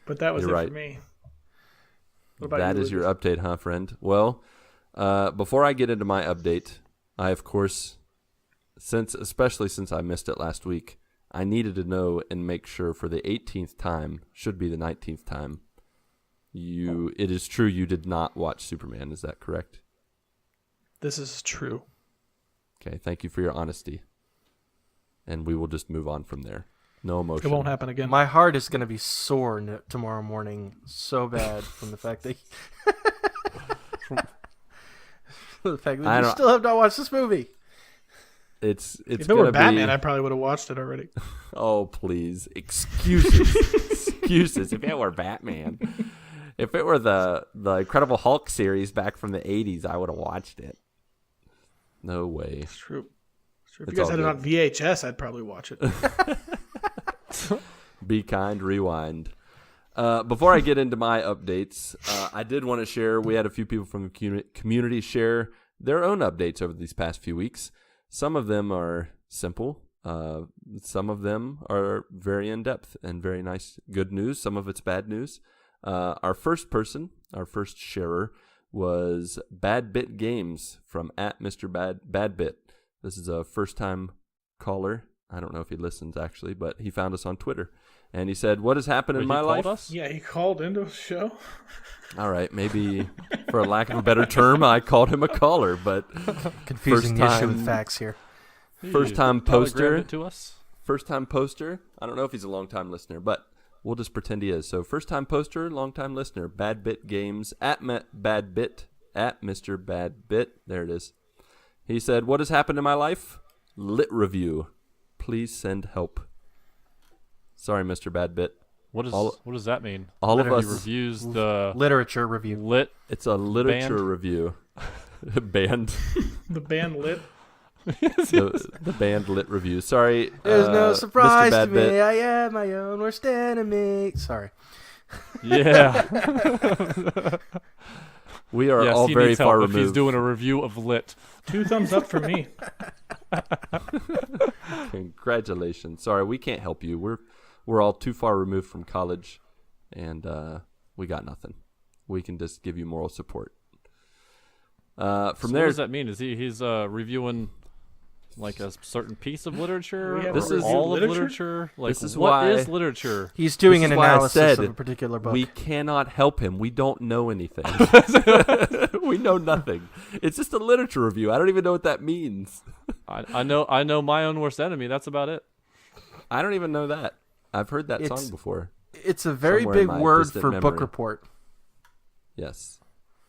But that was You're it right. for me. What about That you, is your Lucas? update, huh, friend? Well, before I get into my update, I of course, especially since I missed it last week, I needed to know and make sure for the 18th time, should be the 19th time. It is true you did not watch Superman. Is that correct? This is true. Okay, thank you for your honesty, and we will just move on from there. No It emotion. won't happen again. My heart is going to be sore tomorrow morning so bad from the fact that the fact I that you don't- still have not watched this movie. It's if it gonna were Batman, be. I probably would have watched it already. Oh, please. Excuses. Excuses. If it were Batman. If it were the Incredible Hulk series back from the 80s, I would have watched it. No way. It's true. It's true. If It's you guys all had it good. on VHS, I'd probably watch it. Be kind, rewind. Before I get into my updates, I did want to share, we had a few people from the community share their own updates over these past few weeks. Some of them are simple. Some of them are very in-depth and very nice, good news. Some of it's bad news. Our first sharer was Bad Bit Games from @MrBadBit. This is a first-time caller. I don't know if he listens, actually, but he found us on Twitter. And he said, what has happened in Wait, my he life? called us? Yeah, he called into a show. All right, maybe for a lack of a better term, I called him a caller, but Confusing the issue time- with facts here. First-time Telegrammed poster. it to us? first-time poster. I don't know if he's a long-time listener, but we'll just pretend he is. So first-time poster, long-time listener, Bad Bit Games, @BadBit, @MrBadBit. There it is. He said, what has happened in my life? Lit review. Please send help. Sorry, Mr. Badbit. What does that mean? All of He us. reviews the Literature review. lit. It's a literature Band? review. Band. The band lit. the band lit review. Sorry. There's no Mr. surprise to Badbit. me. I am my own worst enemy. Sorry. Yeah. We are yes, all he very needs far help if removed. he's doing a review of lit. 2 thumbs up for me. Congratulations. Sorry, we can't help you. We're all too far removed from college, and we got nothing. We can just give you moral support. From So there, what does that mean? Is he's reviewing like a certain piece of literature? We have This or is- all of literature? literature? Like, This is what why- is literature? He's doing This an is why I analysis said of a particular book. we cannot help him. We don't know anything. We know nothing. It's just a literature review. I don't even know what that means. I know my own worst enemy. That's about it. I don't even know that. I've heard that It's- song before. It's a very somewhere in big my word distant for book memory. report. Yes.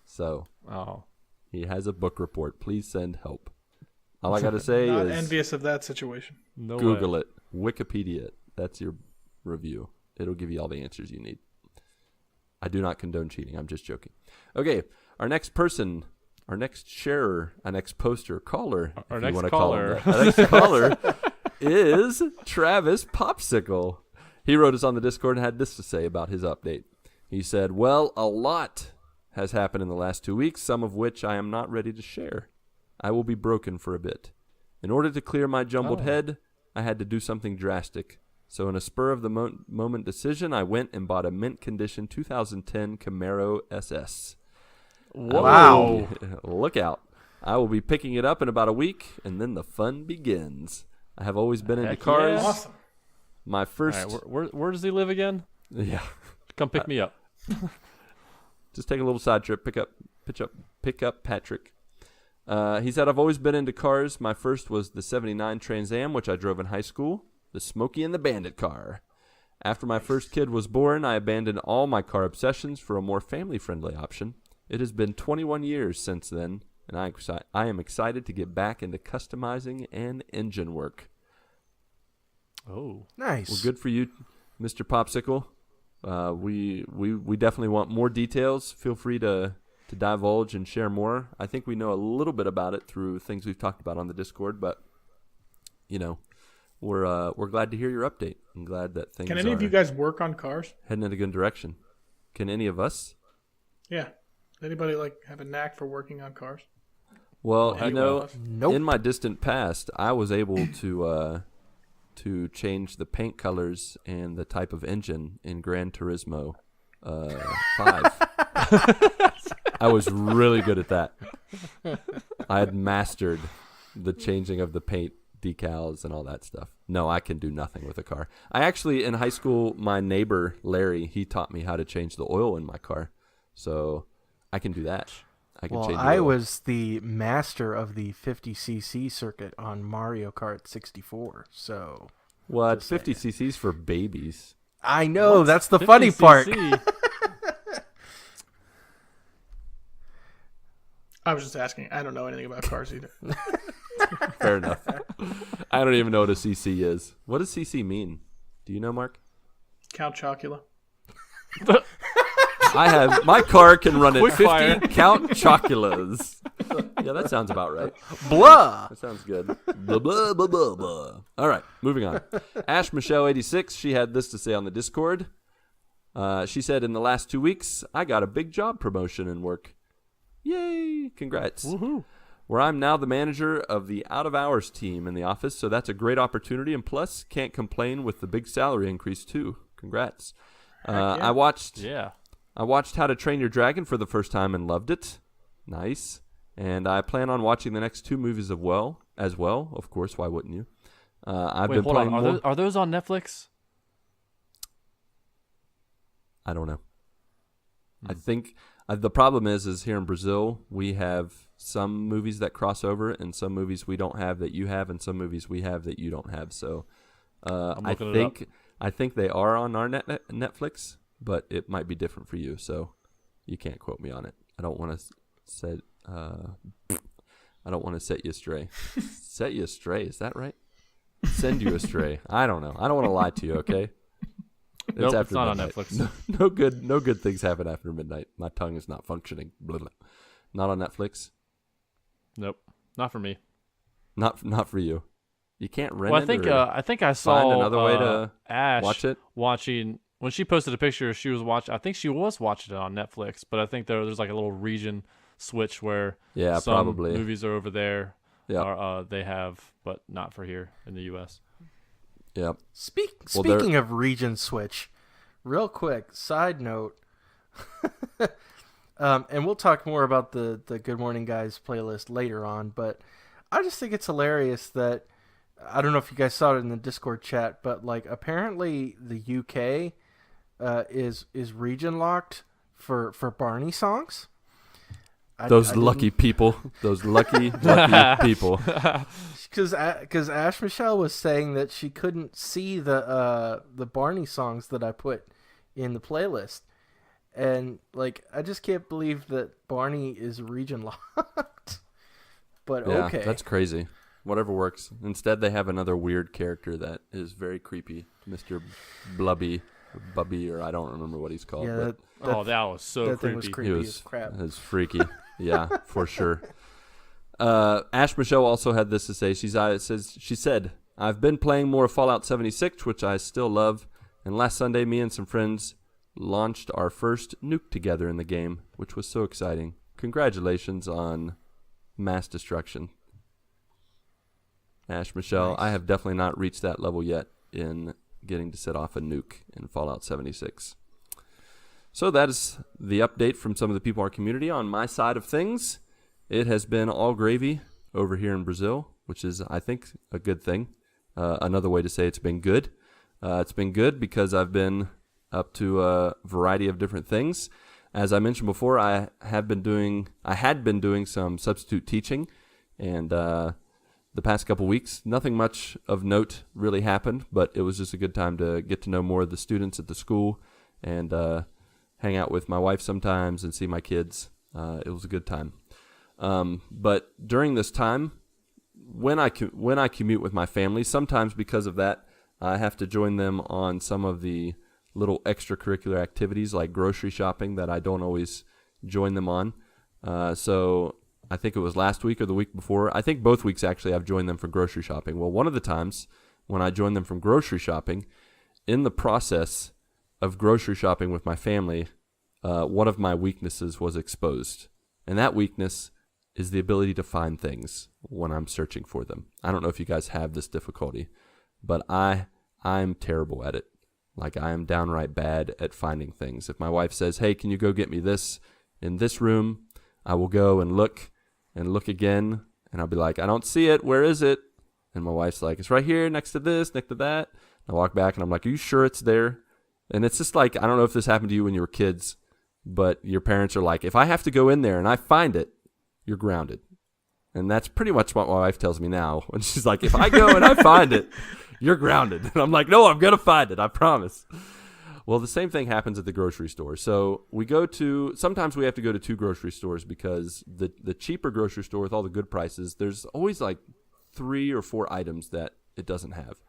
So Oh, he has a book report. Please send help. All I got to say Not is envious of that situation. no Google way. it. Wikipedia it. That's your review. It'll give you all the answers you need. I do not condone cheating. I'm just joking. Okay. Our next person, our next sharer, our next poster, caller, Our if you next wanna call him caller. that. Our next caller is Travis Popsicle. He wrote us on the Discord and had this to say about his update. He said, well, a lot has happened in the last 2 weeks, some of which I am not ready to share. I will be broken for a bit. In order to clear my jumbled Oh. head, I had to do something drastic. So in a spur of the moment decision, I went and bought a mint condition 2010 Camaro SS. Wow. Look out. I will be picking it up in about a week, and then the fun begins. I have always been into Heck cars. yeah. Awesome. My All first... right, where does he live again? yeah. Come pick me up. Just take a little side trip. Pick up Patrick. He said, I've always been into cars. My first was the 79 Trans Am, which I drove in high school. The Smokey and the Bandit car. After my first kid was born, I abandoned all my car obsessions for a more family-friendly option. It has been 21 years since then, and I am excited to get back into customizing and engine work. Oh, Nice. Well, good for you, Mr. Popsicle. We definitely want more details. Feel free to divulge and share more. I think we know a little bit about it through things we've talked about on the Discord, but you know, we're glad to hear your update. I'm glad that things Can any are of you guys work on cars? heading in a good direction. Can any of us? Yeah. Anybody like have a knack for working on cars? Well, Heck you know, Nope. in my distant past, I was able to change the paint colors and the type of engine in Gran Turismo 5. I was really good at that. I had mastered the changing of the paint decals and all that stuff. No, I can do nothing with a car. I actually, in high school, my neighbor, Larry, he taught me how to change the oil in my car. So I can do that. I can Well, change the I oil. was the master of the 50cc circuit on Mario Kart 64. So What? Just 50 cc's for babies. I know What's that's the funny part. 50cc? I was just asking. I don't know anything about cars either. Fair enough. I don't even know what a CC is. What does CC mean? Do you know, Mark? Count Chocula. I have my car can run at Quick 50 fire. Count Choculas. Yeah, that sounds about right. Blah. That sounds good. Blah, blah, blah, blah, blah. All right, moving on. Ash Michelle 86. She had this to say on the Discord. She said, in the last 2 weeks, I got a big job promotion in work. Yay! Congrats. Woohoo! Where I'm now the manager of the out-of-hours team in the office, so that's a great opportunity, and plus, can't complain with the big salary increase, too. Congrats. yeah. I watched Yeah. How to Train Your Dragon for the first time and loved it. Nice. And I plan on watching the next 2 movies as well. Of course, why wouldn't you? I've Wait, been hold playing on. more. Are those on Netflix? I don't know. I think the problem is here in Brazil we have some movies that cross over and some movies we don't have that you have and some movies we have that you don't have. So I'm I looking it up. think they are on our Netflix, but it might be different for you. So you can't quote me on it. I don't want to set you astray. Set you astray, is that right? Send you astray. I don't know. I don't want to lie to you, okay? Nope, it's after not on midnight. Netflix. No good things happen after midnight. My tongue is not functioning. Blah, blah. Not on Netflix. Nope, not for me. Not for you. You can't rent Well, it. I think I saw another way to Ash watch it? watching when she posted a picture. She was watching. I think she was watching it on Netflix, but I think there's like a little region switch where Yeah, some probably. movies are over there. Yeah. Or, they have, but not for here in the U.S. Yep. Well, Speaking of region switch, real quick side note. And we'll talk more about the Good Morning Guys playlist later on, but I just think it's hilarious that, I don't know if you guys saw it in the Discord chat, but like apparently the UK is region locked for Barney songs. Those lucky people. Those lucky people. Because Ash Michelle was saying that she couldn't see the Barney songs that I put in the playlist. And like, I just can't believe that Barney is region locked. But Yeah, okay, that's crazy. Whatever works. Instead, they have another weird character that is very creepy, Mr. Bubby, or I don't remember what he's called. yeah, but That was so that creepy. thing was creepy as crap. it was freaky. Yeah, for sure. Ash Michelle also had this to say. She said, "I've been playing more Fallout 76, which I still love. And last Sunday, me and some friends launched our first nuke together in the game, which was so exciting. Congratulations on mass destruction." Ash Michelle, Nice. I have definitely not reached that level yet in getting to set off a nuke in Fallout 76. So that is the update from some of the people in our community. On my side of things, it has been all gravy over here in Brazil, which is, I think, a good thing. Another way to say it's been good. It's been good because I've been up to a variety of different things. As I mentioned before, I had been doing some substitute teaching, and the past couple weeks, nothing much of note really happened, but it was just a good time to get to know more of the students at the school and hang out with my wife sometimes and see my kids. It was a good time. But during this time, when I commute with my family, sometimes because of that, I have to join them on some of the little extracurricular activities like grocery shopping that I don't always join them on. So I think it was last week or the week before. I think both weeks actually I've joined them for grocery shopping. Well, one of the times when I joined them from grocery shopping, in the process of grocery shopping with my family, one of my weaknesses was exposed. And that weakness is the ability to find things when I'm searching for them. I don't know if you guys have this difficulty, but I'm terrible at it. Like, I am downright bad at finding things. If my wife says, "Hey, can you go get me this in this room?" I will go and look again, and I'll be like, "I don't see it. Where is it?" And my wife's like, "It's right here, next to this, next to that." I walk back, and I'm like, "Are you sure it's there?" And it's just like, I don't know if this happened to you when you were kids, but your parents are like, if I have to go in there and I find it, you're grounded. And that's pretty much what my wife tells me now. When she's like, if I go and I find it, you're grounded. And I'm like, no, I'm going to find it. I promise. Well, the same thing happens at the grocery store. So sometimes we have to go to two grocery stores because the cheaper grocery store with all the good prices, there's always like 3 or 4 items that it doesn't have.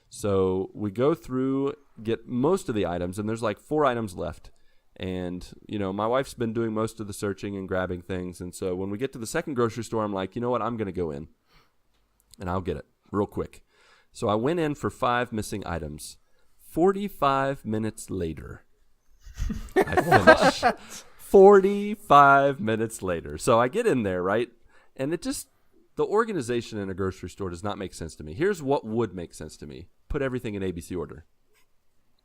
So we go through, get most of the items, and there's like 4 items left. And, my wife's been doing most of the searching and grabbing things. And so when we get to the second grocery store, I'm like, you know what? I'm going to go in and I'll get it real quick. So I went in for 5 missing items. 45 minutes later, I finish. 45 minutes later. So I get in there, right? And the organization in a grocery store does not make sense to me. Here's what would make sense to me. Put everything in ABC order.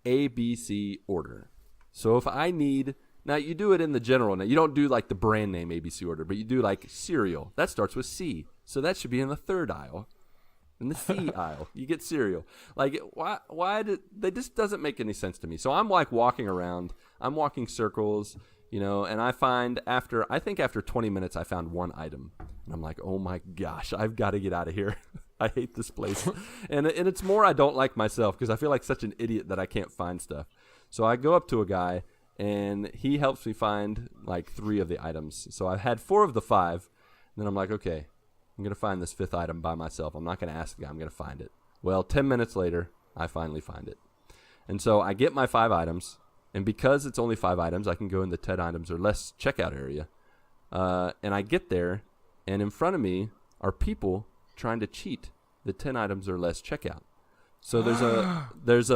ABC order. So if I need, now you do it in the general, now you don't do like the brand name ABC order, but you do like cereal. That starts with C. So that should be in the 3rd aisle. In the C aisle, you get cereal. Like, they just doesn't make any sense to me. So I'm like walking around, I'm walking circles, and I find after 20 minutes, I found 1 item. And I'm like, oh my gosh, I've got to get out of here. I hate this place. and it's more I don't like myself because I feel like such an idiot that I can't find stuff. So I go up to a guy, and he helps me find like 3 of the items. So I had 4 of the 5. And then I'm like, okay, I'm going to find this 5th item by myself. I'm not going to ask the guy. I'm going to find it. Well, 10 minutes later, I finally find it. And so I get my 5 items. And because it's only 5 items, I can go in the 10 items or less checkout area. And I get there, and in front of me are people trying to cheat the 10 items or less checkout. So there's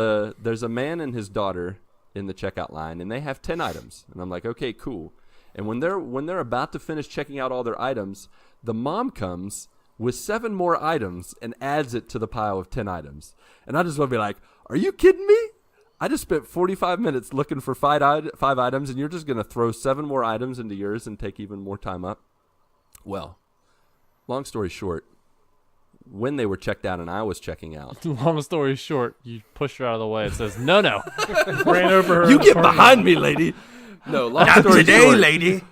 a man and his daughter in the checkout line, and they have 10 items. And I'm like, okay, cool. And when they're about to finish checking out all their items, the mom comes with 7 more items and adds it to the pile of 10 items. And I just want to be like, are you kidding me? I just spent 45 minutes looking for five items, and you're just going to throw 7 more items into yours and take even more time up? Well, long story short, when they were checked out and I was checking out. Long story short, you pushed her out of the way. It says, no. Ran over her. You in the get parking behind lot. me, lady. No, long story short. lady.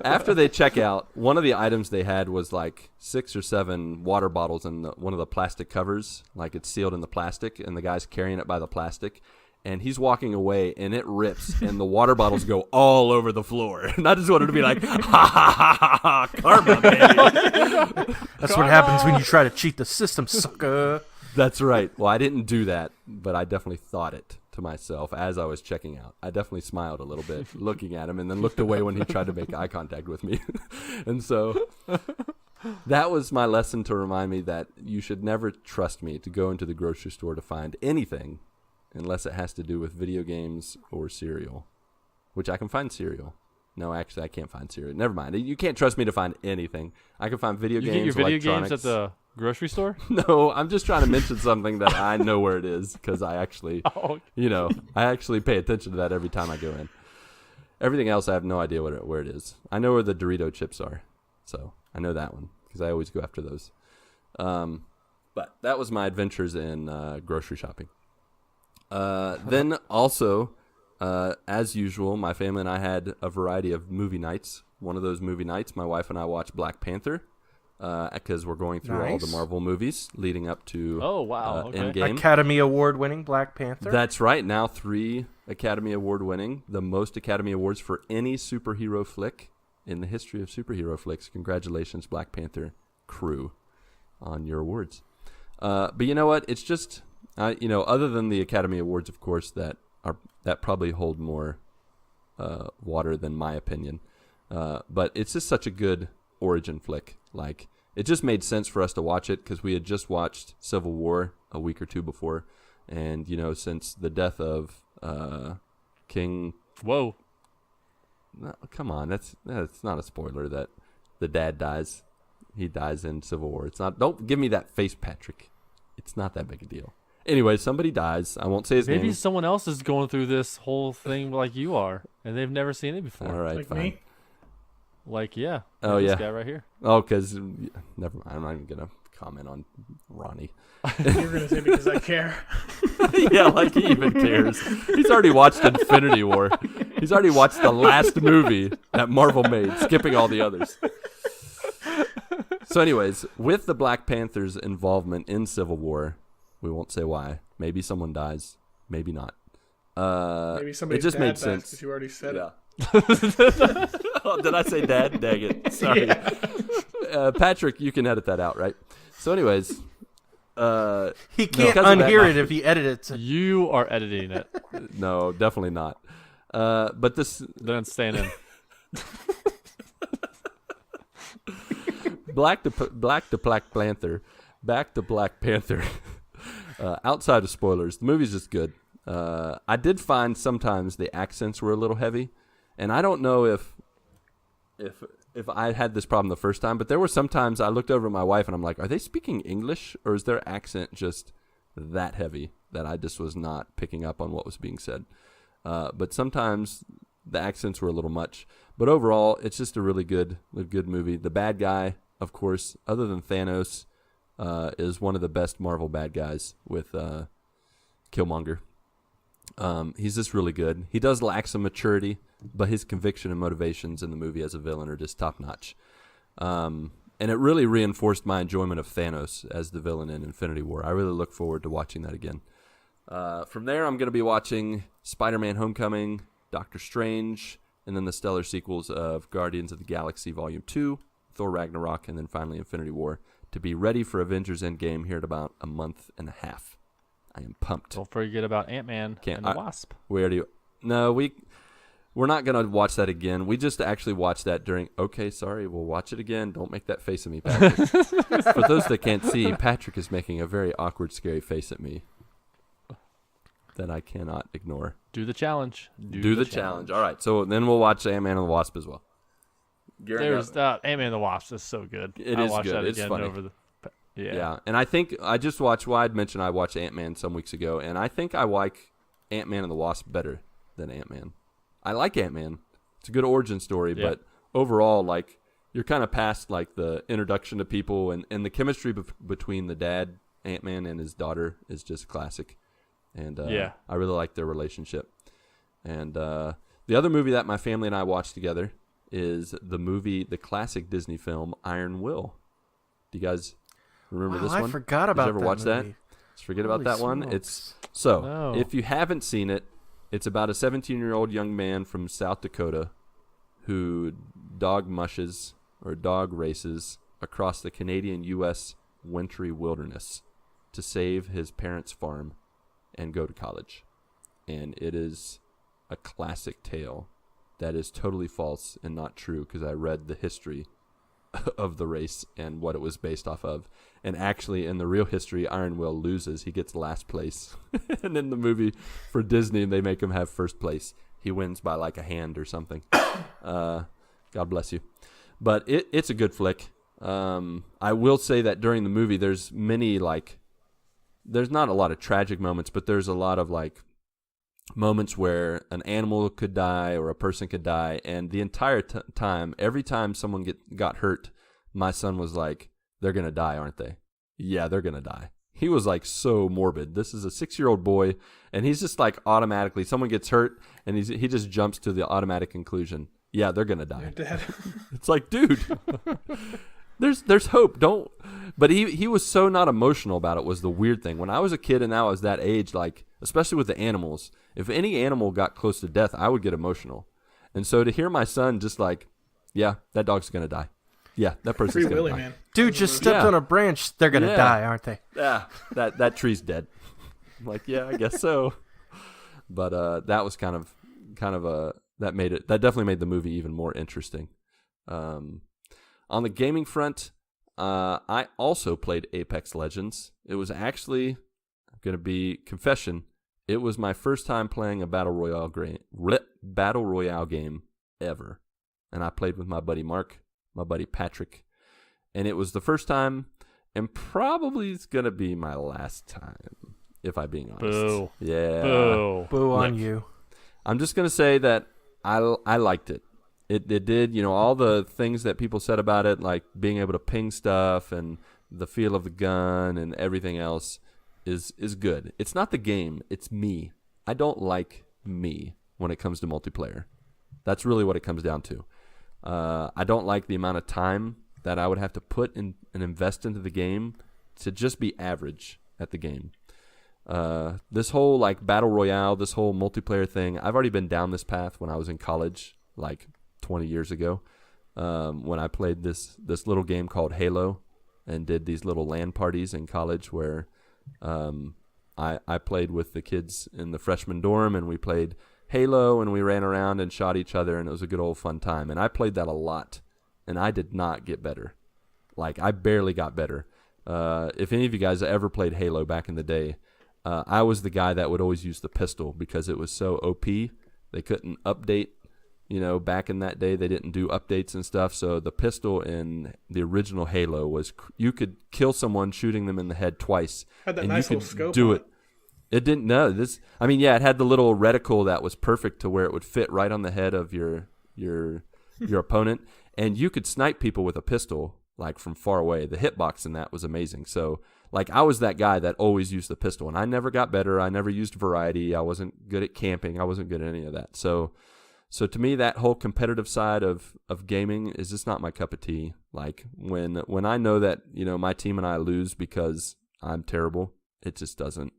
After they check out, one of the items they had was like 6 or 7 water bottles in one of the plastic covers, like it's sealed in the plastic, and the guy's carrying it by the plastic, and he's walking away, and it rips, and the water bottles go all over the floor. And I just wanted to be like, ha ha ha ha ha, karma, baby. That's what happens when you try to cheat the system, sucker. That's right. Well, I didn't do that, but I definitely thought it to myself as I was checking out. I definitely smiled a little bit looking at him and then looked away when he tried to make eye contact with me. And so that was my lesson to remind me that you should never trust me to go into the grocery store to find anything unless it has to do with video games or cereal, which I can find cereal. No, actually, I can't find cereal. Never mind. You can't trust me to find anything. I can find video You games, get your video games electronics. at the grocery store? No, I'm just trying to mention something that I know where it is because I actually, I actually pay attention to that every time I go in. Everything else, I have no idea where it is. I know where the Dorito chips are, so I know that one because I always go after those. But that was my adventures in grocery shopping. Then also, as usual, my family and I had a variety of movie nights. One of those movie nights, my wife and I watched Black Panther. Because we're going through all the Nice. Marvel movies leading up to Okay. Endgame. Academy Award winning Black Panther. That's right. Now 3 Academy Award winning, the most Academy Awards for any superhero flick in the history of superhero flicks. Congratulations, Black Panther crew, on your awards. But you know what? It's just, other than the Academy Awards, of course, that probably hold more water than my opinion. But it's just such a good origin flick. Like, it just made sense for us to watch it because we had just watched Civil War a week or two before, and since the death of King. Whoa. No, come on, that's not a spoiler that the dad dies. He dies in Civil War. It's not. Don't give me that face, Patrick. It's not that big a deal. Anyway, somebody dies. I won't say his name. Maybe someone else is going through this whole thing like you are, and they've never seen it before. All right, Like fine. me? Like, yeah. Oh, this yeah. guy right here. Oh, because never mind. I'm not even gonna comment on Ronnie. You're going to say because I care. Yeah, like he even cares. He's already watched Infinity War. He's already watched the last movie that Marvel made, skipping all the others. So anyways, with the Black Panther's involvement in Civil War, we won't say why. Maybe someone dies, maybe not. Maybe somebody's it just dad made dies sense. because you already said it. Oh, did I say dad? Dang it. Sorry. Yeah. Patrick, you can edit that out, right? So anyways, he can't because of that, unhear it if he edits it. You are editing it. no, definitely not. But this Then it's staying in. Black to Black Panther, back to Black Panther. Outside of spoilers, the movie's just good. I did find sometimes the accents were a little heavy, and I don't know if I had this problem the first time, but there were sometimes I looked over at my wife and I'm like, are they speaking English or is their accent just that heavy that I just was not picking up on what was being said? But sometimes the accents were a little much. But overall, it's just a really good movie. The bad guy, of course, other than Thanos, is one of the best Marvel bad guys with Killmonger. He's just really good. He does lack some maturity, but his conviction and motivations in the movie as a villain are just top notch. And it really reinforced my enjoyment of Thanos as the villain in Infinity War. I really look forward to watching that again. From there, I'm going to be watching Spider-Man Homecoming, Doctor Strange, and then the stellar sequels of Guardians of the Galaxy Volume 2, Thor Ragnarok, and then finally Infinity War, to be ready for Avengers Endgame here in about a month and a half. I am pumped. Don't forget about Ant-Man and the Wasp. We're not going to watch that again. We just actually watched that during... Okay, sorry, we'll watch it again. Don't make that face at me, Patrick. For those that can't see, Patrick is making a very awkward, scary face at me that I cannot ignore. Do the challenge. Do the challenge. All right, so then we'll watch Ant-Man and the Wasp as well. There's Ant-Man and the Wasp is so good. It I is watched good. that It's again funny. over the... Yeah, and I think I just watched... Well, I'd mentioned I watched Ant-Man some weeks ago, and I think I like Ant-Man and the Wasp better than Ant-Man. I like Ant-Man. It's a good origin story, Yeah. but overall, like, you're kind of past like the introduction to people, and the chemistry between the dad, Ant-Man, and his daughter is just classic. And Yeah. I really like their relationship. And the other movie that my family and I watched together is the classic Disney film Iron Will. Do you guys remember this I one? forgot about Did you ever that watch that? movie. Just forget about that one. Smokes. No. If you haven't seen it, it's about a 17-year-old young man from South Dakota who dog races across the Canadian-U.S. wintry wilderness to save his parents' farm and go to college. And it is a classic tale that is totally false and not true, because I read the history of the race and what it was based off of. And actually, in the real history, Iron Will loses. He gets last place. And in the movie for Disney, they make him have first place. He wins by like a hand or something. God bless you. But it's a good flick. I will say that during the movie, there's not a lot of tragic moments, but there's a lot of like moments where an animal could die or a person could die. And the entire time, every time someone got hurt, my son was like, they're going to die, aren't they? Yeah, they're going to die. He was like so morbid. This is a 6-year-old boy, and he's just like automatically, someone gets hurt, and he just jumps to the automatic conclusion. Yeah, they're going to die. Dad. It's like, dude, there's hope. Don't. But he was so not emotional about it, was the weird thing. When I was a kid and I was that age, like, especially with the animals, if any animal got close to death, I would get emotional. And so to hear my son just like, yeah, that dog's going to die. Yeah, that person's Free going to Willy, die. man. Dude just stepped Yeah. on a branch. They're gonna Yeah. die, aren't they? Yeah, that tree's dead. I'm like, yeah, I guess so. But that was kind of that definitely made the movie even more interesting. On the gaming front, I also played Apex Legends. It was actually going to be confession. It was my first time playing a battle royale game ever, and I played with my buddy Mark, my buddy Patrick, and it was the first time, and probably it's going to be my last time, if I'm being honest. Boo. Yeah. Boo. Boo on Look. you. I'm just going to say that I liked it. It did, all the things that people said about it, like being able to ping stuff and the feel of the gun and everything else is good. It's not the game, it's me. I don't like me when it comes to multiplayer. That's really what it comes down to. I don't like the amount of time that I would have to put in and invest into the game to just be average at the game. This whole like battle royale, this whole multiplayer thing, I've already been down this path when I was in college, like 20 years ago, when I played this little game called Halo and did these little LAN parties in college where I played with the kids in the freshman dorm, and we played Halo and we ran around and shot each other, and it was a good old fun time. And I played that a lot, and I did not get better. Like, I barely got better. If any of you guys ever played Halo back in the day, I was the guy that would always use the pistol because it was so OP. They couldn't update. Back in that day, they didn't do updates and stuff. So the pistol in the original Halo was you could kill someone shooting them in the head twice. Had that and nice you little could scope do on it. It didn't know this. I mean, yeah, it had the little reticle that was perfect to where it would fit right on the head of your opponent, and you could snipe people with a pistol like from far away. The hitbox in that was amazing. So like I was that guy that always used the pistol, and I never got better. I never used variety. I wasn't good at camping. I wasn't good at any of that. So to me, that whole competitive side of gaming is just not my cup of tea. Like when I know that my team and I lose because I'm terrible, it just doesn't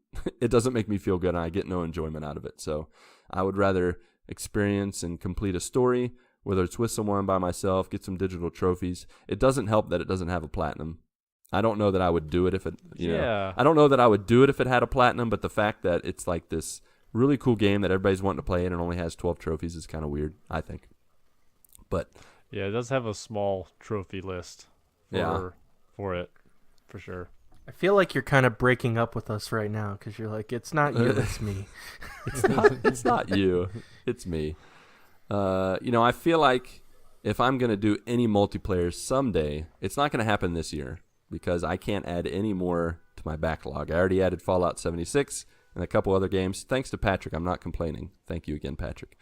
make me feel good, and I get no enjoyment out of it. So I would rather experience and complete a story, whether it's with someone, by myself, get some digital trophies. It doesn't help that it doesn't have a platinum. I don't know that I would do it if it, I don't know that I would do it if it had a platinum, but the fact that it's like this really cool game that everybody's wanting to play and it only has 12 trophies is kind of weird, I think. But Yeah, it does have a small trophy list for it, for sure. I feel like you're kind of breaking up with us right now because you're like, it's not you, it's me. it's not you, it's me. I feel like if I'm going to do any multiplayer someday, it's not going to happen this year because I can't add any more to my backlog. I already added Fallout 76, and a couple other games. Thanks to Patrick. I'm not complaining. Thank you again, Patrick.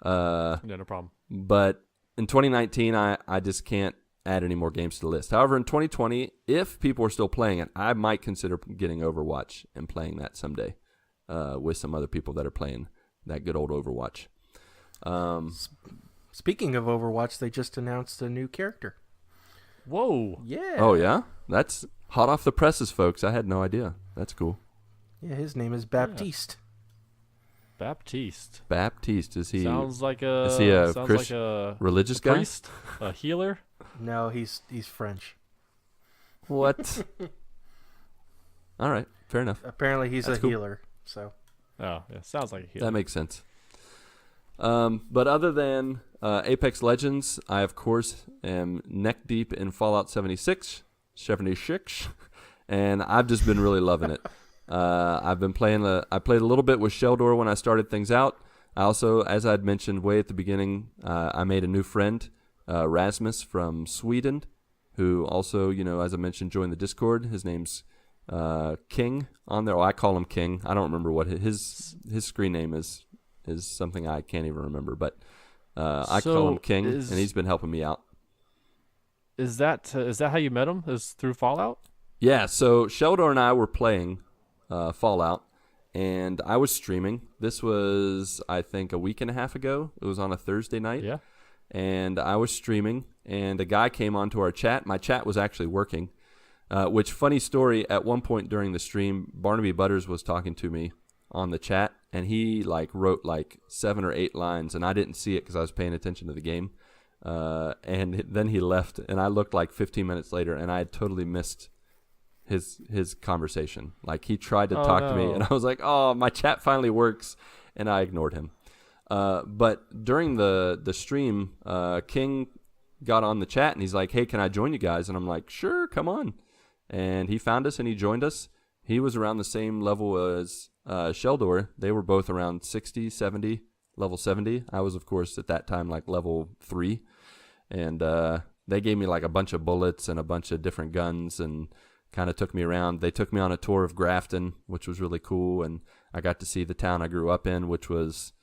Yeah, no problem. But in 2019, I just can't add any more games to the list. However, in 2020, if people are still playing it, I might consider getting Overwatch and playing that someday with some other people that are playing that good old Overwatch. Speaking of Overwatch, they just announced a new character. Whoa. Yeah. Oh, yeah? That's hot off the presses, folks. I had no idea. That's cool. Yeah, his name is Baptiste. Baptiste. Baptiste, is he Sounds like is he a religious guy? priest, a healer. No, he's French. What? All right, fair enough. Apparently, he's That's a cool. healer. So Oh, yeah, sounds like a healer. That makes sense. But other than Apex Legends, I, of course, am neck deep in Fallout 76, and I've just been really loving it. I've been playing. I played a little bit with Sheldor when I started things out. I also, as I'd mentioned way at the beginning, I made a new friend, Rasmus from Sweden, who also, as I mentioned, joined the Discord. His name's King on there. Oh, I call him King. I don't remember what his screen name is something I can't even remember, but I call him King, and he's been helping me out. Is that how you met him? Is through Fallout? Yeah, so Sheldor and I were playing Fallout, and I was streaming. This was, I think, a week and a half ago. It was on a Thursday night. Yeah. And I was streaming, and a guy came onto our chat. My chat was actually working, which, funny story, at one point during the stream, Barnaby Butters was talking to me on the chat, and he wrote 7 or 8 lines, and I didn't see it because I was paying attention to the game. And then he left, and I looked 15 minutes later, and I had totally missed his conversation. He tried to talk to me, and I was like, oh, my chat finally works, and I ignored him. But during the stream, King got on the chat, and he's like, hey, can I join you guys? And I'm like, sure, come on. And he found us, and he joined us. He was around the same level as Sheldor. They were both around 60, 70, level 70. I was, of course, at that time, level 3. And they gave me, a bunch of bullets and a bunch of different guns and kind of took me around. They took me on a tour of Grafton, which was really cool. And I got to see the town I grew up in, which was...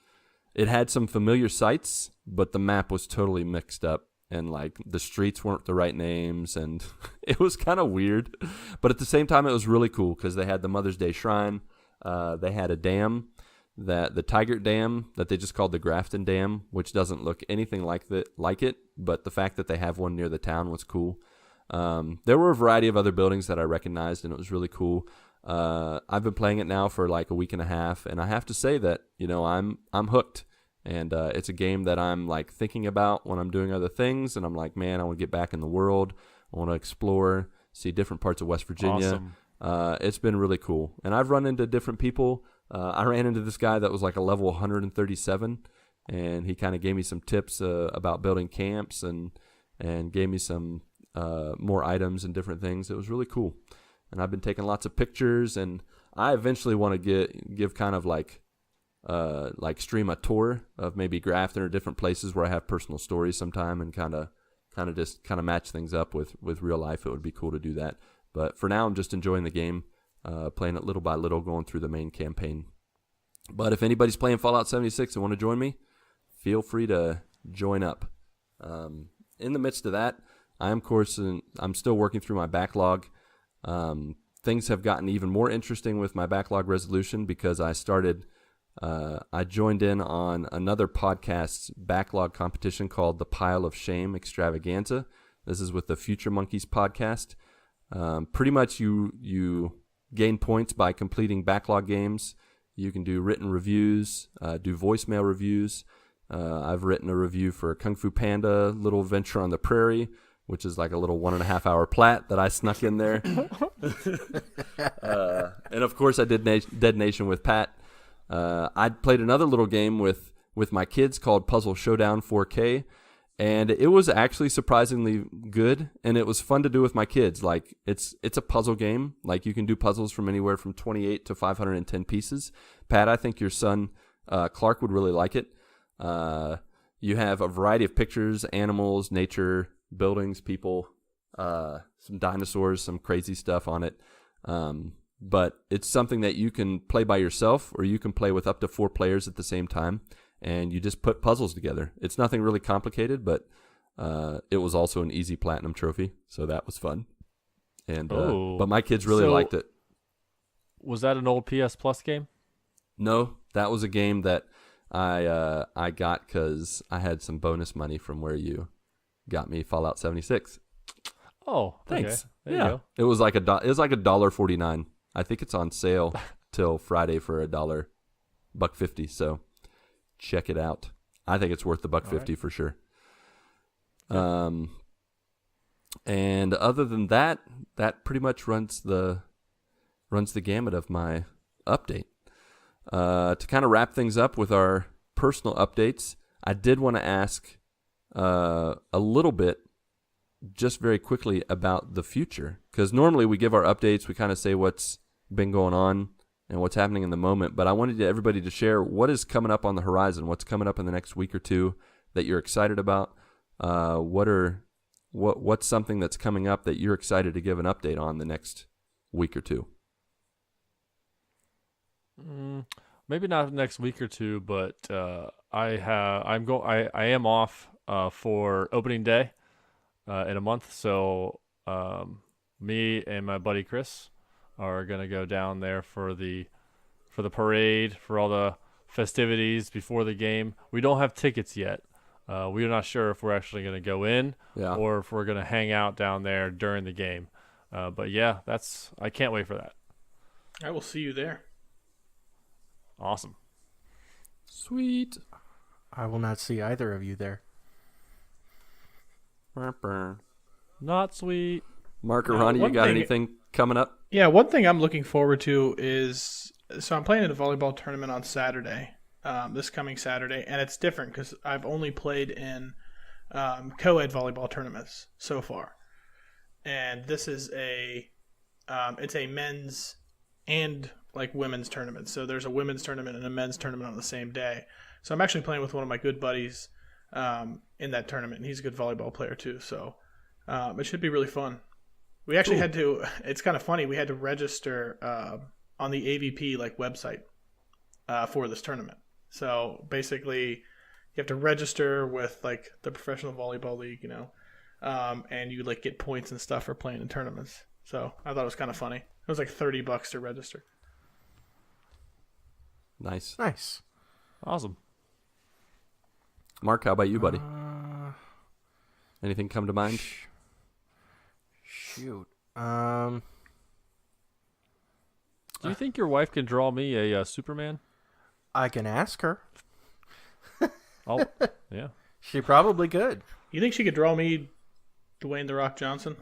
It had some familiar sights, but the map was totally mixed up. And, the streets weren't the right names, and it was kind of weird. But at the same time, it was really cool because they had the Mother's Day Shrine. They had a dam, the Tigert Dam, that they just called the Grafton Dam, which doesn't look anything like it, but the fact that they have one near the town was cool. There were a variety of other buildings that I recognized, and it was really cool. I've been playing it now for a week and a half, and I have to say that, I'm hooked. And it's a game that I'm thinking about when I'm doing other things, and I'm like, man, I want to get back in the world. I want to explore, see different parts of West Virginia. Awesome. It's been really cool. And I've run into different people. I ran into this guy that was a level 137, and he kind of gave me some tips about building camps and gave me some more items and different things. It was really cool. And I've been taking lots of pictures, and I eventually want to give kind of stream a tour of maybe Grafton or different places where I have personal stories sometime, and kind of match things up with real life. It would be cool to do that. But for now, I'm just enjoying the game, playing it little by little, going through the main campaign. But if anybody's playing Fallout 76 and want to join me, feel free to join up. In the midst of that, I'm still working through my backlog. Things have gotten even more interesting with my backlog resolution because I joined in on another podcast's backlog competition called the Pile of Shame Extravaganza. This is with the Future Monkeys podcast. Pretty much you gain points by completing backlog games. You can do written reviews, do voicemail reviews. I've written a review for Kung Fu Panda, Little Adventure on the Prairie, which is a little 1.5 hour plat that I snuck in there. And of course I did Dead Nation with Pat. I played another little game with my kids called Puzzle Showdown 4K, and it was actually surprisingly good, and it was fun to do with my kids. It's a puzzle game. You can do puzzles from anywhere from 28 to 510 pieces. Pat, I think your son Clark would really like it. You have a variety of pictures, animals, nature, buildings, people, some dinosaurs, some crazy stuff on it. but it's something that you can play by yourself, or you can play with up to 4 players at the same time, and you just put puzzles together. It's nothing really complicated, but it was also an easy platinum trophy, so that was fun. And but my kids really liked it. Was that an old PS Plus game? No, that was a game that I got because I had some bonus money from where you got me Fallout 76. Oh, thanks. Okay. There you go. It was like $1.49. I think it's on sale till Friday for $1.50. So check it out. I think it's worth the $1.50 for sure. And other than that, that pretty much runs the gamut of my update. To kind of wrap things up with our personal updates, I did want to ask a little bit, just very quickly, about the future. Because normally we give our updates, we kind of say what's been going on and what's happening in the moment. But I wanted everybody to share what is coming up on the horizon, what's coming up in the next week or two that you're excited about. What's something that's coming up that you're excited to give an update on the next week or two? Maybe not next week or two, but I am off for opening day in a month. So me and my buddy Chris are gonna go down there for the parade, for all the festivities before the game. We don't have tickets yet. We're not sure if we're actually gonna go in or if we're gonna hang out down there during the game. But yeah, I can't wait for that. I will see you there. Awesome. Sweet. I will not see either of you there. Not sweet. Mark or Ronnie, you got anything coming up? Yeah, one thing I'm looking forward to is, so I'm playing in a volleyball tournament on Saturday, this coming Saturday, and it's different because I've only played in co-ed volleyball tournaments so far, and this is it's a men's and like women's tournament. So there's a women's tournament and a men's tournament on the same day. So I'm actually playing with one of my good buddies in that tournament, and he's a good volleyball player too. So it should be really fun. We actually had to, it's kind of funny, we had to register on the AVP website for this tournament. So basically you have to register with the Professional Volleyball League, and you get points and stuff for playing in tournaments. So I thought it was kind of funny. It was $30 to register. Nice. Awesome. Mark, how about you, buddy? Anything come to mind? Shoot. Do you think your wife can draw me a Superman? I can ask her. Oh, yeah. She probably could. You think she could draw me Dwayne "The Rock" Johnson?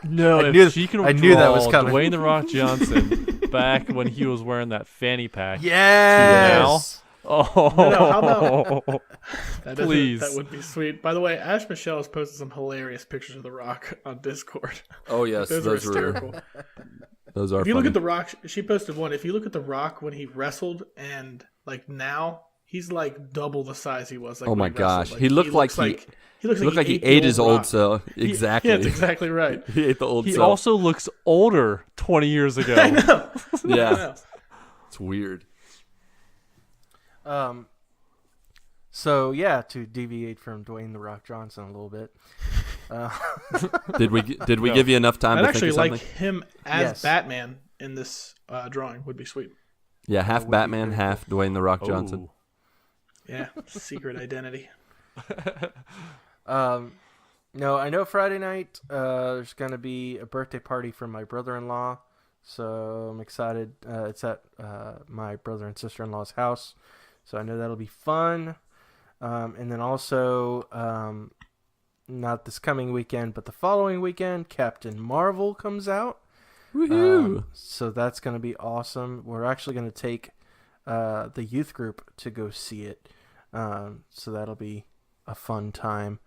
No, I knew that was coming. Dwayne "The Rock" Johnson back when he was wearing that fanny pack. Yes. Oh, No, how about please? That would be sweet. By the way, Ash Michelle has posted some hilarious pictures of The Rock on Discord. Oh yes, those are hysterical. Those are. If you funny. look at The Rock, she posted one. If you look at The Rock when he wrestled and now, he's double the size he was. Oh my when he wrestled. gosh, he looked like he ate his old self. Exactly. Yeah, that's exactly right. He ate the old He self. also looks older 20 years ago. I know. Yeah, it's weird. So yeah, to deviate from Dwayne "The Rock" Johnson a little bit. Did we give you enough time I'd to actually think of like something? him as Yes. Batman in this drawing. Would be sweet. Yeah, half Batman, half Dwayne "The Rock" Johnson. Oh. Yeah, secret identity. No, I know Friday night there's going to be a birthday party for my brother-in-law, so I'm excited. It's at my brother and sister-in-law's house, so I know that'll be fun. And then also, not this coming weekend, but the following weekend, Captain Marvel comes out. Woohoo! So that's going to be awesome. We're actually going to take the youth group to go see it. So that'll be a fun time.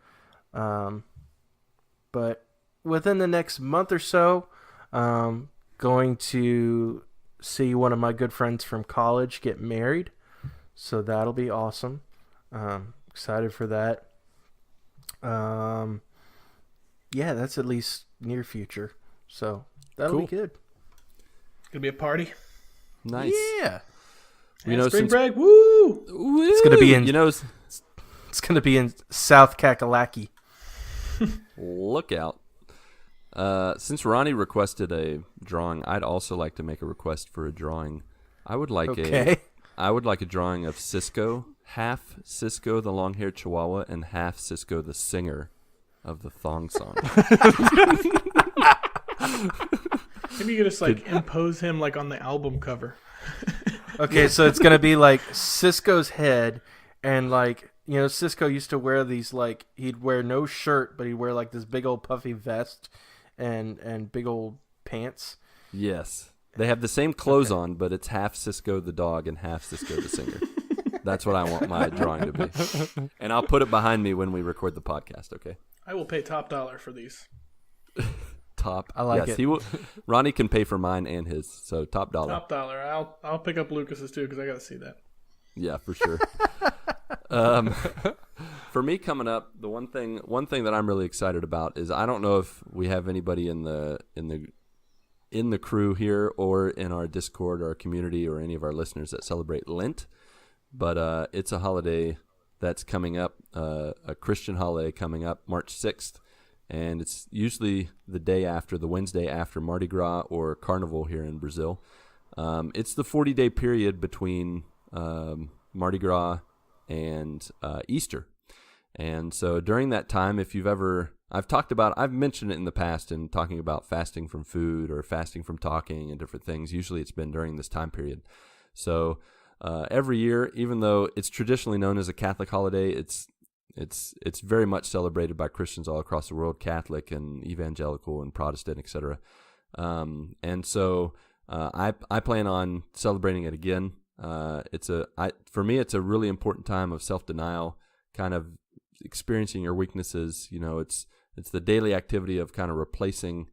But within the next month or so, going to see one of my good friends from college get married. So that'll be awesome. Excited for that. Yeah, that's at least near future. So that'll be good. Gonna be a party. Nice. Yeah. You know, spring since break. Woo! It's gonna be in. you know, It's gonna be in South Kakalaki. look out. Since Ronnie requested a drawing, I'd also like to make a request for a drawing. I would like Okay. a drawing of Cisco, half Cisco the long-haired Chihuahua and half Cisco the singer of the thong song. Maybe you could just like impose him like on the album cover. Okay, so it's gonna be like Cisco's head, and like Cisco used to wear these like he'd wear no shirt, but he'd wear like this big old puffy vest and big old pants. Yes. They have the same clothes on, but it's half Cisco the dog and half Cisco the singer. That's what I want my drawing to be. And I'll put it behind me when we record the podcast, okay? I will pay top dollar for these. Top. I like yes, it. He will. Ronnie can pay for mine and his, so top dollar. Top dollar. I'll pick up Lucas's too because I got to see that. Yeah, for sure. For me coming up, the one thing that I'm really excited about is I don't know if we have anybody in the crew here or in our Discord or our community or any of our listeners that celebrate Lent, but it's a holiday that's coming up, a Christian holiday coming up, March 6th, and it's usually the Wednesday after Mardi Gras or Carnival here in Brazil. It's the 40-day period between Mardi Gras and Easter. And so during that time, if you've ever, I've mentioned it in the past in talking about fasting from food or fasting from talking and different things. Usually it's been during this time period. So every year, even though it's traditionally known as a Catholic holiday, it's very much celebrated by Christians all across the world, Catholic and evangelical and Protestant, etc. And so I plan on celebrating it again. For me, it's a really important time of self-denial, kind of experiencing your weaknesses. It's the daily activity of kind of replacing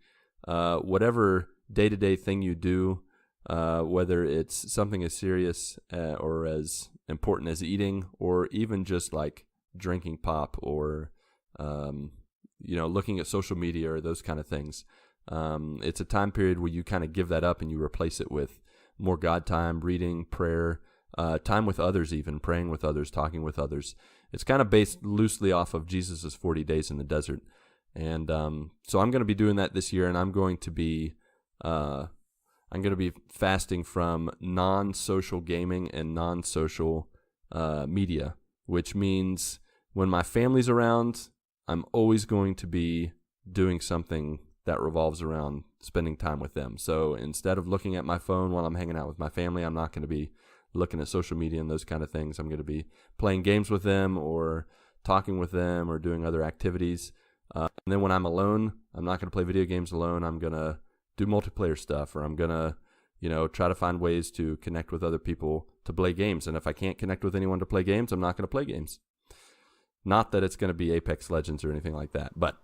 whatever day-to-day thing you do, whether it's something as serious or as important as eating, or even just like drinking pop or looking at social media or those kind of things. It's a time period where you kind of give that up and you replace it with more God time, reading, prayer, time with others, even praying with others, talking with others. It's kind of based loosely off of Jesus's 40 days in the desert. And so I'm going to be doing that this year, and I'm going to be fasting from non-social gaming and non-social media, which means when my family's around, I'm always going to be doing something that revolves around spending time with them. So instead of looking at my phone while I'm hanging out with my family, I'm not going to be looking at social media and those kind of things. I'm going to be playing games with them or talking with them or doing other activities. And then when I'm alone, I'm not going to play video games alone. I'm going to do multiplayer stuff, or I'm going to, try to find ways to connect with other people to play games. And if I can't connect with anyone to play games, I'm not going to play games. Not that it's going to be Apex Legends or anything like that, but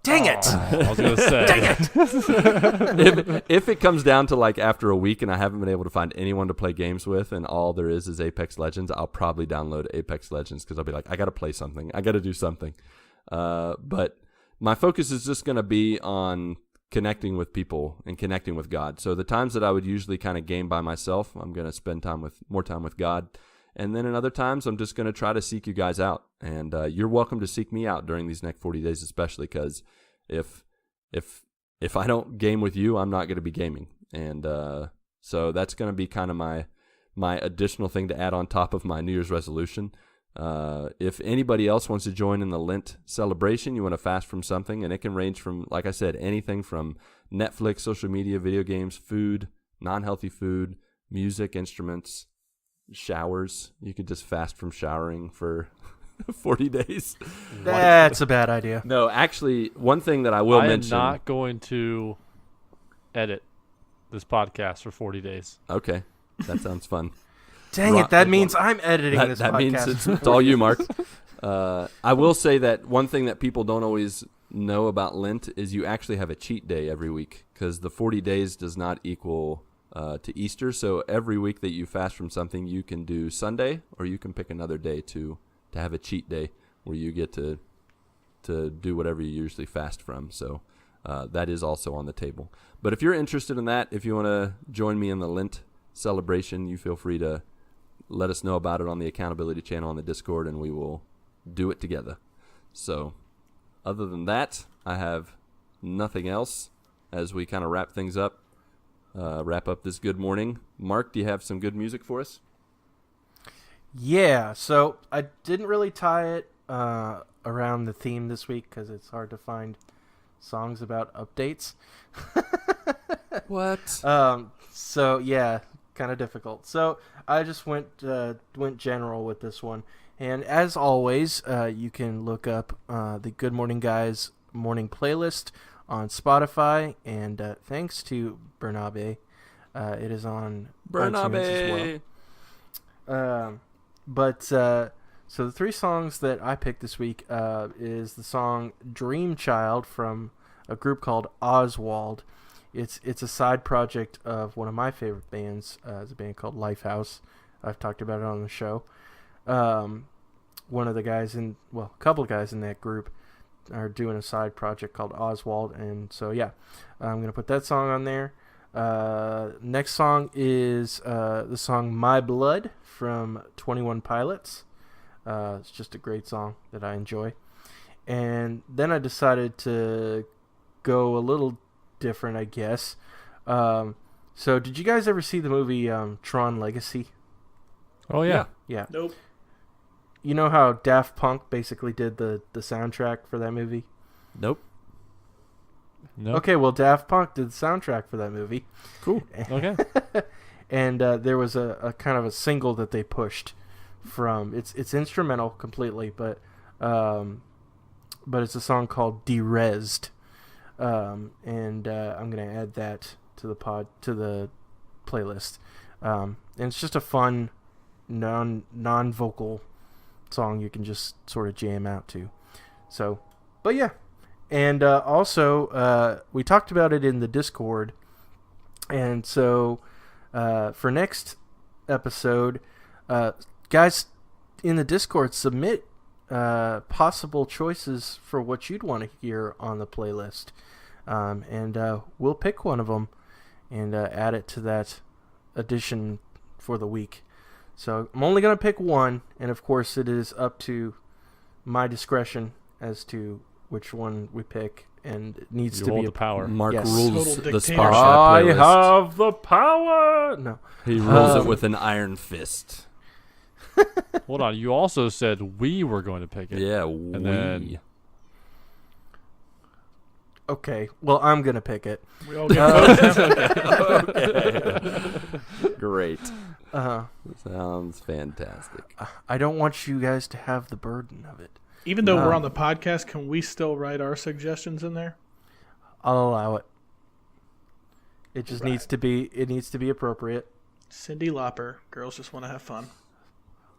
Dang it! I was going to say. Dang it! if it comes down to like after a week and I haven't been able to find anyone to play games with and all there is Apex Legends, I'll probably download Apex Legends because I'll be like, I got to play something. I got to do something. But my focus is just going to be on connecting with people and connecting with God. So the times that I would usually kind of game by myself, I'm going to spend more time with God. And then in other times, I'm just going to try to seek you guys out. And you're welcome to seek me out during these next 40 days, especially because if I don't game with you, I'm not going to be gaming. And so that's going to be kind of my additional thing to add on top of my New Year's resolution. If anybody else wants to join in the Lent celebration, you want to fast from something, and it can range from, like I said, anything from Netflix, social media, video games, food, non-healthy food, music, instruments, showers. You could just fast from showering for 40 days. That's a bad idea. No, actually, one thing that I will mention. I am not going to edit this podcast for 40 days. Okay, that sounds fun. Dang it, that means I'm editing this that podcast. means it's all you, Mark. I will say that one thing that people don't always know about Lent is you actually have a cheat day every week, because the 40 days does not equal to Easter. So every week that you fast from something, you can do Sunday, or you can pick another day to have a cheat day where you get to do whatever you usually fast from. So that is also on the table. But if you're interested in that, if you want to join me in the Lent celebration, you feel free to let us know about it on the accountability channel on the Discord, and we will do it together. So other than that, I have nothing else as we kind of wrap things up, wrap up this good morning. Mark, do you have some good music for us? Yeah, so I didn't really tie it around the theme this week because it's hard to find songs about updates. What? So yeah, kind of difficult. So I just went general with this one. And as always, you can look up the Good Morning Guys morning playlist on Spotify. And thanks to Bernabe, it is on iTunes as well. So the three songs that I picked this week is the song Dream Child from a group called Oswald. It's a side project of one of my favorite bands. It's a band called Lifehouse. I've talked about it on the show. One of the guys a couple of guys in that group are doing a side project called Oswald, and so yeah, I'm gonna put that song on there. Next song is the song My Blood from 21 Pilots. It's just a great song that I enjoy. And then I decided to go a little different, I guess. So did you guys ever see the movie Tron Legacy? Oh, yeah. Yeah. Nope. You know how Daft Punk basically did the soundtrack for that movie? Nope. No. Okay, well, Daft Punk did the soundtrack for that movie. Cool. Okay. And there was a kind of a single that they pushed from. It's instrumental completely, but it's a song called Derezed. And I'm gonna add that to the playlist. And it's just a fun non-vocal song you can just sort of jam out to. So, but yeah. And also, we talked about it in the Discord. And so, for next episode, guys in the Discord, submit possible choices for what you'd want to hear on the playlist. And we'll pick one of them and add it to that edition for the week. So I'm only going to pick one, and of course it is up to my discretion as to which one we pick, and it needs You to hold be the power. Mark Yes. rules Total the dictatorship. Spotify playlist. have the power. No. He rules it with an iron fist. Hold on. You also said we were going to pick it. Yeah, And then Okay. Well, I'm going to pick it. We all get Great. Uh, Sounds fantastic. I don't want you guys to have the burden of it. Even though we're on the podcast, can we still write our suggestions in there? I'll allow it. It just needs to be. It needs to be appropriate. Cyndi Lauper, Girls Just Want to Have Fun.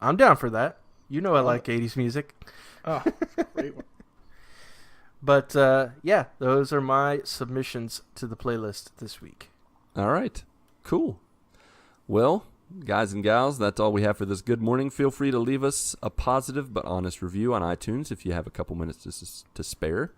I'm down for that. You know I like 80s music. Oh, great one. But yeah, those are my submissions to the playlist this week. All right. Cool. Well, guys and gals, that's all we have for this good morning. Feel free to leave us a positive but honest review on iTunes if you have a couple minutes to spare.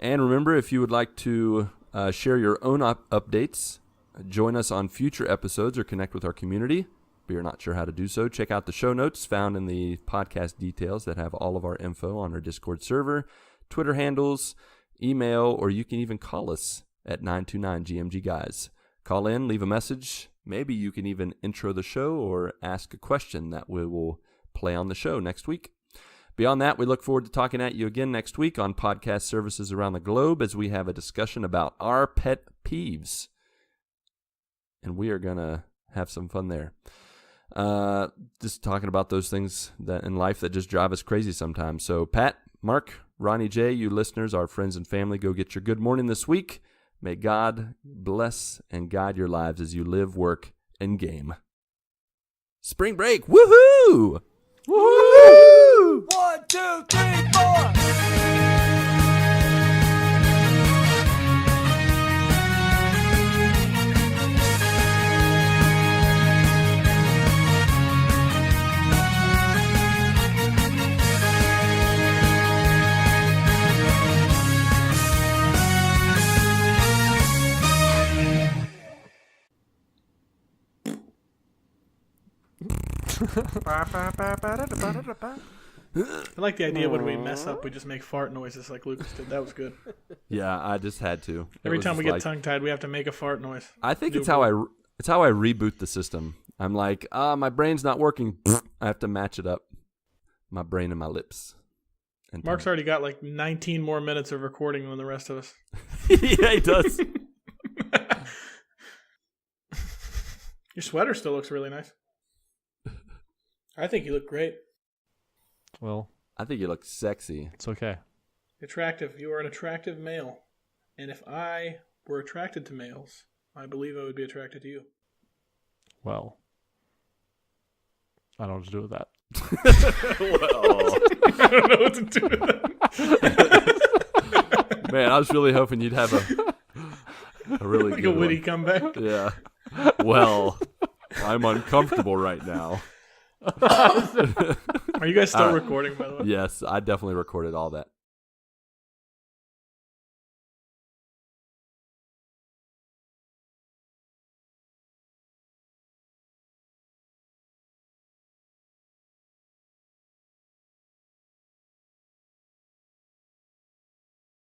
And remember, if you would like to share your own updates, join us on future episodes, or connect with our community, but you're not sure how to do so, check out the show notes found in the podcast details that have all of our info on our Discord server, Twitter handles, email, or you can even call us at 929-GMG-GUYS. Call in, leave a message. Maybe you can even intro the show or ask a question that we will play on the show next week. Beyond that, we look forward to talking at you again next week on podcast services around the globe as we have a discussion about our pet peeves. And we are going to have some fun there. Just talking about those things that in life that just drive us crazy sometimes. So Pat, Mark, Ronnie J, you listeners, our friends and family, go get your good morning this week. May God bless and guide your lives as you live, work, and game. Spring break! Woohoo! Woohoo! 1, 2, 3, 4. I like the idea when we mess up, we just make fart noises like Lucas did. That was good. Yeah, I just had to. Every time we get tongue-tied, we have to make a fart noise. I think it's how I reboot the system. I'm like, my brain's not working. I have to match it up. My brain and my lips. And Mark's already got like 19 more minutes of recording than the rest of us. Yeah, he does. Your sweater still looks really nice. I think you look great. Well, I think you look sexy. it's okay. Attractive. You are an attractive male. And if I were attracted to males, I believe I would be attracted to you. Well, I don't know what to do with that. I don't know what to do with that. Man, I was really hoping you'd have a really Like good a witty one. comeback. Yeah. Well, I'm uncomfortable right now. Are you guys still recording, by the way? Yes, I definitely recorded all that.